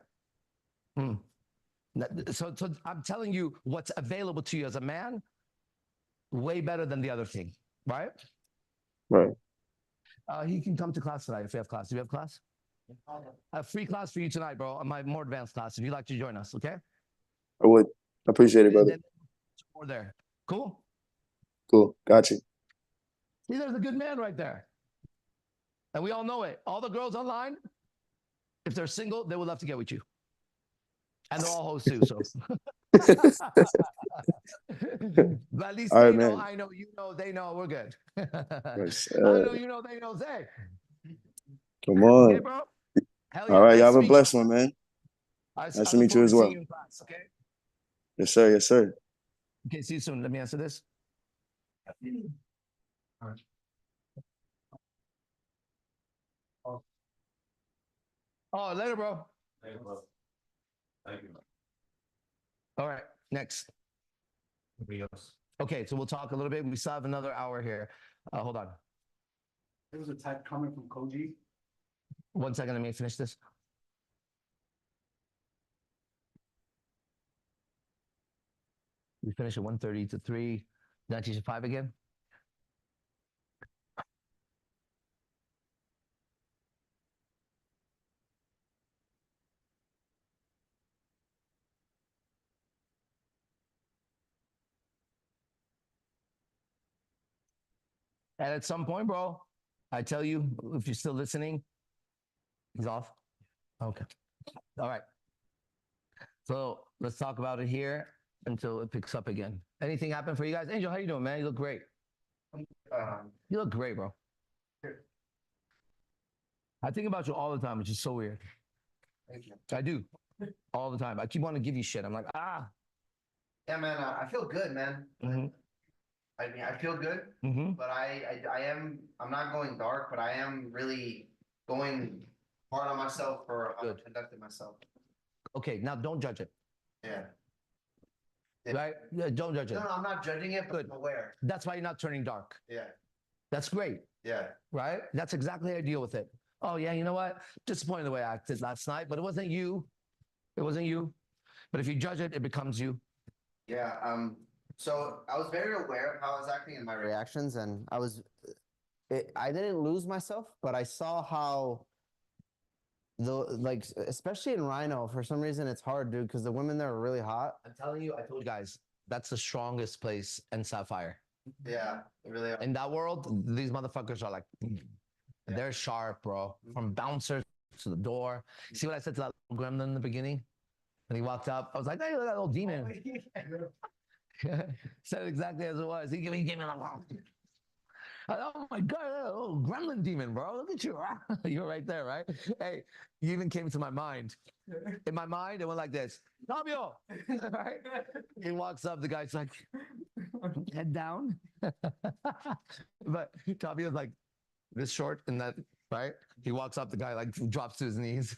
Speaker 1: So I'm telling you what's available to you as a man, way better than the other thing, right?
Speaker 8: Right.
Speaker 1: He can come to class tonight if you have class. Do you have class? A free class for you tonight, bro. My more advanced class. If you'd like to join us, okay?
Speaker 8: I would. Appreciate it, brother.
Speaker 1: More there. Cool?
Speaker 8: Cool. Got you.
Speaker 1: See, there's a good man right there. And we all know it. All the girls online, if they're single, they would love to get with you. And they're all hoes too, so. But at least
Speaker 8: All
Speaker 1: they
Speaker 8: right,
Speaker 1: know,
Speaker 8: man.
Speaker 1: I know, you know, they know, we're good.
Speaker 8: Yes,
Speaker 1: I know, you know, they know, Zay.
Speaker 8: come on.
Speaker 1: Okay, bro? Hell yeah.
Speaker 8: All right,
Speaker 1: nice
Speaker 8: y'all have
Speaker 1: to
Speaker 8: a
Speaker 1: meet
Speaker 8: blessed
Speaker 1: you.
Speaker 8: one, man.
Speaker 1: I
Speaker 8: Nice
Speaker 1: look
Speaker 8: to meet you
Speaker 1: forward
Speaker 8: as
Speaker 1: seeing
Speaker 8: well.
Speaker 1: you in class, okay?
Speaker 8: Yes, sir. Yes, sir.
Speaker 1: Okay, see you soon. Let me answer this. Oh, later, bro.
Speaker 5: Thank you.
Speaker 1: All right, next. Okay, so we'll talk a little bit. We still have another hour here. Hold on.
Speaker 5: There was a type coming from Koji.
Speaker 1: 1 second, let me finish this. We finish at 1:30 to 3. Did I teach at 5 again? And at some point, bro, I tell you, if you're still listening, he's off. Okay. All right. So let's talk about it here until it picks up again. Anything happen for you guys? Angel, how you doing, man? You look great. You look great, bro. I think about you all the time, which is so weird.
Speaker 9: Thank you.
Speaker 1: I do. All the time. I keep wanting to give you shit. I'm like,
Speaker 9: Yeah, man. I feel good, man.
Speaker 1: Mhm.
Speaker 9: I mean, I feel good,
Speaker 1: Mhm.
Speaker 9: but I'm not going dark, but I am really going hard on myself for how I
Speaker 1: Good.
Speaker 9: conducted myself.
Speaker 1: Okay, now don't judge it.
Speaker 9: Yeah.
Speaker 1: Right? Yeah, don't judge it.
Speaker 9: No, I'm not judging it, but
Speaker 1: Good.
Speaker 9: I'm aware.
Speaker 1: That's why you're not turning dark.
Speaker 9: Yeah.
Speaker 1: That's great.
Speaker 9: Yeah.
Speaker 1: Right? That's exactly how I deal with it. Oh, yeah, you know what? Disappointed the way I acted last night, but it wasn't you. It wasn't you. But if you judge it, it becomes you.
Speaker 9: Yeah. So I was very aware of how I was acting in my reactions, and I didn't lose myself, but I saw how especially in Rhino, for some reason it's hard, dude, because the women there are really hot.
Speaker 1: I'm telling you, I told you guys, that's the strongest place in Sapphire.
Speaker 9: Yeah, they really are.
Speaker 1: In that world, these motherfuckers are like, they're sharp, bro. From bouncers to the door. See what I said to that little gremlin in the beginning? When he walked up, I was like, hey, look at that little demon. Said exactly as it was. He gave me like, oh my God, that little gremlin demon, bro. Look at you. You're right there, right? Hey, you even came to my mind. In my mind, it went like this. Fabio! Right? He walks up, the guy's like, head down. But Fabio's like this short and that, right? He walks up, the guy like drops to his knees.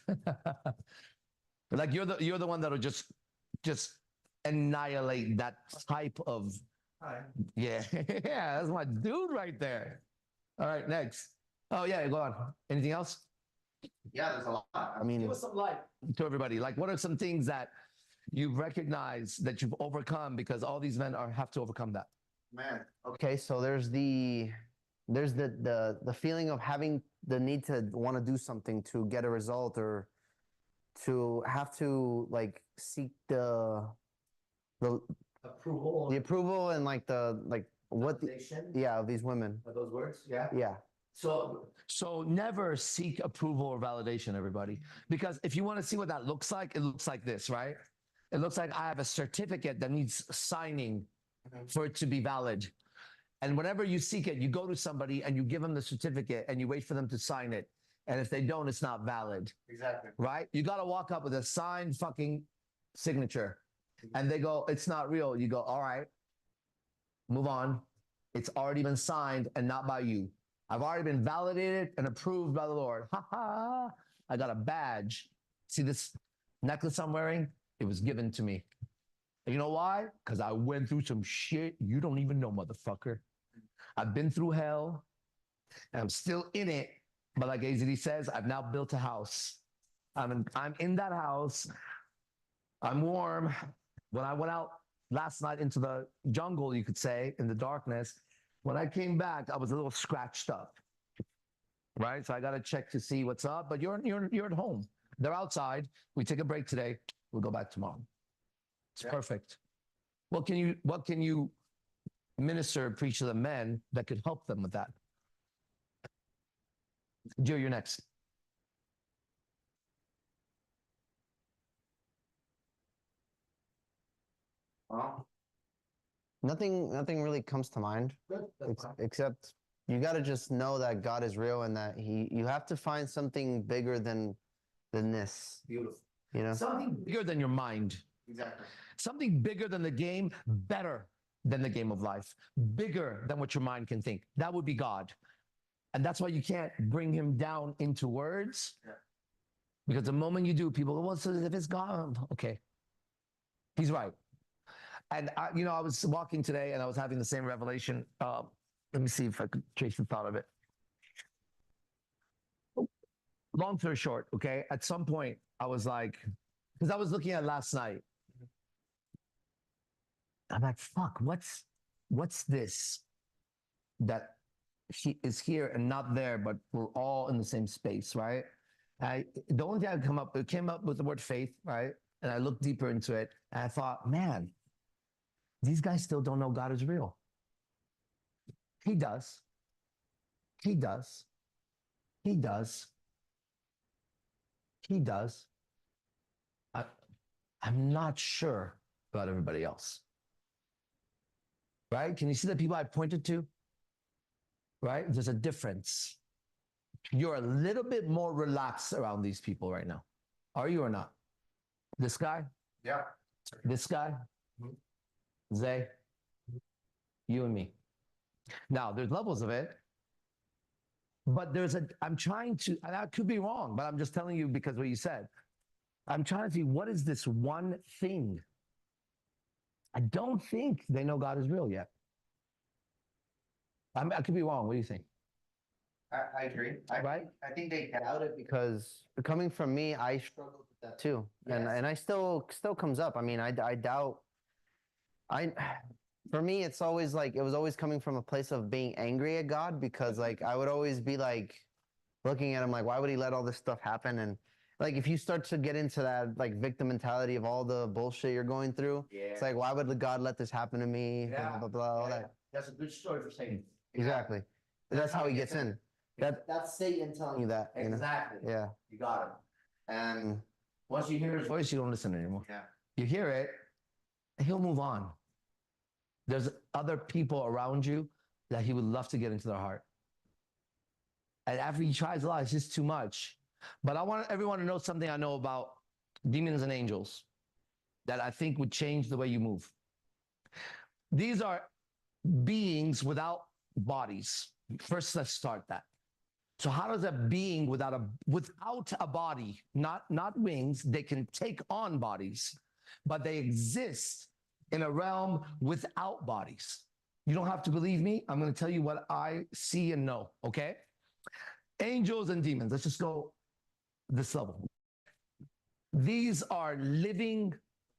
Speaker 1: Like you're the one that'll just annihilate that type of. Yeah, yeah, that's my dude right there. All right, next. Oh yeah, go on. Anything else?
Speaker 9: Yeah, there's a lot. I mean,
Speaker 1: Give us some light to everybody. Like, what are some things that you've recognized that you've overcome, because all these men have to overcome that?
Speaker 9: man. Okay, so there's the feeling of having the need to want to do something to get a result, or to have to like seek the approval and like what of these women.
Speaker 1: Are those words? Yeah.
Speaker 9: Yeah.
Speaker 1: So never seek approval or validation, everybody. Because if you want to see what that looks like, it looks like this, right? It looks like I have a certificate that needs signing for it to be valid. And whenever you seek it, you go to somebody and you give them the certificate and you wait for them to sign it. And if they don't, it's not valid.
Speaker 9: Exactly.
Speaker 1: Right? You got to walk up with a signed fucking signature. And they go, it's not real. You go, all right, move on. It's already been signed and not by you. I've already been validated and approved by the Lord. Ha ha. I got a badge. See this necklace I'm wearing? It was given to me. And you know why? Because I went through some shit you don't even know, motherfucker. I've been through hell and I'm still in it. But like AZD says, I've now built a house. I'm in that house. I'm warm. When I went out last night into the jungle, you could say, in the darkness, when I came back, I was a little scratched up. Right? So I got to check to see what's up. But you're at home. They're outside. We take a break today. We'll go back tomorrow. It's perfect. What can you minister, preach to the men that could help them with that? Joe, you're next.
Speaker 9: Nothing really comes to mind except you got to just know that God is real and that you have to find something bigger than this.
Speaker 1: Beautiful.
Speaker 9: You know?
Speaker 1: Something bigger than your mind.
Speaker 9: Exactly.
Speaker 1: Something bigger than the game, better than the game of life, bigger than what your mind can think. That would be God. And that's why you can't bring him down into words. Yeah. Because the moment you do, people go, well, so if it's God, okay. He's right. And I was walking today and I was having the same revelation. Let me see if I could trace the thought of it. Long story short, okay, at some point I was like, because I was looking at last night. I'm like, fuck, what's this that he is here and not there, but we're all in the same space, right? The only thing it came up with the word faith, right? And I looked deeper into it and I thought, man, these guys still don't know God is real. He does. He does. He does. He does. I'm not sure about everybody else. Right? Can you see the people I pointed to? Right? There's a difference. You're a little bit more relaxed around these people right now. Are you or not? This guy?
Speaker 9: Yeah.
Speaker 1: This guy? Zay? You and me. Now, there's levels of it, but I'm trying to, and I could be wrong, but I'm just telling you because what you said. I'm trying to see what is this one thing. I don't think they know God is real yet. I could be wrong. What do you think?
Speaker 9: I agree.
Speaker 1: Right?
Speaker 9: I think they doubt it because coming from me, I struggled with that too. Yes. And I still comes up. I mean, I doubt. For me, it's always like, it was always coming from a place of being angry at God because like, I would always be like looking at him like, why would he let all this stuff happen? And like, if you start to get into that like victim mentality of all the bullshit you're going through, it's like, why would God let this happen to me?
Speaker 1: Yeah.
Speaker 9: Blah, blah, blah, all that.
Speaker 1: That's a good story for Satan.
Speaker 9: Exactly. That's how he gets in. That's Satan telling you that.
Speaker 1: Exactly.
Speaker 9: You know? Yeah.
Speaker 1: You got it.
Speaker 9: And
Speaker 1: once you hear his voice, you don't listen anymore.
Speaker 9: yeah.
Speaker 1: You hear it, and he'll move on. There's other people around you that he would love to get into their heart. And after he tries a lot, it's just too much. But I want everyone to know something I know about demons and angels that I think would change the way you move. These are beings without bodies. First, let's start that. So how does a being without a body, not wings, they can take on bodies, but they exist in a realm without bodies. You don't have to believe me. I'm going to tell you what I see and know, okay? Angels and demons. Let's just go this level. These are living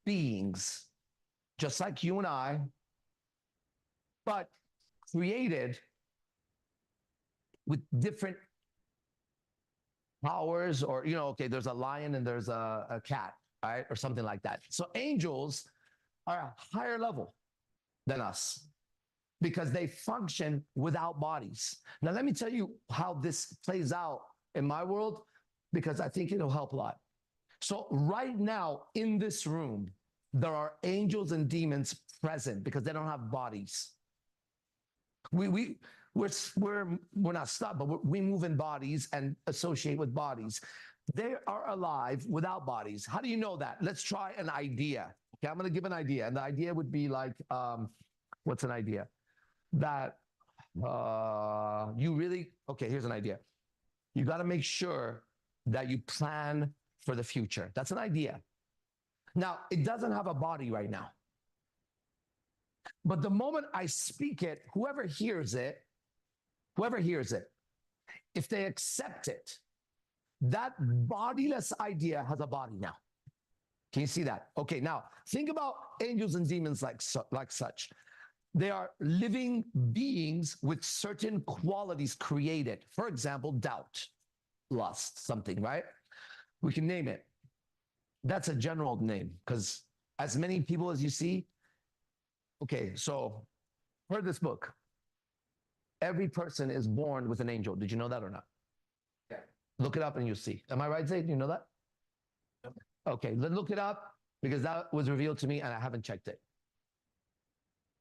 Speaker 1: beings, just like you and I, but created with different powers, or, okay, there's a lion and there's a cat, right? Or something like that. So angels are a higher level than us because they function without bodies. Now, let me tell you how this plays out in my world, because I think it'll help a lot. So right now in this room, there are angels and demons present because they don't have bodies. We're not stuck, but we move in bodies and associate with bodies. They are alive without bodies. How do you know that? Let's try an idea. Okay, I'm going to give an idea. And the idea would be like, what's an idea? That okay, here's an idea. You got to make sure that you plan for the future. That's an idea. Now, it doesn't have a body right now. But the moment I speak it, whoever hears it, if they accept it, that bodiless idea has a body now. Can you see that? Okay, now think about angels and demons like such. They are living beings with certain qualities created. For example, doubt, lust, something, right? We can name it. That's a general name because as many people as you see. Okay, so for this book, every person is born with an angel. Did you know that or not? Look it up and you'll see. Am I right, Zayd? You know that? Okay, then look it up because that was revealed to me and I haven't checked it.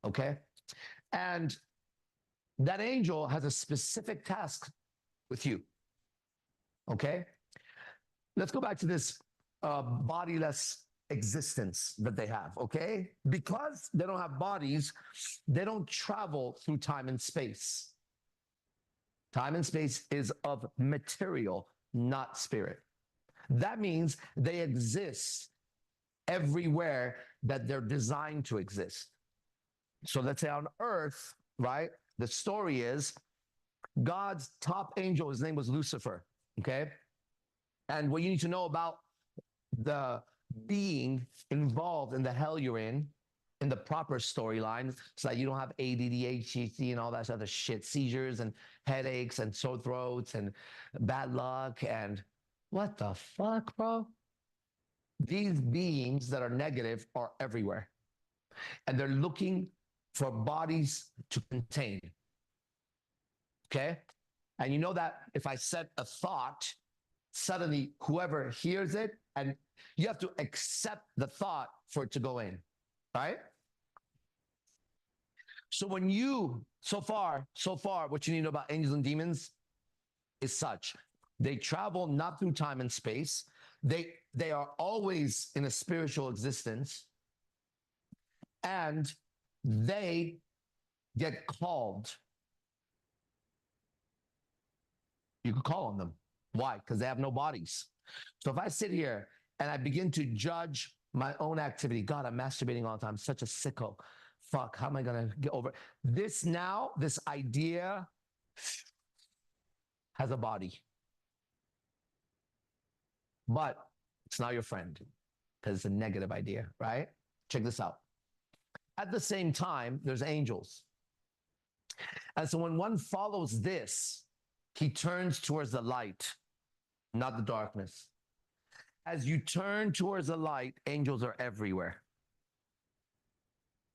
Speaker 1: Okay? And that angel has a specific task with you. Okay? Let's go back to this bodiless existence that they have, okay? Because they don't have bodies, they don't travel through time and space. Time and space is of material, not spirit. That means they exist everywhere that they're designed to exist. So let's say on earth, right? The story is God's top angel, his name was Lucifer, okay? And what you need to know about the being involved in the hell you're in the proper storyline, so that you don't have ADD, HTC, and all that other shit, seizures and headaches and sore throats and bad luck and what the fuck, bro? These beings that are negative are everywhere. And they're looking for bodies to contain. Okay? And you know that if I said a thought, suddenly whoever hears it, and you have to accept the thought for it to go in, right? So when you, so far, what you need to know about angels and demons is such. They travel not through time and space. They are always in a spiritual existence. And they get called. You could call on them. Why? Because they have no bodies. So if I sit here and I begin to judge my own activity, God, I'm masturbating all the time, such a sicko. Fuck, how am I going to get over it? This now, this idea has a body. But it's not your friend because it's a negative idea, right? Check this out. At the same time, there's angels. And so when one follows this, he turns towards the light, not the darkness. As you turn towards the light, angels are everywhere.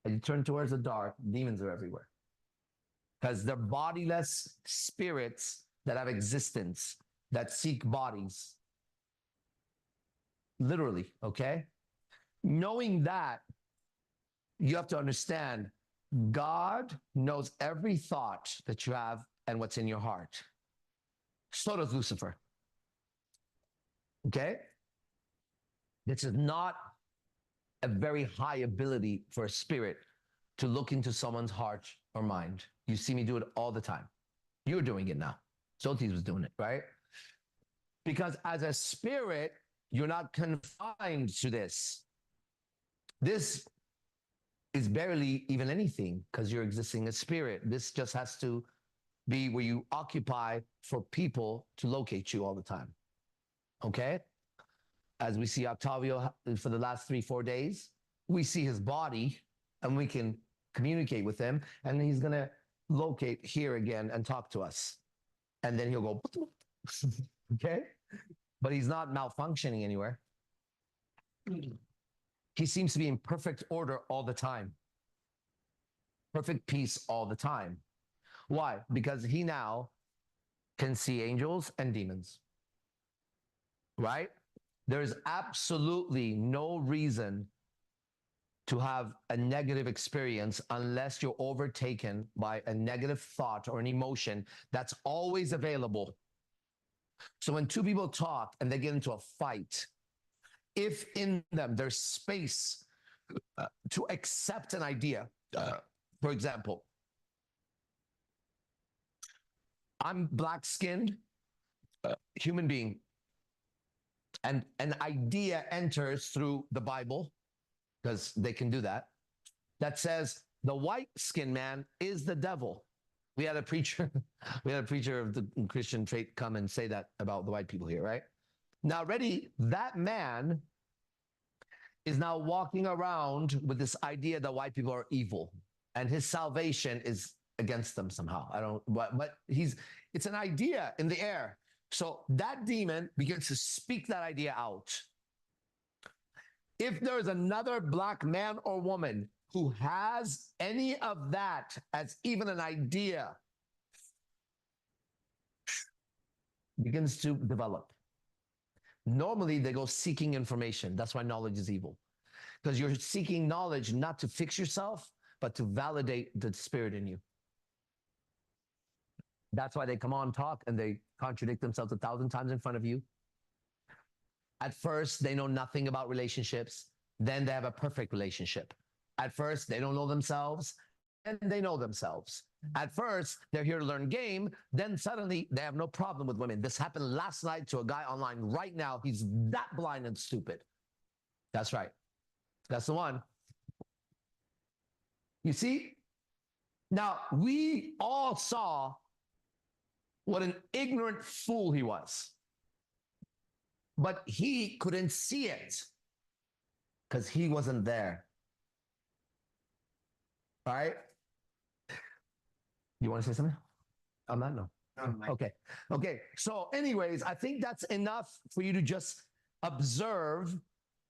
Speaker 1: As you turn towards the dark, demons are everywhere. Because they're bodiless spirits that have existence, that seek bodies. Literally, okay? Knowing that, you have to understand God knows every thought that you have and what's in your heart. So does Lucifer. Okay? This is not a very high ability for a spirit to look into someone's heart or mind. You see me do it all the time. You're doing it now. Xothese was doing it, right? Because as a spirit, you're not confined to this. This is barely even anything because you're existing as spirit. This just has to be where you occupy for people to locate you all the time. Okay? As we see Octavio for the last 3-4 days, we see his body and we can communicate with him, and he's going to locate here again and talk to us. And then he'll go, okay? But he's not malfunctioning anywhere. He seems to be in perfect order all the time. Perfect peace all the time. Why? Because he now can see angels and demons. Right? There's absolutely no reason to have a negative experience unless you're overtaken by a negative thought or an emotion that's always available. So when two people talk and they get into a fight, if in them there's space to accept an idea, for example, I'm black-skinned, human being, and an idea enters through the Bible, because they can do that, that says the white-skinned man is the devil. We had a preacher of the Christian faith come and say that about the white people here, right? Now, that man is now walking around with this idea that white people are evil and his salvation is against them somehow. But it's an idea in the air. So that demon begins to speak that idea out. If there's another black man or woman who has any of that as even an idea, begins to develop. Normally, they go seeking information. That's why knowledge is evil. Because you're seeking knowledge not to fix yourself, but to validate the spirit in you. That's why they come on, talk, and they contradict themselves 1,000 times in front of you. At first, they know nothing about relationships. Then they have a perfect relationship. At first, they don't know themselves, and they know themselves. At first, they're here to learn game. Then suddenly, they have no problem with women. This happened last night to a guy online. Right now, he's that blind and stupid. That's right. That's the one. You see? Now, we all saw what an ignorant fool he was. But he couldn't see it because he wasn't there. All right? You want to say something? On that? No. Okay. Okay. So anyways, I think that's enough for you to just observe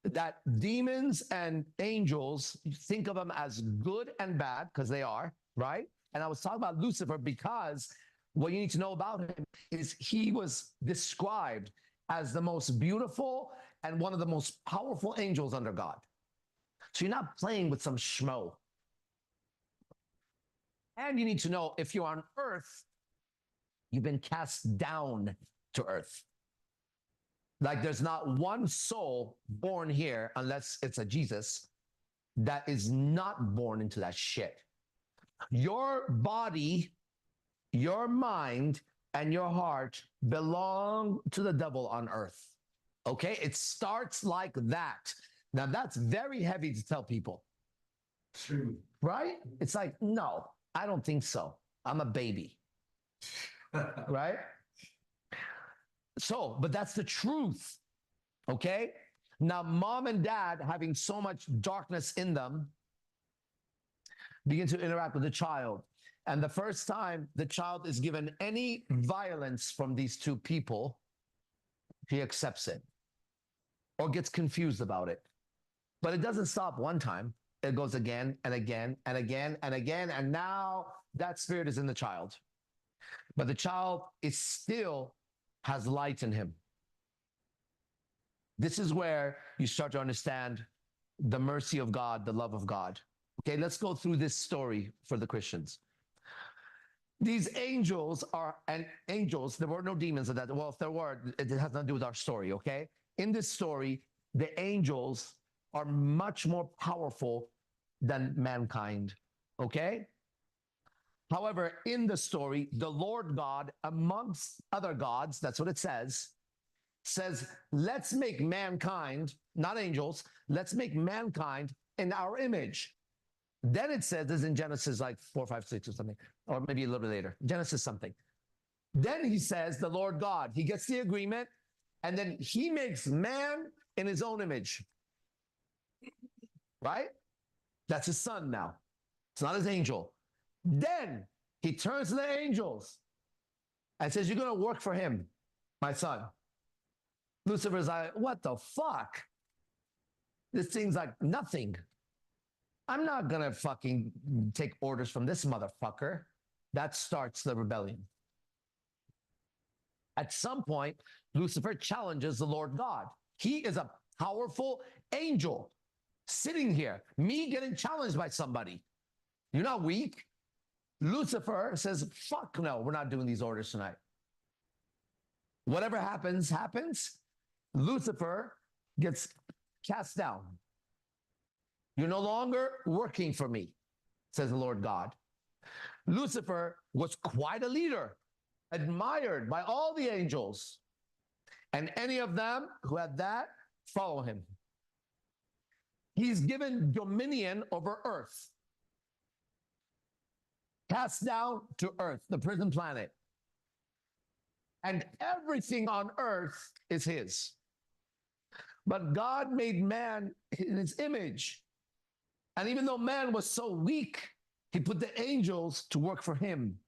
Speaker 1: that demons and angels, you think of them as good and bad because they are, right? And I was talking about Lucifer because what you need to know about him is he was described as the most beautiful and one of the most powerful angels under God. So you're not playing with some schmo. And you need to know if you're on earth, you've been cast down to earth. Like there's not one soul born here, unless it's a Jesus, that is not born into that shit. Your body, your mind, and your heart belong to the devil on earth. Okay? It starts like that. Now that's very heavy to tell people.
Speaker 5: True.
Speaker 1: Right? It's like, no, I don't think so. I'm a baby. Right? So, but that's the truth. Okay? Now, mom and dad having so much darkness in them begin to interact with the child. And the first time the child is given any violence from these two people, he accepts it or gets confused about it. But it doesn't stop one time. It goes again and again and again and again. And now that spirit is in the child. But the child is still has light in him. This is where you start to understand the mercy of God, the love of God. Okay, let's go through this story for the Christians. These angels are, and angels, there were no demons in that. Well, if there were, it has nothing to do with our story, okay? In this story, the angels are much more powerful than mankind, okay? However, in the story, the Lord God, amongst other gods, that's what it says, let's make mankind, not angels, let's make mankind in our image. Then it says this in Genesis like 4, 5, 6 or something, or maybe a little bit later, Genesis something. Then he says, the Lord God, he gets the agreement, and then he makes man in his own image. Right? That's his son now. It's not his angel. Then he turns to the angels and says, you're going to work for him, my son. Lucifer's like, what the fuck? This thing's like nothing. I'm not going to fucking take orders from this motherfucker. That starts the rebellion. At some point, Lucifer challenges the Lord God. He is a powerful angel sitting here, me getting challenged by somebody. You're not weak. Lucifer says, fuck no, we're not doing these orders tonight. Whatever happens, happens. Lucifer gets cast down. You're no longer working for me, says the Lord God. Lucifer was quite a leader, admired by all the angels. And any of them who had that, follow him. He's given dominion over earth. Cast down to earth, the prison planet. And everything on earth is his. But God made man in his image. And even though man was so weak, he put the angels to work for him.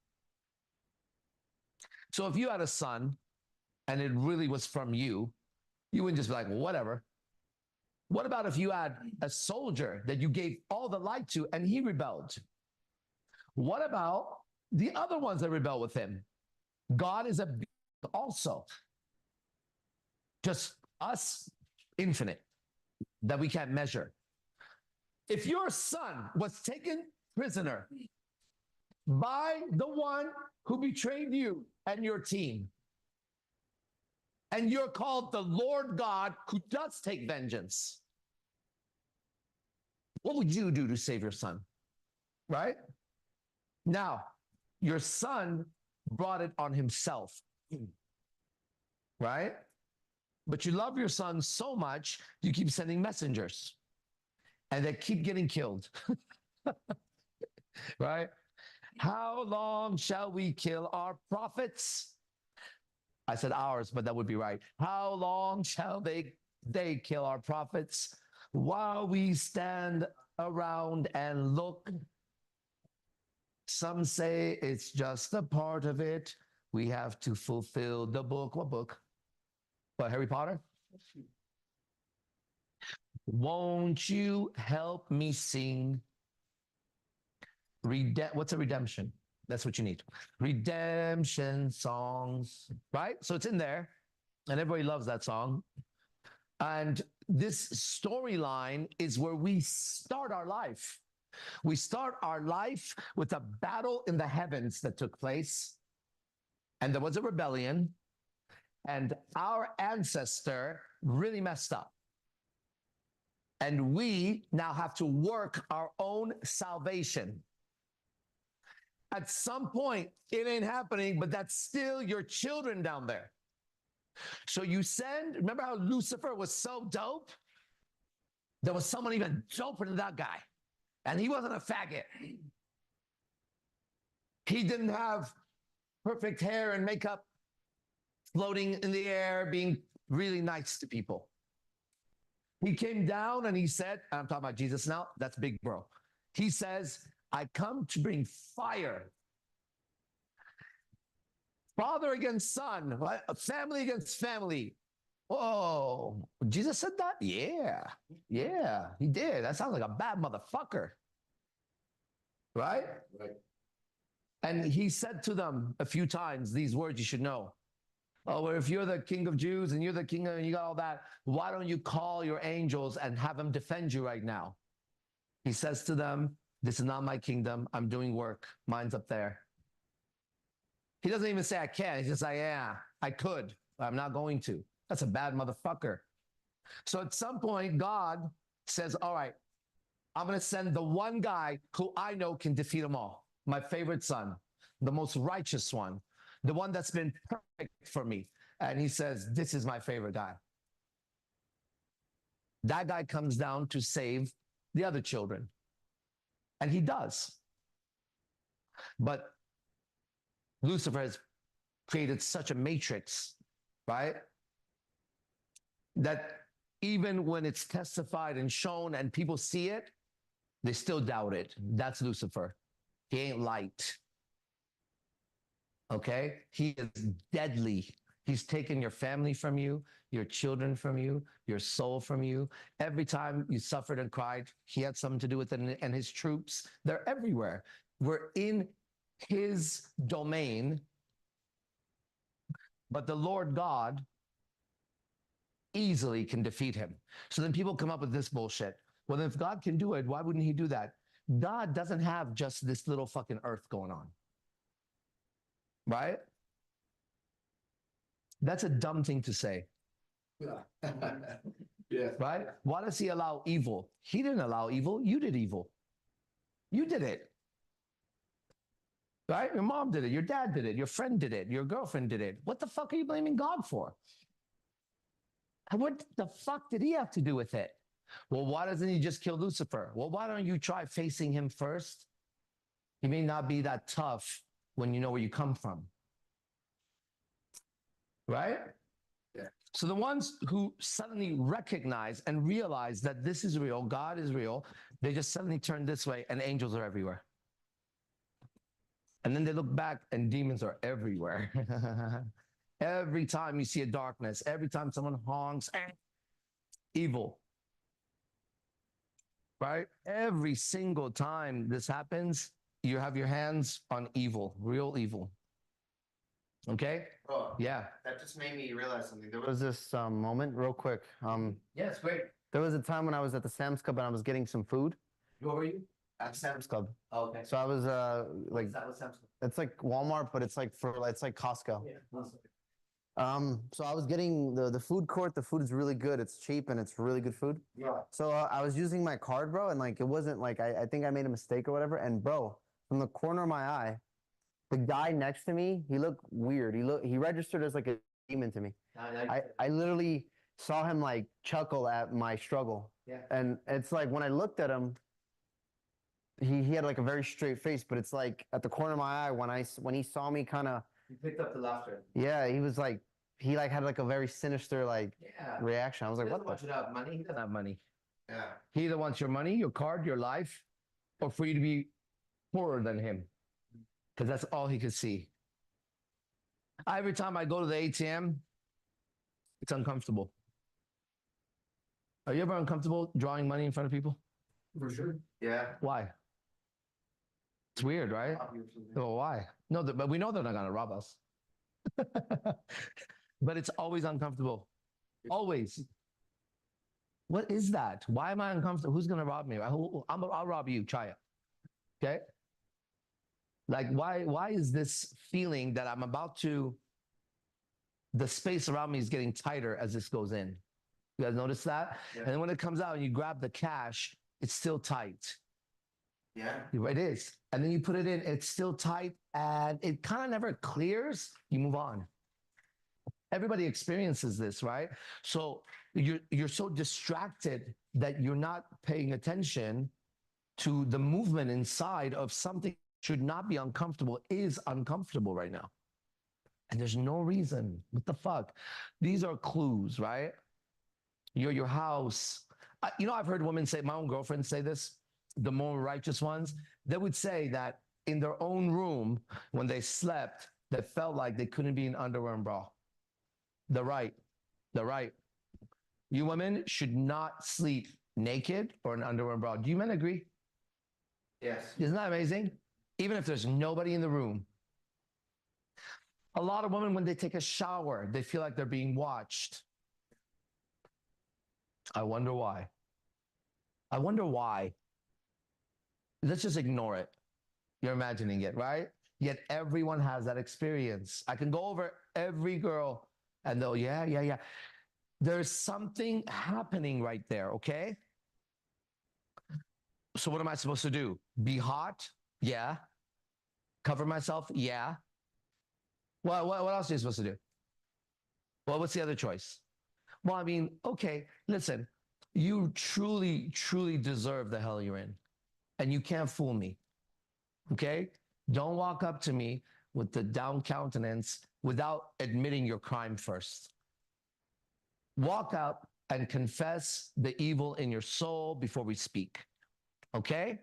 Speaker 1: So if you had a son and it really was from you, you wouldn't just be like, whatever. What about if you had a soldier that you gave all the light to and he rebelled? What about the other ones that rebel with him? God is a also. Just us, infinite, that we can't measure. If your son was taken prisoner by the one who betrayed you and your team, and you're called the Lord God who does take vengeance, what would you do to save your son? Right? Now, your son brought it on himself. Right? But you love your son so much, you keep sending messengers. And they keep getting killed. Right? How long shall we kill our prophets? I said ours, but that would be right. How long shall they kill our prophets while we stand around and look? Some say it's just a part of it. We have to fulfill the book. What book? What, Harry Potter? Won't you help me sing? What's a redemption? That's what you need. Redemption songs, right? So it's in there, and everybody loves that song. And this storyline is where we start our life. We start our life with a battle in the heavens that took place, and there was a rebellion, and our ancestor really messed up. And we now have to work our own salvation. At some point, it ain't happening, but that's still your children down there. So you send, remember how Lucifer was so dope? There was someone even doper than that guy. And he wasn't a faggot. He didn't have perfect hair and makeup, floating in the air, being really nice to people. He came down and he said, I'm talking about Jesus now, that's big bro. He says, I come to bring fire. Father against son, right? Family against family. Whoa, Jesus said that? Yeah, he did. That sounds like a bad motherfucker. Right? Right. And he said to them a few times these words you should know. Oh, well, if you're the king of Jews and you're the king and you got all that, why don't you call your angels and have them defend you right now? He says to them, this is not my kingdom. I'm doing work. Mine's up there. He doesn't even say I can. He just like, yeah, I could. But I'm not going to. That's a bad motherfucker. So at some point, God says, all right, I'm going to send the one guy who I know can defeat them all. My favorite son, the most righteous one, the one that's been perfect for me. And he says, this is my favorite guy. That guy comes down to save the other children. And he does. But Lucifer has created such a matrix, right? That even when it's testified and shown and people see it, they still doubt it. That's Lucifer. He ain't light. Okay? He is deadly. He's taken your family from you, your children from you, your soul from you. Every time you suffered and cried, he had something to do with it. And his troops, they're everywhere. We're in his domain. But the Lord God easily can defeat him. So then people come up with this bullshit. Well, if God can do it, why wouldn't he do that? God doesn't have just this little fucking earth going on. Right? That's a dumb thing to say. Yeah. Right? Why does he allow evil? He didn't allow evil. You did evil. You did it. Right? Your mom did it. Your dad did it. Your friend did it. Your girlfriend did it. What the fuck are you blaming God for? And what the fuck did he have to do with it? Well, why doesn't he just kill Lucifer? Well, why don't you try facing him first? He may not be that tough when you know where you come from. Right? Yeah. So the ones who suddenly recognize and realize that this is real, God is real, they just suddenly turn this way and angels are everywhere. And then they look back and demons are everywhere. Every time you see a darkness, every time someone honks, evil. Right? Every single time this happens, you have your hands on evil, real evil. Okay?
Speaker 9: Bro,
Speaker 1: Yeah.
Speaker 9: that just made me realize something. There was this moment, real quick.
Speaker 1: Yeah, it's great.
Speaker 9: There was a time when I was at the Sam's Club and I was getting some food
Speaker 1: Where were you?
Speaker 9: at Sam's Club.
Speaker 1: Oh, okay.
Speaker 9: So I was like,
Speaker 1: That was Samsung.
Speaker 9: it's like Walmart, but it's like it's like Costco.
Speaker 1: Yeah.
Speaker 9: So I was getting the food court. The food is really good. It's cheap and it's really good food.
Speaker 1: Yeah.
Speaker 9: So I was using my card, bro, and like it wasn't like I think I made a mistake or whatever. And bro, from the corner of my eye, the guy next to me, he looked weird. He registered as like a demon to me. I literally saw him like chuckle at my struggle.
Speaker 1: Yeah.
Speaker 9: And it's like when I looked at him, he had like a very straight face, but it's like at the corner of my eye when he saw me kind of,
Speaker 1: You picked up the laughter.
Speaker 9: yeah, he was like he like had like a very sinister like
Speaker 1: Yeah.
Speaker 9: reaction. I was like,
Speaker 1: He
Speaker 9: what
Speaker 1: doesn't
Speaker 9: the?
Speaker 1: want you to have money. He doesn't have money.
Speaker 9: Yeah.
Speaker 1: He either wants your money, your card, your life, or for you to be poorer than him. Because that's all he could see. Every time I go to the ATM, it's uncomfortable. Are you ever uncomfortable drawing money in front of people?
Speaker 5: For sure.
Speaker 9: Yeah.
Speaker 1: Why? It's weird, right? Oh, why? No, but we know they're not going to rob us. But it's always uncomfortable. Always. What is that? Why am I uncomfortable? Who's going to rob me? I'll rob you. Try it. Okay? Like, why is this feeling that I'm about to, the space around me is getting tighter as this goes in? You guys notice that?
Speaker 9: Yeah.
Speaker 1: And then when it comes out and you grab the cash, it's still tight.
Speaker 9: Yeah.
Speaker 1: It is. And then you put it in, it's still tight and it kind of never clears. You move on. Everybody experiences this, right? So you're so distracted that you're not paying attention to the movement inside of something that should not be uncomfortable is uncomfortable right now. And there's no reason. What the fuck? These are clues, right? You're your house. I've heard women say, my own girlfriends say this, the more righteous ones, they would say that in their own room, when they slept, they felt like they couldn't be in underwear and bra. They're right. They're right. You women should not sleep naked or in underwear and bra. Do you men agree?
Speaker 9: Yes.
Speaker 1: Isn't that amazing? Even if there's nobody in the room. A lot of women, when they take a shower, they feel like they're being watched. I wonder why. I wonder why. Let's just ignore it. You're imagining it, right? Yet everyone has that experience. I can go over every girl and they'll, yeah. There's something happening right there, okay? So what am I supposed to do? Be hot? Yeah. Cover myself? Yeah. What else are you supposed to do? Well, what's the other choice? Well, I mean, okay, listen, you truly, truly deserve the hell you're in. And you can't fool me. Okay? Don't walk up to me with the down countenance without admitting your crime first. Walk out and confess the evil in your soul before we speak. Okay?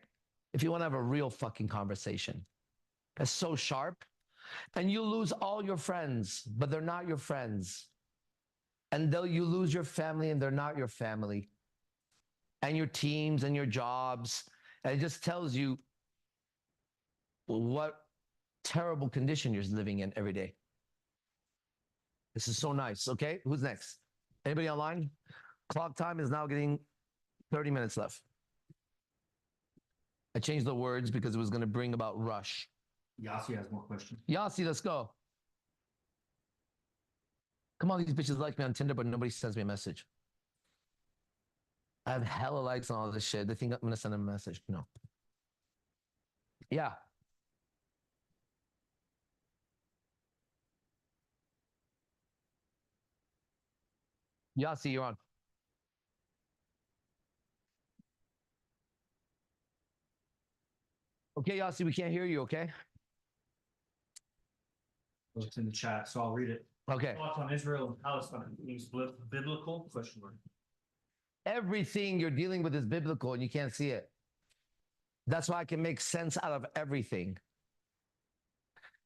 Speaker 1: If you want to have a real fucking conversation. That's so sharp. And you lose all your friends, but they're not your friends. And you lose your family and they're not your family. And your teams and your jobs. And it just tells you what terrible condition you're living in every day. This is so nice. Okay, who's next? Anybody online? Clock time is now getting 30 minutes left. I changed the words because it was going to bring about rush.
Speaker 5: Yassi has more questions.
Speaker 1: Yassi, let's go. Come on, these bitches like me on Tinder, but nobody sends me a message. I have hella likes on all this shit. They think I'm going to send them a message. No. Yeah. Yassi, you're on. Okay, Yassi, we can't hear you, okay?
Speaker 5: It's in the chat, so I'll read it.
Speaker 1: Okay.
Speaker 5: Thoughts on Israel and Palestine? Is biblical? Question mark.
Speaker 1: Everything you're dealing with is biblical and you can't see it. That's why I can make sense out of everything.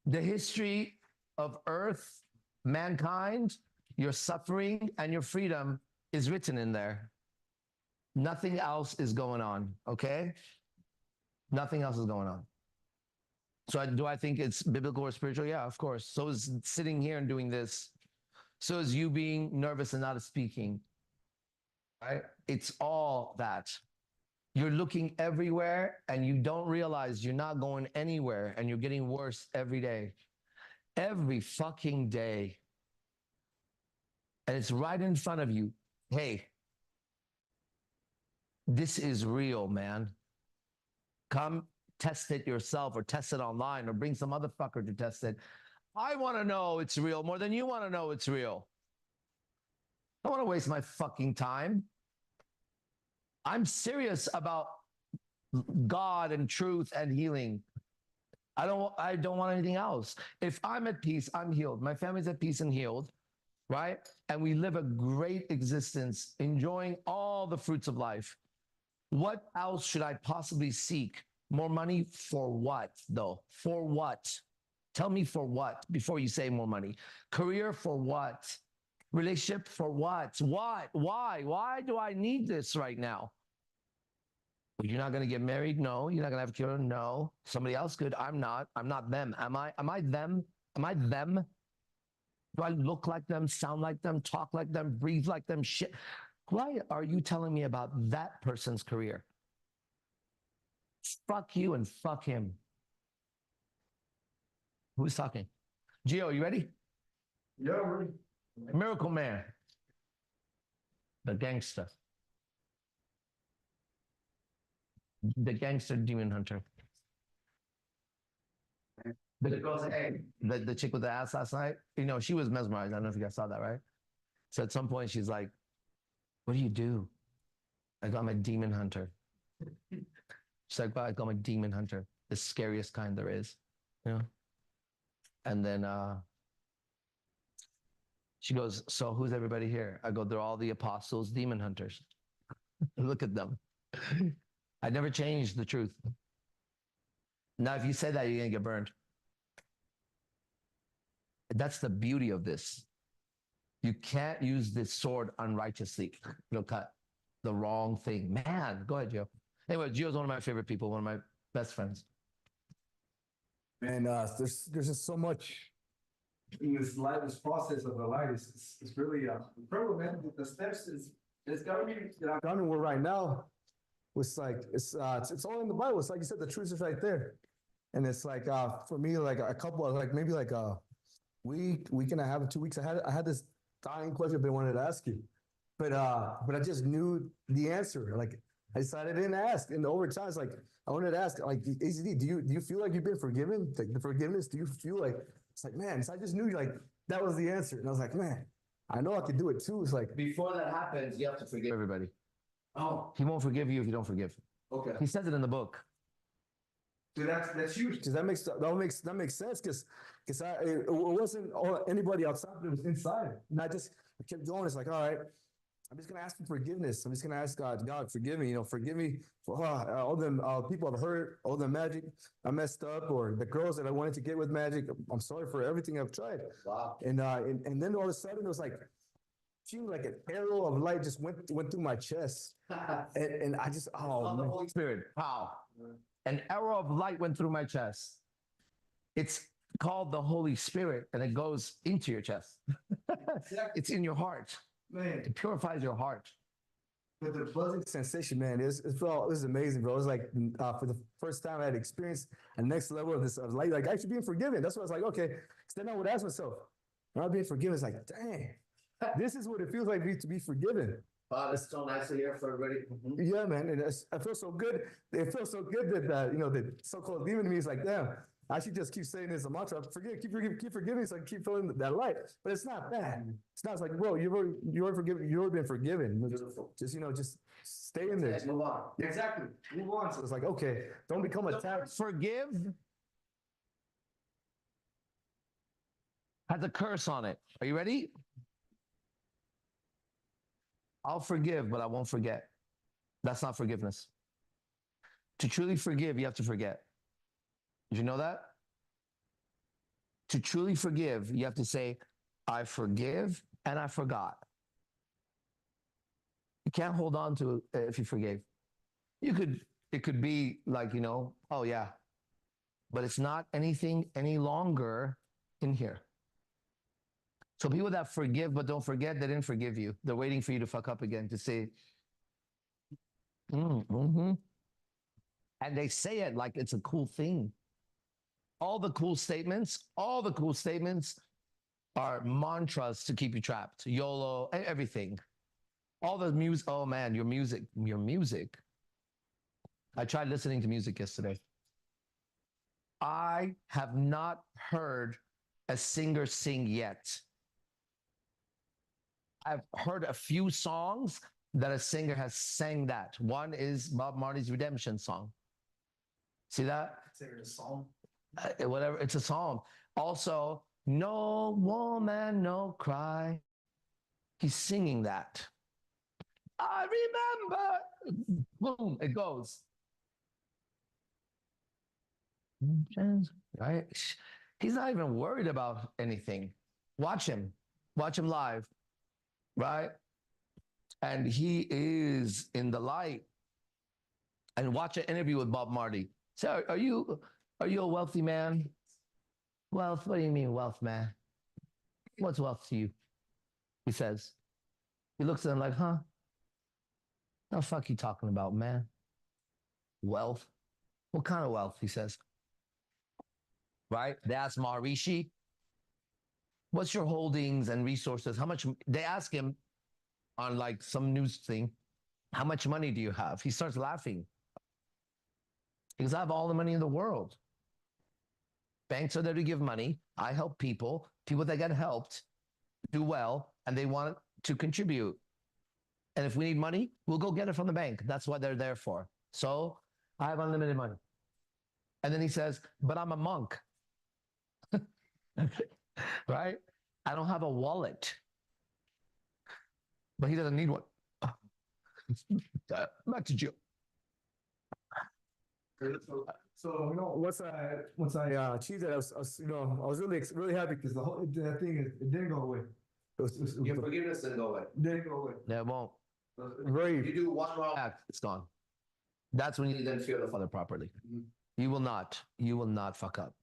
Speaker 1: The history of earth, mankind, your suffering and your freedom is written in there. Nothing else is going on, okay? Nothing else is going on. So do I think it's biblical or spiritual? Yeah, of course. So is sitting here and doing this. So is you being nervous and not speaking. Right? It's all that. You're looking everywhere and you don't realize you're not going anywhere and you're getting worse every day. Every fucking day. And it's right in front of you. Hey, this is real, man. Come test it yourself or test it online or bring some other fucker to test it. I want to know it's real more than you want to know it's real. I don't want to waste my fucking time. I'm serious about God and truth and healing. I don't want anything else. If I'm at peace, I'm healed. My family's at peace and healed, right? And we live a great existence, enjoying all the fruits of life. What else should I possibly seek? More money for what, though? For what? Tell me for what before you say more money. Career for what? Relationship for what? What? Why? Why do I need this right now? You're not going to get married? No. You're not going to have children? No. Somebody else could. I'm not. I'm not them. Am I? Am I them? Am I them? Do I look like them, sound like them, talk like them, breathe like them? Shit. Why are you telling me about that person's career? Fuck you and fuck him. Who's talking? Gio, you ready?
Speaker 5: Yeah, ready.
Speaker 1: Miracle Man. The gangster. The gangster demon hunter. The chick with the ass last night, you know, she was mesmerized. I don't know if you guys saw that, right? So at some point she's like, what do you do? I go, I'm a demon hunter. She's like, well, I go, I'm a demon hunter, the scariest kind there is, you know? And then she goes, so who's everybody here? I go, they're all the apostles, demon hunters. Look at them. I never changed the truth. Now, if you say that, you're going to get burned. That's the beauty of this. You can't use this sword unrighteously. It'll cut the wrong thing. Man, go ahead, Gio. Anyway, Gio's one of my favorite people, one of my best friends.
Speaker 10: And there's just so much in this life, this process of the life. It's really incredible, man. The steps it's gotta be that I've done where right now. It's like it's all in the Bible. It's like you said, the truth is right there. And it's like for me, like a couple of like maybe like a week and a half, 2 weeks. I had this dying question I've been wanting to ask you, but I just knew the answer. Like I decided I didn't ask. And over time, it's like I wanted to ask, like AZD, do you feel like you've been forgiven? Like the forgiveness, do you feel like it's like, man? So I just knew like that was the answer, and I was like, man, I know I could do it too. It's like
Speaker 1: Before that happens, you have to forgive everybody. Oh, he won't forgive you if you don't forgive.
Speaker 10: okay.
Speaker 1: He says it in the book.
Speaker 10: So that's huge because that makes sense because it wasn't anybody outside, it was inside, and I kept going. It's like, all right, I'm just gonna ask for forgiveness. I'm just gonna ask God, forgive me. You know, forgive me for all them people I've hurt, all the magic I messed up, or the girls that I wanted to get with magic. I'm sorry for everything I've tried.
Speaker 1: Wow.
Speaker 10: And then all of a sudden it was like an arrow of light just went through my chest, and I just
Speaker 1: The Holy Spirit. How? An arrow of light went through my chest. It's called the Holy Spirit, and it goes into your chest. It's in your heart.
Speaker 10: man.
Speaker 1: It purifies your heart.
Speaker 10: But the buzzing sensation, man, it was amazing, bro. It was like for the first time I had experienced a next level of this of light, like actually being forgiven. That's what I was like, okay. So then I would ask myself, when I'm being forgiven, it's like, dang, this is what it feels like to be forgiven.
Speaker 1: Wow, that's so nice to hear for everybody.
Speaker 10: Yeah, man, and I feel so good. It feels so good that the so-called demon in me is like, damn, I should just keep saying this a mantra. Keep forgiving, so I keep feeling that light. But it's not bad. It's not. It's like, bro, you've already forgiven. You've already been forgiven. Just stay in there.
Speaker 1: Move on.
Speaker 10: Exactly. Move on. So it's like, okay, don't become attached.
Speaker 1: Forgive has a curse on it. Are you ready? I'll forgive, but I won't forget. That's not forgiveness. To truly forgive, you have to forget. Did you know that? To truly forgive, you have to say, I forgive and I forgot. You can't hold on to it if you forgave. It could be like, oh yeah, but it's not anything any longer in here. So people that forgive but don't forget, they didn't forgive you. They're waiting for you to fuck up again to say, and they say it like it's a cool thing. All the cool statements are mantras to keep you trapped. YOLO, everything. All the music. Oh man, your music. I tried listening to music yesterday. I have not heard a singer sing yet. I've heard a few songs that a singer has sang that. One is Bob Marley's Redemption song. See that?
Speaker 10: It's a song.
Speaker 1: Whatever, it's a song. Also, no woman, no cry. He's singing that. I remember. Boom, it goes. Right? He's not even worried about anything. Watch him live, right? And he is in the light. And watch an interview with Bob Marley. So, are you a wealthy man? Wealth? What do you mean, wealth, man? What's wealth to you? He says. He looks at him like, huh? The fuck you talking about, man? Wealth? What kind of wealth? He says. Right? They ask Maharishi, what's your holdings and resources? How much? They ask him on like some news thing, how much money do you have? He starts laughing. He goes, I have all the money in the world. Banks are there to give money. I help people that get helped do well, and they want to contribute. And if we need money, we'll go get it from the bank. That's what they're there for. So I have unlimited money. And then he says, but I'm a monk. Right? I don't have a wallet. But he doesn't need one. Back to you.
Speaker 10: So you know, once I achieved that, I was really happy because the whole that thing it didn't go away.
Speaker 1: Your forgiveness didn't go away.
Speaker 10: Didn't go away.
Speaker 1: Yeah, it won't.
Speaker 10: Very.
Speaker 1: You do one wrong act, it's gone. That's when you then feel the father properly. You will not fuck up.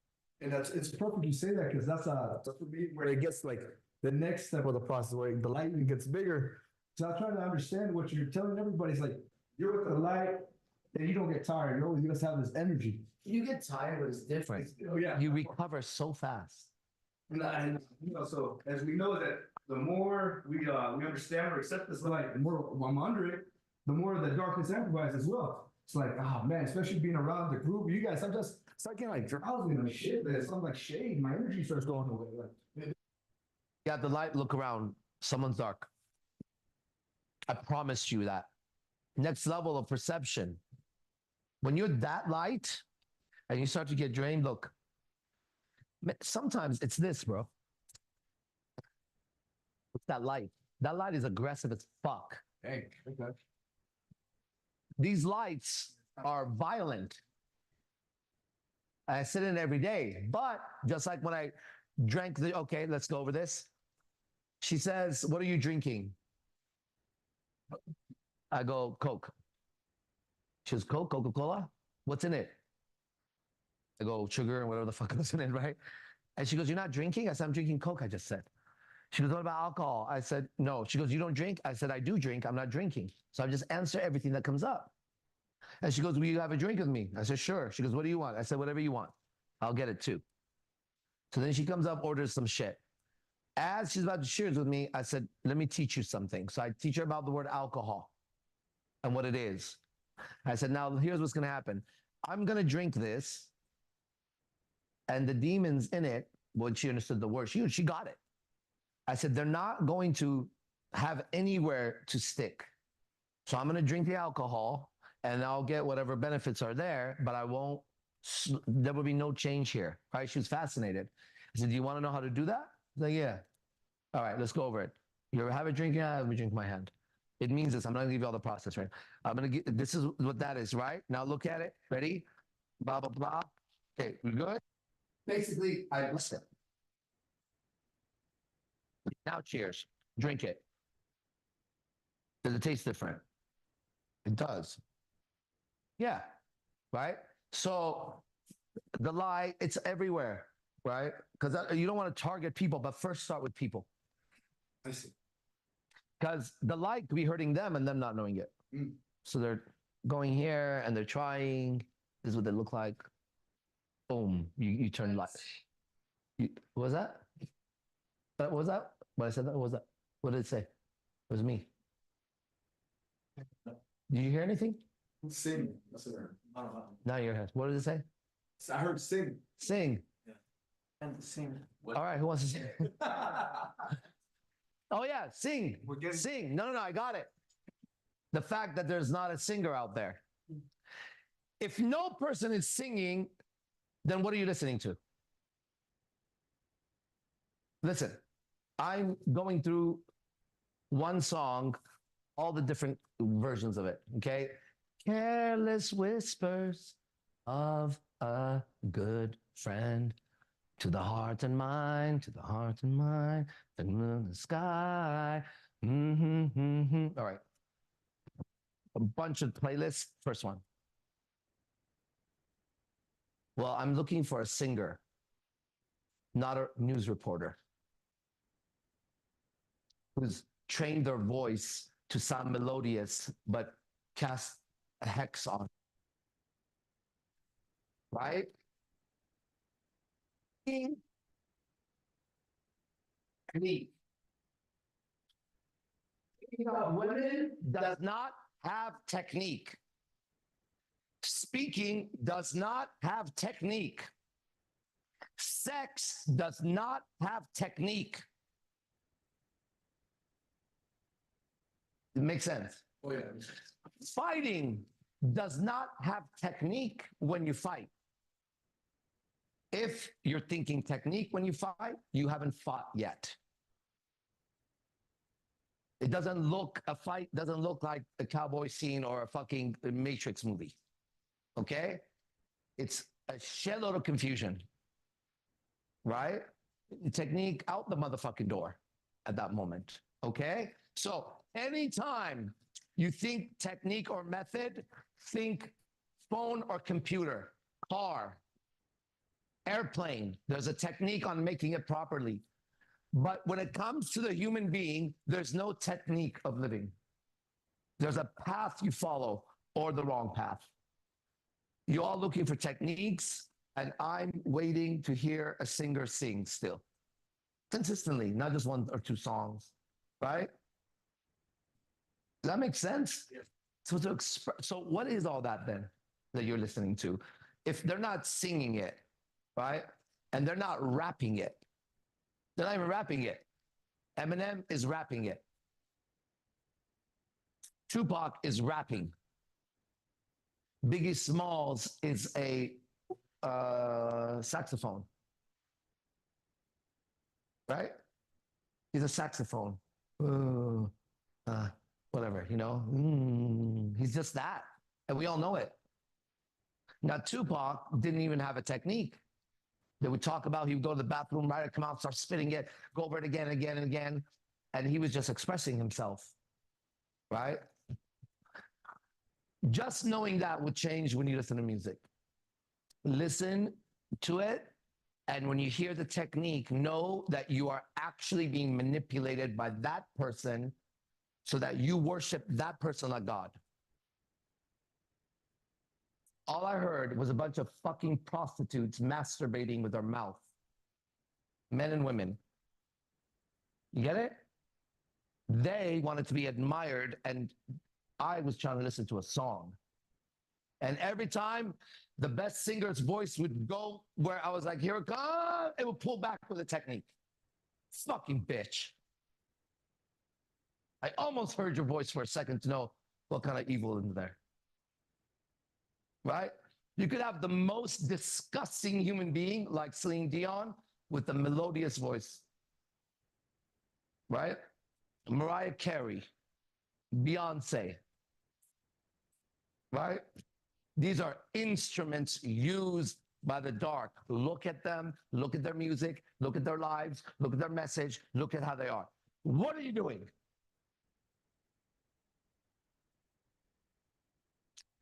Speaker 10: And it's perfect you say that because that's for me where it gets like the next step of the process where the lightning gets bigger. So I'm trying to understand what you're telling everybody is like you're with the light and you don't get tired. You just have this energy.
Speaker 1: You get tired, but it's different.
Speaker 10: Oh yeah.
Speaker 1: You recover so fast.
Speaker 10: And so as we know that the more we understand or accept this light, the more I'm under it, the more the darkness amplifies as well. It's like, oh man, especially being around the group, you guys, I'm just start getting like drowsy and like shit, man. It's like shade. My energy starts going away. Like,
Speaker 1: you got the light, look around. Someone's dark. I promise you that. Next level of perception. When you're that light and you start to get drained, look. Sometimes it's this, bro. It's that light. That light is aggressive as fuck.
Speaker 10: hey, okay.
Speaker 1: These lights are violent. I sit in it every day. But just like when I drank okay, let's go over this. She says, what are you drinking? I go, Coke. She goes, Coke, Coca-Cola? What's in it? I go, sugar and whatever the fuck is in it, right? And she goes, you're not drinking? I said, I'm drinking Coke, I just said. She goes, what about alcohol? I said, no. She goes, you don't drink? I said, I do drink. I'm not drinking. So I just answer everything that comes up. And she goes, will you have a drink with me? I said, sure. She goes, what do you want? I said, whatever you want. I'll get it too. So then she comes up, orders some shit. As she's about to cheers with me, I said, let me teach you something. So I teach her about the word alcohol and what it is. I said, now here's what's going to happen. I'm going to drink this. And the demons in it, when she understood the word, she got it. I said, they're not going to have anywhere to stick. So I'm going to drink the alcohol and I'll get whatever benefits are there, but there will be no change here. Right? She was fascinated. I said, do you want to know how to do that? I said, yeah. All right, let's go over it. You ever have a drink? Yeah, let me drink my hand. It means this. I'm not going to give you all the process, right? This is what that is, right? Now look at it. Ready? Blah, blah, blah. Okay, we good? Basically, I listen. Now cheers. Drink it. Does it taste different? It does. Yeah. Right? So The lie, it's everywhere, right? Because you don't want to target people, but first start with people.
Speaker 10: I see.
Speaker 1: Because the lie could be hurting them and them not knowing it.
Speaker 10: Mm.
Speaker 1: So they're going here and they're trying. This is what they look like. Boom, you turn light. What was that? What was that? What I said that? What was that? What did it say? It was me. Did you hear anything?
Speaker 10: Sing. That's what I heard. I don't know.
Speaker 1: Now your head. What did it say?
Speaker 10: I heard sing.
Speaker 1: Sing.
Speaker 5: And sing.
Speaker 1: All right, who wants to sing? Oh yeah, sing.
Speaker 10: We're getting
Speaker 1: Sing. No, I got it. The fact that there's not a singer out there. If no person is singing, then what are you listening to? Listen, I'm going through one song, all the different versions of it, okay? Careless whispers of a good friend to the heart and mind, to the heart and mind, the moon, the sky. All right. A bunch of playlists. First one. Well, I'm looking for a singer, not a news reporter, who's trained their voice to sound melodious, but cast a hex on. Right? Technique. Women does not have technique. Speaking does not have technique. Sex does not have technique. It makes sense.
Speaker 10: Oh, yeah.
Speaker 1: Fighting does not have technique when you fight. If you're thinking technique when you fight, you haven't fought yet. It doesn't look, a fight doesn't look like a cowboy scene or a fucking Matrix movie. Okay? It's a shitload of confusion. Right? Technique out the motherfucking door at that moment. Okay? So anytime you think technique or method, think phone or computer, car, airplane. There's a technique on making it properly. But when it comes to the human being, there's no technique of living. There's a path you follow or the wrong path. You're all looking for techniques, and I'm waiting to hear a singer sing still. Consistently, not just one or two songs, right? Does that make sense?
Speaker 10: Yes.
Speaker 1: So what is all that then that you're listening to? If they're not singing it, right? And they're not rapping it. They're not even rapping it. Eminem is rapping it. Tupac is rapping. Biggie Smalls is a saxophone. Right? He's a saxophone. Whatever, you know? He's just that. And we all know it. Now, Tupac didn't even have a technique. They would talk about, he would go to the bathroom, right, come out, start spitting it, go over it again and again and again. And he was just expressing himself, right? Just knowing that would change when you listen to music. Listen to it, and when you hear the technique, know that you are actually being manipulated by that person so that you worship that person like God. All I heard was a bunch of fucking prostitutes masturbating with their mouth. Men and women. You get it? They wanted to be admired, and I was trying to listen to a song. And every time the best singer's voice would go where I was like, here it comes, it would pull back with a technique. Fucking bitch. I almost heard your voice for a second to know what kind of evil is there. Right? You could have the most disgusting human being like Celine Dion with the melodious voice. Right? Mariah Carey, Beyonce. Right? These are instruments used by the dark. Look at them, look at their music, look at their lives, look at their message, look at how they are. What are you doing?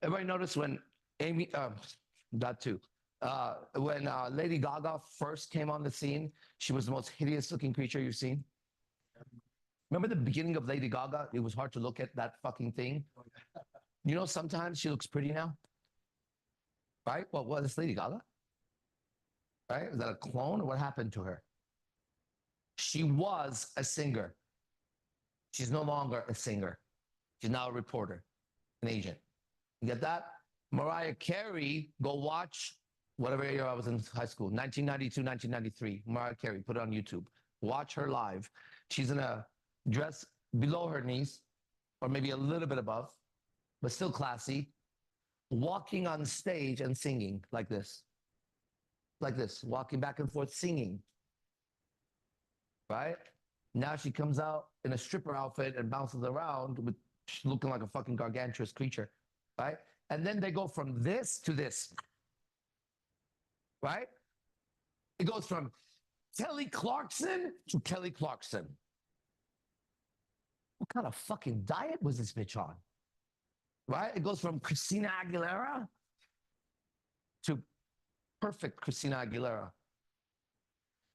Speaker 1: Everybody notice when Amy, that too. When Lady Gaga first came on the scene, she was the most hideous looking creature you've seen. Remember the beginning of Lady Gaga? It was hard to look at that fucking thing. You know, sometimes she looks pretty now. Right? Well, what is Lady Gaga? Right? Is that a clone or what happened to her? She was a singer. She's no longer a singer. She's now a reporter, an agent. You get that? Mariah Carey, go watch whatever year I was in high school, 1992, 1993. Mariah Carey, put it on YouTube. Watch her live. She's in a dress below her knees, or maybe a little bit above, but still classy, walking on stage and singing like this, walking back and forth, singing. Right? Now she comes out in a stripper outfit and bounces around with looking like a fucking gargantuous creature. Right? And then they go from this to this. Right? It goes from Kelly Clarkson to Kelly Clarkson. What kind of fucking diet was this bitch on? Right? It goes from Christina Aguilera to perfect Christina Aguilera.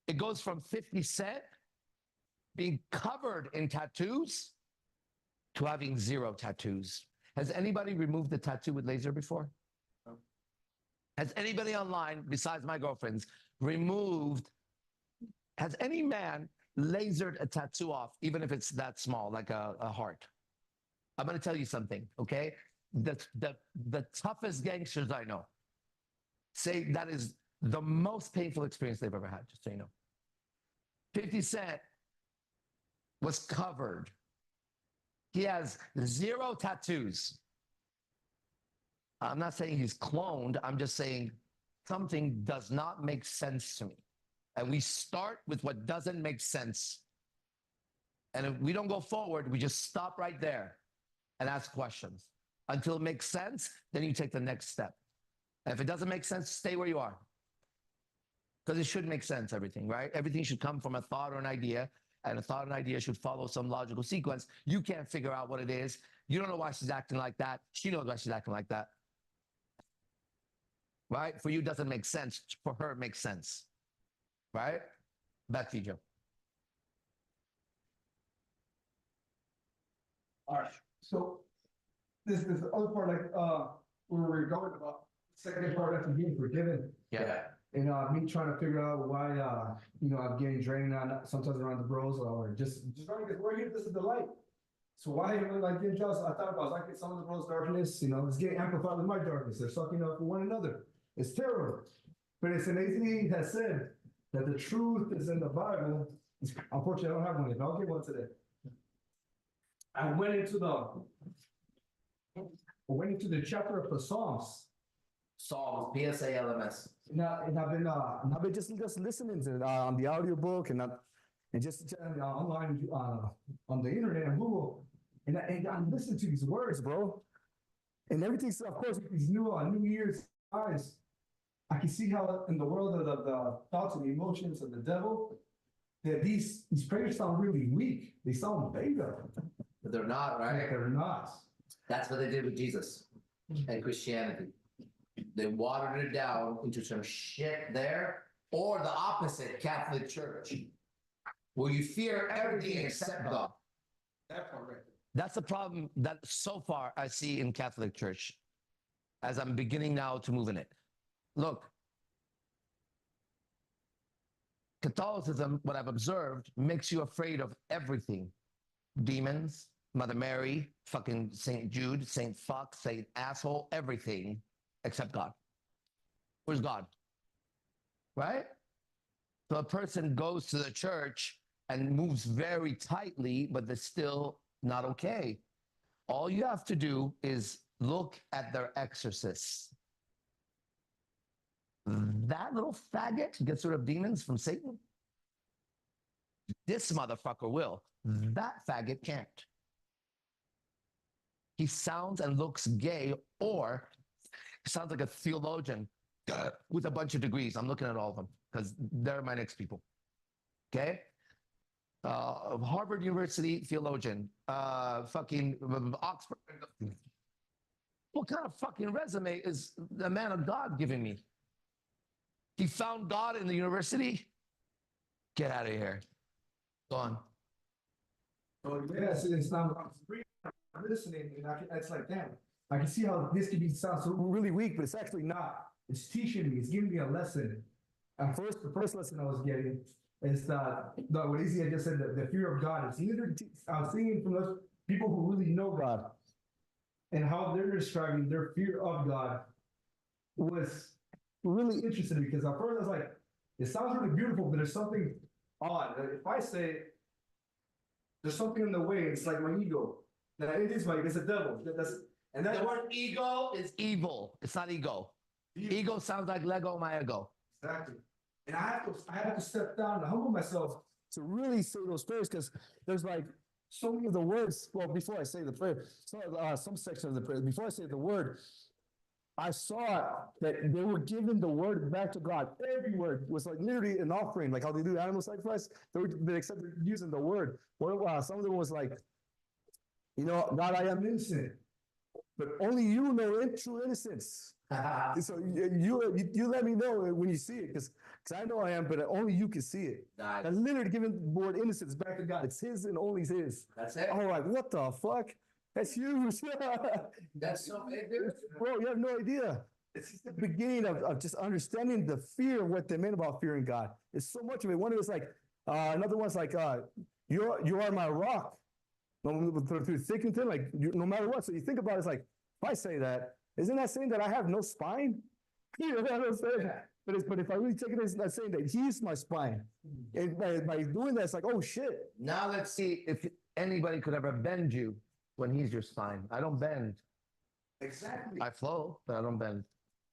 Speaker 1: It goes from 50 Cent being covered in tattoos to having 0 tattoos. Has anybody removed the tattoo with laser before? No. Has anybody online, besides my girlfriends, has any man lasered a tattoo off, even if it's that small, like a heart? I'm going to tell you something, okay? The toughest gangsters I know say that is the most painful experience they've ever had, just so you know. 50 Cent was covered. He has 0 tattoos. I'm not saying he's cloned. I'm just saying something does not make sense to me. And we start with what doesn't make sense. And if we don't go forward, we just stop right there and ask questions. Until it makes sense, then you take the next step. And if it doesn't make sense, stay where you are. Because it should make sense, everything, right? Everything should come from a thought or an idea, and a thought and idea should follow some logical sequence. You can't figure out what it is. You don't know why she's acting like that. She knows why she's acting like that. Right? For you, it doesn't make sense. For her, it makes sense. Right? Back to you, Joe.
Speaker 10: All right. So this other part, like where we're going about, second part after being forgiven.
Speaker 1: Yeah.
Speaker 10: And me trying to figure out why I'm getting drained on sometimes around the bros or just running because we're here. This is the light. So why am I like getting jealous? I thought about like some of the bros' darkness, it's getting amplified with my darkness. They're sucking up for one another. It's terrible. But it's an AZD has said that the truth is in the Bible. Unfortunately, I don't have one yet. I'll get one today. I went into the chapter of the Psalms.
Speaker 1: Psalms, PSALMS.
Speaker 10: And I've been just listening to it on the audiobook and just online on the internet and Google. And I'm listening to these words, bro. And everything's, of course, with these New Year's eyes. I can see how in the world of the thoughts and emotions of the devil, that these prayers sound really weak. They sound beta.
Speaker 1: But they're not, right?
Speaker 10: They're not.
Speaker 1: That's what they did with Jesus and Christianity. They watered it down into some shit there, or the opposite, Catholic Church, where you fear everything except God.
Speaker 10: That part right there.
Speaker 1: That's the problem that so far I see in Catholic Church, as I'm beginning now to move in it. Look, Catholicism, what I've observed, makes you afraid of everything. Demons, Mother Mary, fucking Saint Jude, Saint Fuck, Saint Asshole, everything except God. Where's God? Right? So a person goes to the church and moves very tightly, but they're still not okay. All you have to do is look at their exorcists. That little faggot gets rid of demons from Satan. This motherfucker will. That faggot can't. He sounds and looks gay, or sounds like a theologian with a bunch of degrees. I'm looking at all of them because they're my next people. Okay? Harvard University theologian, fucking Oxford. What kind of fucking resume is the man of God giving me? He found God in the university. Get out of here. Go on.
Speaker 10: Oh, yes, it's not, I'm listening, and it's like, damn, I can see how this can sound so really weak, but it's actually not. It's teaching me, it's giving me a lesson. And the first lesson I was getting is what Izzy had just said, the fear of God. It's either, I was thinking from those people who really know God and how they're describing their fear of God was really interesting, because at first I was like, it sounds really beautiful, but there's something odd. If I say there's something in the way, it's like my ego. That it is it's a devil. And that's
Speaker 1: The word ego is evil. It's not ego. Ego sounds like Lego, my ego.
Speaker 10: exactly. And I have to step down and humble myself to really say those prayers, because there's like so many of the words. Well, before I say the prayer, some section of the prayer, before I say the word, I saw that they were giving the word back to God. Every word was like literally an offering, like how they do animal sacrifice. They except they're using the word. Some of them was like, God, I am innocent, but only you know true innocence. So you let me know when you see it, because I know I am, but only you can see it.
Speaker 1: Nice.
Speaker 10: And literally giving the word innocence back to God. It's His and only His.
Speaker 1: That's it.
Speaker 10: I'm like, what the fuck? That's huge.
Speaker 1: That's so big, dude.
Speaker 10: Bro, you have no idea. It's just the beginning of just understanding the fear of what they meant about fearing God. It's so much of it. One of it was like, another one's like, you are my rock. Through thick and thin, like no matter what. So you think about it, it's like, if I say that, isn't that saying that I have no spine? You know what I'm saying?
Speaker 1: Yeah.
Speaker 10: But if I really take it as not saying that He's my spine, and by doing that, it's like, oh shit.
Speaker 1: Now let's see if anybody could ever bend you when He's your spine. I don't bend.
Speaker 10: Exactly.
Speaker 1: I flow, but I don't bend.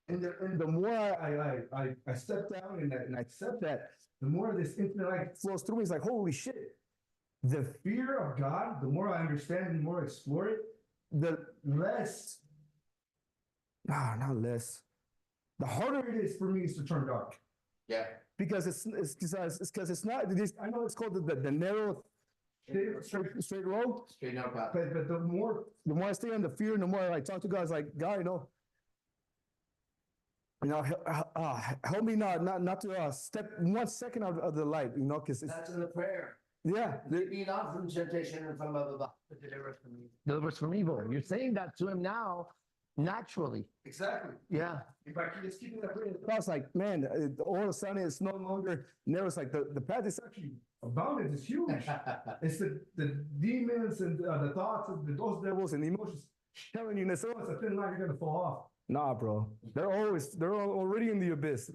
Speaker 10: And the more I step down and I accept that, the more this infinite light flows through me. It's like, holy shit. The fear of God, the more I understand and the more I explore it, the less, not less, the harder it is for me is to turn dark.
Speaker 1: Yeah.
Speaker 10: Because it's not, I know it's called the narrow, straight road.
Speaker 1: Straight up path.
Speaker 10: But the more I stay on the fear, and the more I talk to God, it's like, God, help me not to step 1 second out of the light, because it's.
Speaker 1: That's in the prayer.
Speaker 10: Yeah.
Speaker 1: Be not from temptation and from blah, blah, blah. Deliver us from evil. You're saying that to Him now, naturally.
Speaker 10: Exactly.
Speaker 1: Yeah.
Speaker 10: If I can just keep it that way, it's like, man, all of a sudden it's no longer narrow. It's like the path is actually abounded. It's huge. It's the demons and the thoughts of those devils and the emotions telling you that, oh, it's a thin line, you're going to fall off. Nah, bro. They're already in the abyss.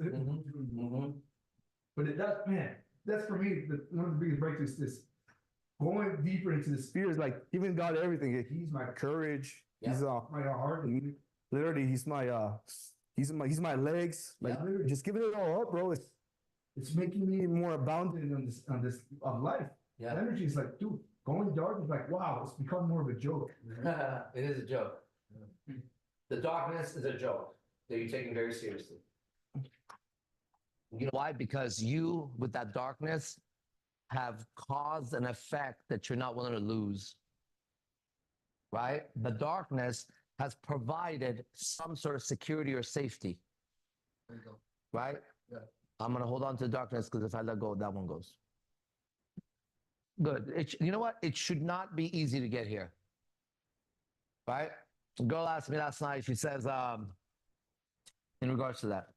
Speaker 10: But it does, man. That's for me, one of the biggest breakthroughs is going deeper into the spheres, like giving God everything. He's my courage. Yeah. He's my heart. Literally, he's my legs. Like literally, just giving it all up, bro. It's making me more abounding on this of life. Yeah. The energy is like, dude, going dark is like, wow, it's become more of a joke.
Speaker 1: It is a joke. The darkness is a joke that you're taking very seriously. You know why? Because you, with that darkness, have caused an effect that you're not willing to lose. Right? The darkness has provided some sort of security or safety. There you go. Right? Yeah. I'm going to hold on to the darkness, because if I let go, that one goes. Good. You know what? It should not be easy to get here. Right? A girl asked me last night, she says, in regards to that,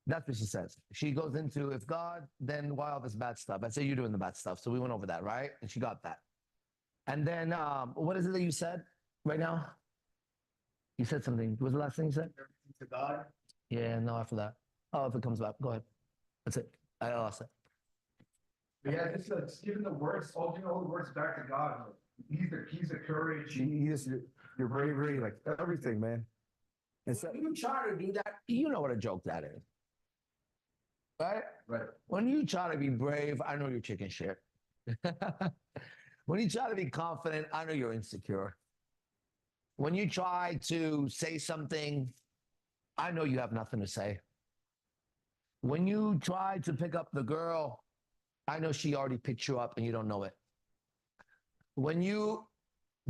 Speaker 1: that's what she says. She goes into, if God, then why all this bad stuff? I say, you're doing the bad stuff. So we went over that, right? And she got that. And then, what is it that you said right now? You said something. What was the last thing you said?
Speaker 10: To God.
Speaker 1: Yeah, no, after that. Oh, if it comes back, go ahead. That's it. I lost it.
Speaker 10: Yeah, just giving the words, all the words back to God. He's the courage. He is your bravery, like everything, man.
Speaker 1: And so when you try to do that, you know what a joke that is. Right? Right. When you try to be brave, I know you're chicken shit. When you try to be confident, I know you're insecure. When you try to say something, I know you have nothing to say. When you try to pick up the girl, I know she already picked you up and you don't know it. When you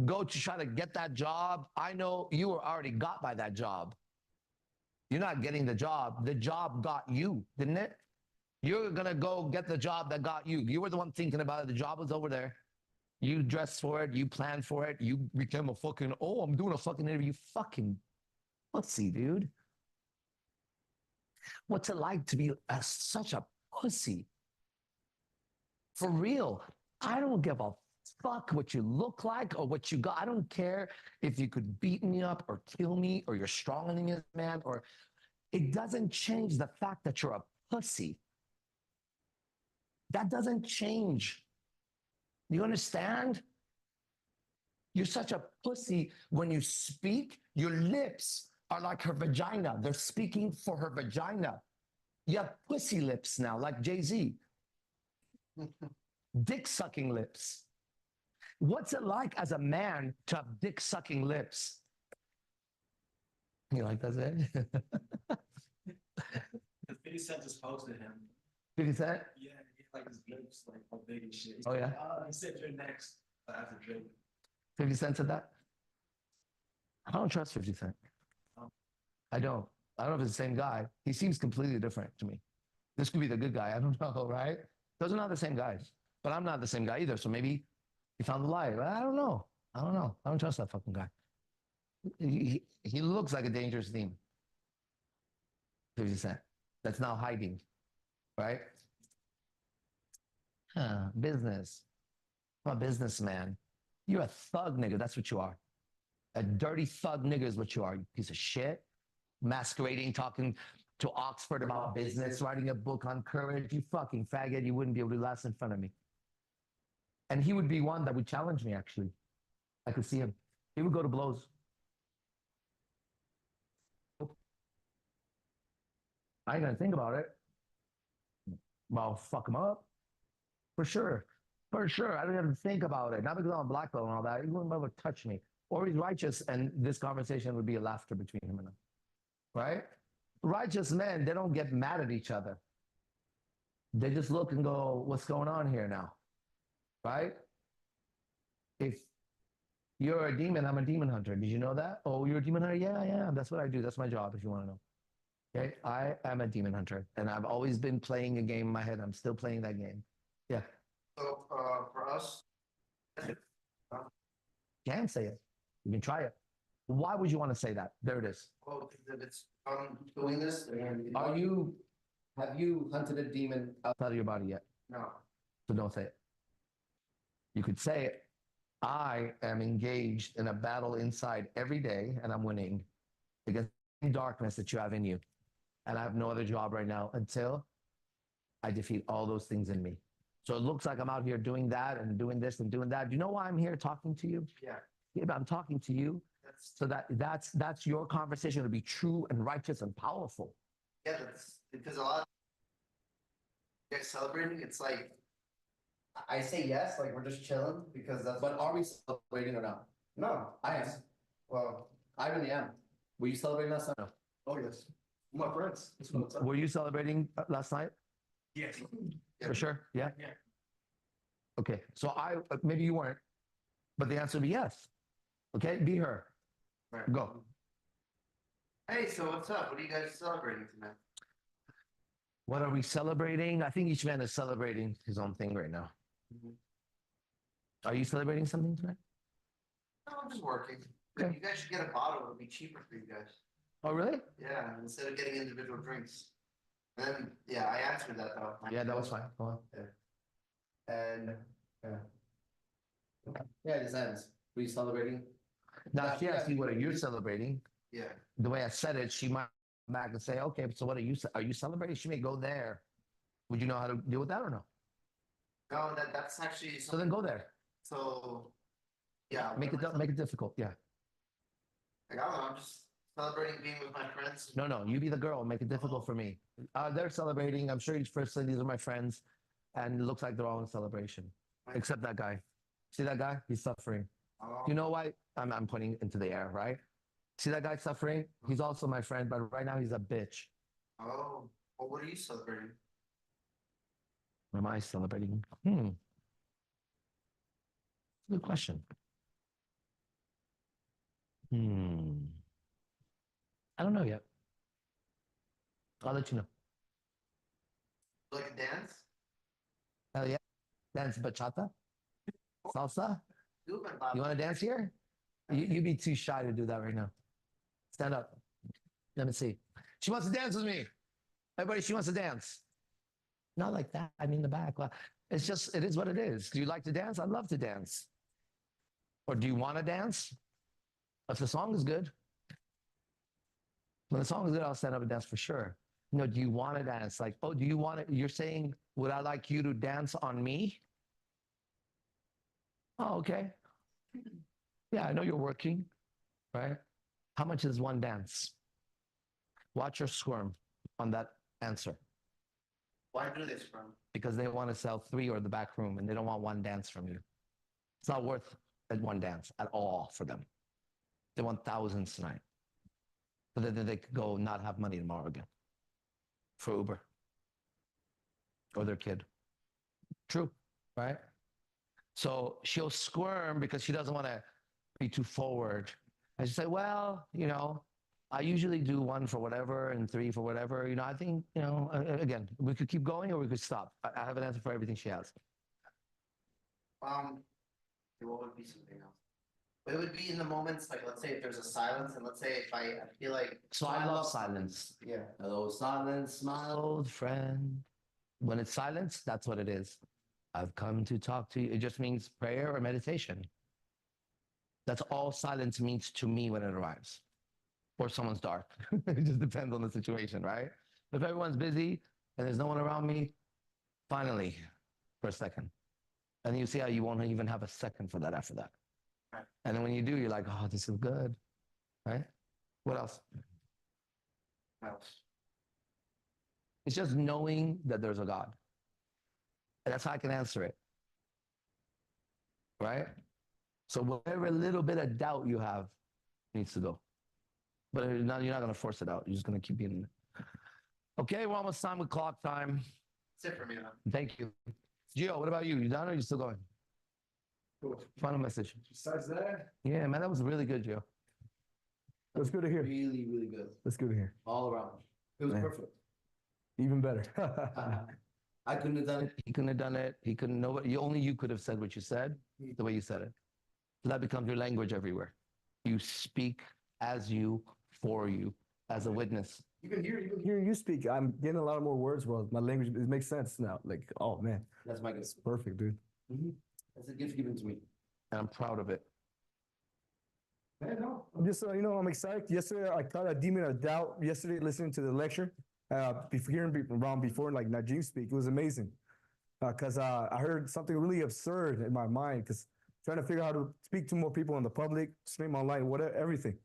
Speaker 1: go to try to get that job, I know you were already got by that job. You're not getting the job. The job got you, didn't it? You're gonna go get the job that got you. You were the one thinking about it. The job was over there. You dressed for it. You planned for it. You became a fucking, oh, I'm doing a fucking interview. You fucking pussy, dude. What's it like to be such a pussy? For real. I don't give a fuck what you look like or what you got. I don't care if you could beat me up or kill me or you're stronger than me, man, or it doesn't change the fact that you're a pussy. That doesn't change. You understand? You're such a pussy when you speak. Your lips are like her vagina. They're speaking for her vagina. You have pussy lips now, like Jay-Z. Dick sucking lips. What's it like as a man to have dick sucking lips? You like that, Zay?
Speaker 5: 50 Cent just posted him.
Speaker 1: 50 Cent?
Speaker 5: Yeah, he like his lips, like how big and shit. He's
Speaker 1: Oh,
Speaker 5: like,
Speaker 1: yeah?
Speaker 5: He said you're next. That's a joke.
Speaker 1: 50 Cent said that? I don't trust 50 Cent. I don't. I don't know if it's the same guy. He seems completely different to me. This could be the good guy. I don't know, right? Those are not the same guys. But I'm not the same guy either. So maybe he found the lie. I don't know. I don't know. I don't trust that fucking guy. He looks like a dangerous demon. 50 Cent. That's now hiding, right? Business. I'm a businessman. You're a thug nigga. That's what you are. A dirty thug nigga is what you are. You piece of shit. Masquerading, talking to Oxford about business, writing a book on courage. You fucking faggot. You wouldn't be able to last in front of me. And he would be one that would challenge me, actually. I could see him. He would go to blows. I ain't gonna think about it. Well, I'll fuck him up. For sure. For sure. I don't even think about it. Not because I'm a black belt and all that. He wouldn't ever touch me. Or he's righteous, and this conversation would be a laughter between him and I. Right? Righteous men, they don't get mad at each other. They just look and go, what's going on here now? Right? If you're a demon, I'm a demon hunter. Did you know that? Oh, you're a demon hunter? Yeah, I am. That's what I do. That's my job, if you want to know. Okay? I am a demon hunter, and I've always been playing a game in my head. I'm still playing that game. Yeah.
Speaker 9: So for us,
Speaker 1: Can say it. You can try it. Why would you want to say that? There it is.
Speaker 9: well, if it's doing this,
Speaker 1: Have you hunted a demon outside of your body yet?
Speaker 9: no.
Speaker 1: So don't say it. You could say it. I am engaged in a battle inside every day, and I'm winning against the darkness that you have in you. And I have no other job right now until I defeat all those things in me. So it looks like I'm out here doing that and doing this and doing that. Do you know why I'm here talking to you?
Speaker 9: Yeah.
Speaker 1: Yeah, but I'm talking to you so that's your conversation to be true and righteous and powerful.
Speaker 9: Yeah, that's because a lot of you guys celebrating, it's like I say yes, like we're just chilling because that's
Speaker 1: But are we celebrating or not?
Speaker 9: no,
Speaker 1: I am.
Speaker 9: well,
Speaker 1: I really am. Were you celebrating last night?
Speaker 9: oh yes. My friends. That's what it's
Speaker 1: Were you celebrating last night?
Speaker 5: Yes.
Speaker 1: For sure. Yeah.
Speaker 5: Yeah.
Speaker 1: Okay. So maybe you weren't, but the answer would be yes. Okay. Be her.
Speaker 9: Right.
Speaker 1: Go.
Speaker 9: Hey, so what's up? What are you guys celebrating tonight?
Speaker 1: What are we celebrating? I think each man is celebrating his own thing right now. Are you celebrating something tonight?
Speaker 9: No, I'm just working.
Speaker 1: Okay.
Speaker 9: You guys should get a bottle. It'll be cheaper for you guys.
Speaker 1: Oh, really?
Speaker 9: Yeah, instead of getting individual drinks. And then, yeah, I answered that though.
Speaker 1: Yeah, that was fine. Go on.
Speaker 9: And yeah, it just ends. Were you celebrating?
Speaker 1: Now she asked you, what are you celebrating?
Speaker 9: Yeah.
Speaker 1: The way I said it, she might come back and say, okay, so what are you celebrating? She may go there. Would you know how to deal with that or no?
Speaker 9: No, that's actually
Speaker 1: So then go there.
Speaker 9: so yeah.
Speaker 1: Make it difficult. Yeah.
Speaker 9: Like, I don't know, I'm just celebrating being with my friends.
Speaker 1: No, you be the girl. Make it difficult for me. They're celebrating. I'm sure each person, these are my friends. And it looks like they're all in celebration, except that guy. See that guy? He's suffering.
Speaker 9: Oh,
Speaker 1: You know why? I'm pointing into the air, right? See that guy suffering? He's also my friend, but right now he's a bitch.
Speaker 9: oh, well, what are you celebrating?
Speaker 1: What am I celebrating? Good question. I don't know yet. I'll let you know.
Speaker 9: Like dance?
Speaker 1: Hell yeah. Dance bachata? Salsa? You want to dance here? You'd be too shy to do that right now. Stand up. Let me see. She wants to dance with me. Everybody, she wants to dance. Not like that. I mean, the back. It's just, it is what it is. Do you like to dance? I'd love to dance. Or do you want to dance? If the song is good. When the song is good, I'll stand up and dance for sure. No, do you want to dance? Like, oh, do you want it? You're saying, would I like you to dance on me? Oh, okay. Yeah, I know you're working, right? How much is one dance? Watch her squirm on that answer.
Speaker 9: Why do they sperm?
Speaker 1: Because they want to sell 3 or the back room and they don't want one dance from you. It's not worth one dance at all for them. They want thousands tonight. So that they could go not have money tomorrow again for Uber or their kid. True, right? So she'll squirm because she doesn't want to be too forward. And she'll say, well, you know, I usually do 1 for whatever and 3 for whatever. You know, I think, you know, again, we could keep going or we could stop. I have an answer for everything she has.
Speaker 9: What would be something else? It would be in the moments, like, let's say if there's a silence, and let's say if I feel like.
Speaker 1: So I love silence.
Speaker 9: Yeah.
Speaker 1: Hello, silence, my old friend. When it's silence, that's what it is. I've come to talk to you. It just means prayer or meditation. That's all silence means to me when it arrives. Or someone's dark. It just depends on the situation, right? If everyone's busy and there's no one around me, finally, for a second. And you see how you won't even have a second for that after that.
Speaker 9: Right.
Speaker 1: And then when you do, you're like, oh, this is good, right? What else? It's just knowing that there's a God. And that's how I can answer it, right? So whatever little bit of doubt you have needs to go. But you're not going to force it out. You're just going to keep being. Okay, we're almost time with clock time.
Speaker 9: That's it for me, man.
Speaker 1: Thank you. Gio, what about you? You done or you still going?
Speaker 10: Cool.
Speaker 1: Final message.
Speaker 10: Besides that,
Speaker 1: Yeah, man, that was really good, Gio.
Speaker 10: that's good to hear.
Speaker 9: Really, really good.
Speaker 10: That's good to hear.
Speaker 9: All around. It was
Speaker 10: Man.
Speaker 9: perfect.
Speaker 10: Even better.
Speaker 1: I couldn't have done it. He couldn't have done it. He couldn't know it. Only you could have said what you said, the way you said it. That becomes your language everywhere. You speak as you, for you, as a witness.
Speaker 10: Even hearing you speak, I'm getting a lot of more words, bro. My language, it makes sense now. Like, oh man,
Speaker 1: That's my gift.
Speaker 10: perfect, dude.
Speaker 1: That's a gift given to me. And I'm proud of it.
Speaker 10: Man, no, I'm just, I'm excited. Yesterday, I caught a demon of doubt. Yesterday, listening to the lecture, hearing around before, like Najim speak, it was amazing. Because I heard something really absurd in my mind. Because trying to figure out how to speak to more people in the public, stream online, whatever, everything.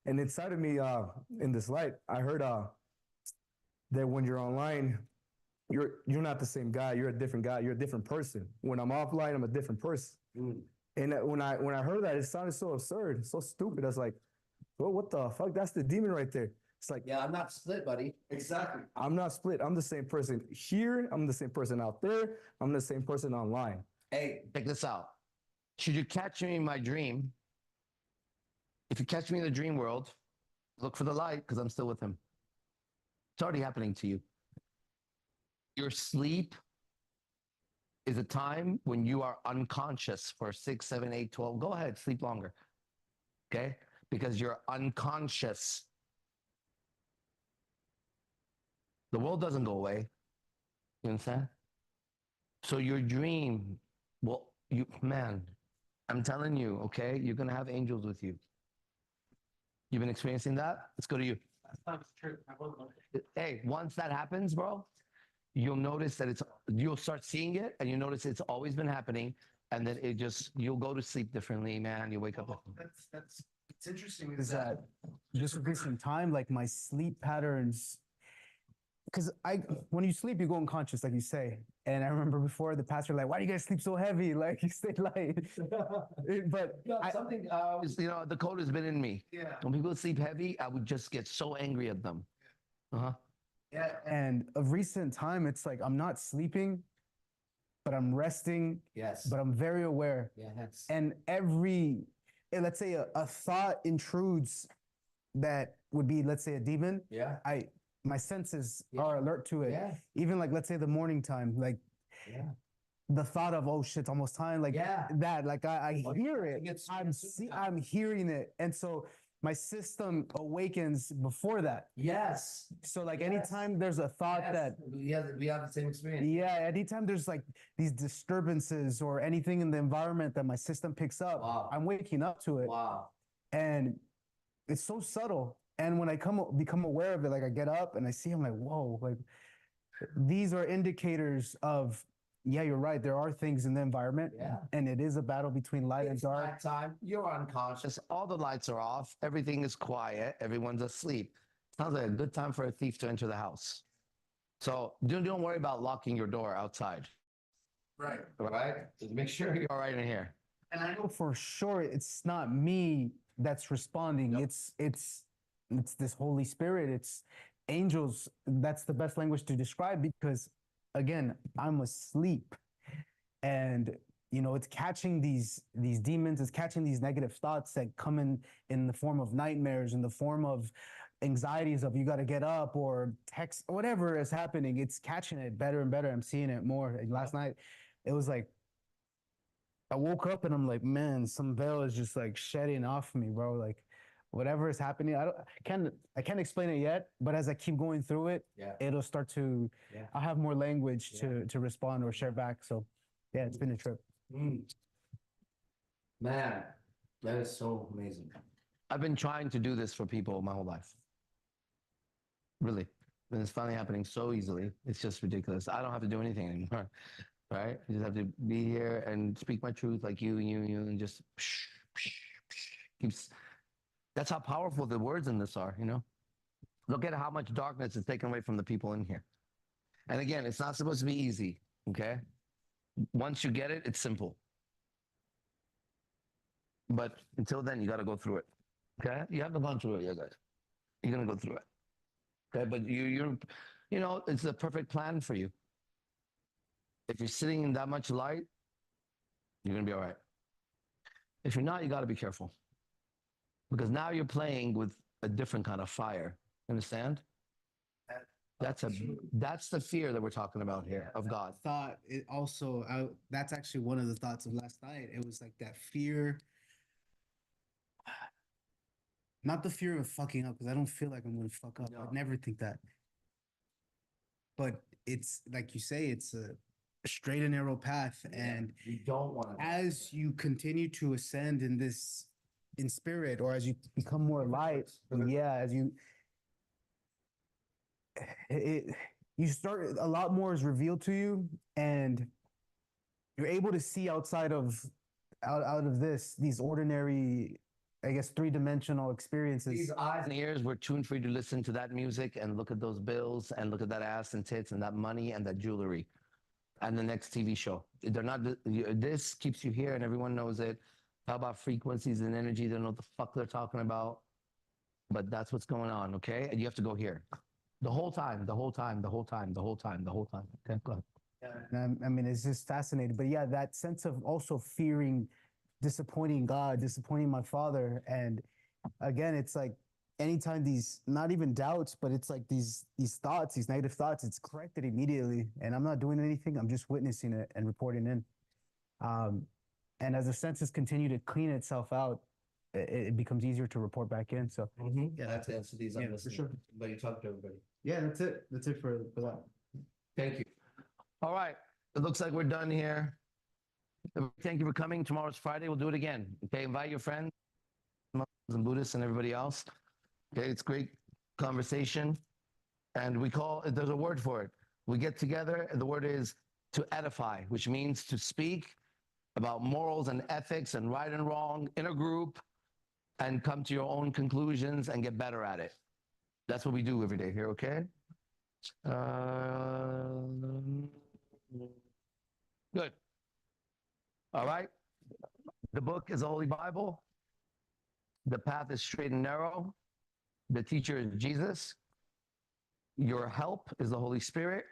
Speaker 10: And inside of me, in this light, I heard that when you're online, you're not the same guy. You're a different guy. You're a different person. When I'm offline, I'm a different person. And when I heard that, it sounded so absurd, so stupid. I was like, well, what the fuck? That's the demon right there. It's like,
Speaker 9: Yeah, I'm not split, buddy.
Speaker 10: exactly. I'm not split. I'm the same person here. I'm the same person out there. I'm the same person online.
Speaker 1: Hey, check this out. Should you catch me in my dream? If you catch me in the dream world, look for the light because I'm still with him. It's already happening to you. Your sleep is a time when you are unconscious for 6, 7, 8, 12. Go ahead, sleep longer. Okay? Because you're unconscious. The world doesn't go away. You understand? So your dream, well, man, I'm telling you, okay, you're going to have angels with you. You've been experiencing that? Let's go to you.
Speaker 5: That's true. I wasn't.
Speaker 1: Hey, once that happens, bro, you'll notice that you'll start seeing it and you notice it's always been happening. And then you'll go to sleep differently, man. You wake up.
Speaker 3: It's interesting is that just with recent time, like my sleep patterns, because when you sleep, you go unconscious, like you say. And I remember before the pastor, like, why do you guys sleep so heavy? Like, you stay light. But
Speaker 1: the code has been in me.
Speaker 3: Yeah.
Speaker 1: When people sleep heavy, I would just get so angry at them.
Speaker 3: Yeah. And of recent time, it's like I'm not sleeping, but I'm resting.
Speaker 9: Yes.
Speaker 3: But I'm very aware.
Speaker 9: Yes.
Speaker 3: And let's say a thought intrudes that would be, let's say, a demon.
Speaker 9: Yeah.
Speaker 3: my senses are alert to it.
Speaker 1: Yeah.
Speaker 3: Even like, let's say the morning time, like
Speaker 1: Yeah.
Speaker 3: the thought of, oh shit, it's almost time, like
Speaker 1: Yeah.
Speaker 3: that, like I
Speaker 1: Well,
Speaker 3: hear
Speaker 1: I
Speaker 3: it.
Speaker 1: think it's-
Speaker 3: I'm hearing it. And so my system awakens before that.
Speaker 1: Yes.
Speaker 3: So like
Speaker 1: Yes.
Speaker 3: anytime there's a thought
Speaker 1: Yes.
Speaker 3: that,
Speaker 1: we have the same experience.
Speaker 3: yeah, anytime there's like these disturbances or anything in the environment that my system picks up,
Speaker 1: Wow.
Speaker 3: I'm waking up to it.
Speaker 1: Wow.
Speaker 3: And it's so subtle. And when I become aware of it, like I get up and I see, I'm like, whoa, like these are indicators of, yeah, you're right. There are things in the environment,
Speaker 1: Yeah.
Speaker 3: and it is a battle between light and
Speaker 1: It's
Speaker 3: dark.
Speaker 1: nighttime. You're unconscious. All the lights are off. Everything is quiet. Everyone's asleep. Sounds like a good time for a thief to enter the house. So don't worry about locking your door outside.
Speaker 3: Right.
Speaker 1: All right. Just make sure you're all right in here.
Speaker 3: And I know for sure it's not me that's responding.
Speaker 1: Nope.
Speaker 3: It's this Holy Spirit. It's angels. That's the best language to describe, because again, I'm asleep, and it's catching these demons. It's catching these negative thoughts that come in the form of nightmares, in the form of anxieties of you got to get up or text, whatever is happening. It's catching it better and better. I'm seeing it more. Like last night, it was like I woke up and I'm like, man, some veil is just like shedding off me, bro. Like whatever is happening, I can't explain it yet, but as I keep going through it,
Speaker 1: Yeah.
Speaker 3: it'll start to,
Speaker 1: Yeah.
Speaker 3: I'll have more language
Speaker 1: Yeah.
Speaker 3: to respond or share back. So yeah, it's been a trip.
Speaker 1: Man, that is so amazing. I've been trying to do this for people my whole life. Really. And it's finally happening so easily. It's just ridiculous. I don't have to do anything anymore. Right? I just have to be here and speak my truth like you, and just keeps. That's how powerful the words in this are, Look at how much darkness is taken away from the people in here. And again, it's not supposed to be easy, okay? Once you get it, it's simple. But until then, you got to go through it, okay? You haven't gone through it yet, guys. You're going to go through it, okay? But it's the perfect plan for you. If you're sitting in that much light, you're going to be all right. If you're not, you got to be careful. Because now you're playing with a different kind of fire. Understand? That's the fear that we're talking about here of God.
Speaker 3: Thought it also, that's actually one of the thoughts of last night. It was like that fear, not the fear of fucking up, because I don't feel like I'm going to fuck up.
Speaker 1: No.
Speaker 3: I'd never think that. But it's like you say, it's a straight and narrow path. And
Speaker 1: You don't want to.
Speaker 3: as you continue to ascend in spirit, or as you become more light, as you start, a lot more is revealed to you, and you're able to see outside of these ordinary, I guess, three-dimensional experiences.
Speaker 1: These eyes and ears were tuned for you to listen to that music and look at those bills and look at that ass and tits and that money and that jewelry and the next TV show. They're not. This keeps you here, and everyone knows it. How about frequencies and energy? They don't know what the fuck they're talking about, but that's what's going on. Okay, and you have to go here the whole time. Okay, go ahead.
Speaker 3: And I mean, it's just fascinating. But yeah, that sense of also fearing disappointing God, disappointing my father. And again, it's like anytime these, not even doubts, but it's like these thoughts, these negative thoughts, it's corrected immediately. And I'm not doing anything. I'm just witnessing it and reporting in. And as the senses continue to clean itself out, it becomes easier to report back in. So
Speaker 1: Yeah, that's the answer to these.
Speaker 3: Yeah, for sure.
Speaker 1: But you talk to everybody.
Speaker 3: yeah, that's it. That's it for that.
Speaker 1: Thank you. All right. It looks like we're done here. Thank you for coming. Tomorrow's Friday. We'll do it again. Okay. Invite your friends, Muslims and Buddhists and everybody else. Okay. It's great conversation. And there's a word for it. We get together, and the word is to edify, which means to speak about morals and ethics and right and wrong in a group and come to your own conclusions and get better at it. That's what we do every day here. Okay. Good. All right. The book is the Holy Bible. The path is straight and narrow. The teacher is Jesus. Your help is the Holy Spirit.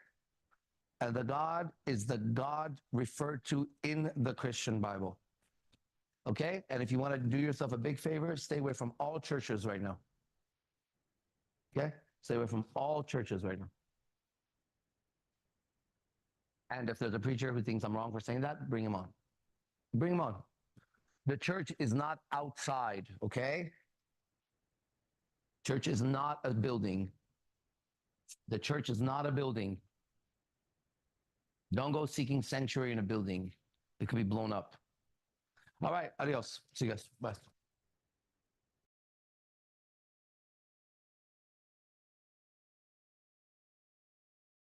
Speaker 1: And the God is the God referred to in the Christian Bible. Okay? And if you want to do yourself a big favor, stay away from all churches right now. Okay? Stay away from all churches right now. And if there's a preacher who thinks I'm wrong for saying that, bring him on. Bring him on. The church is not outside, okay? Church is not a building. The church is not a building. Don't go seeking sanctuary in a building. It could be blown up. All right, adios. See you guys. Bye.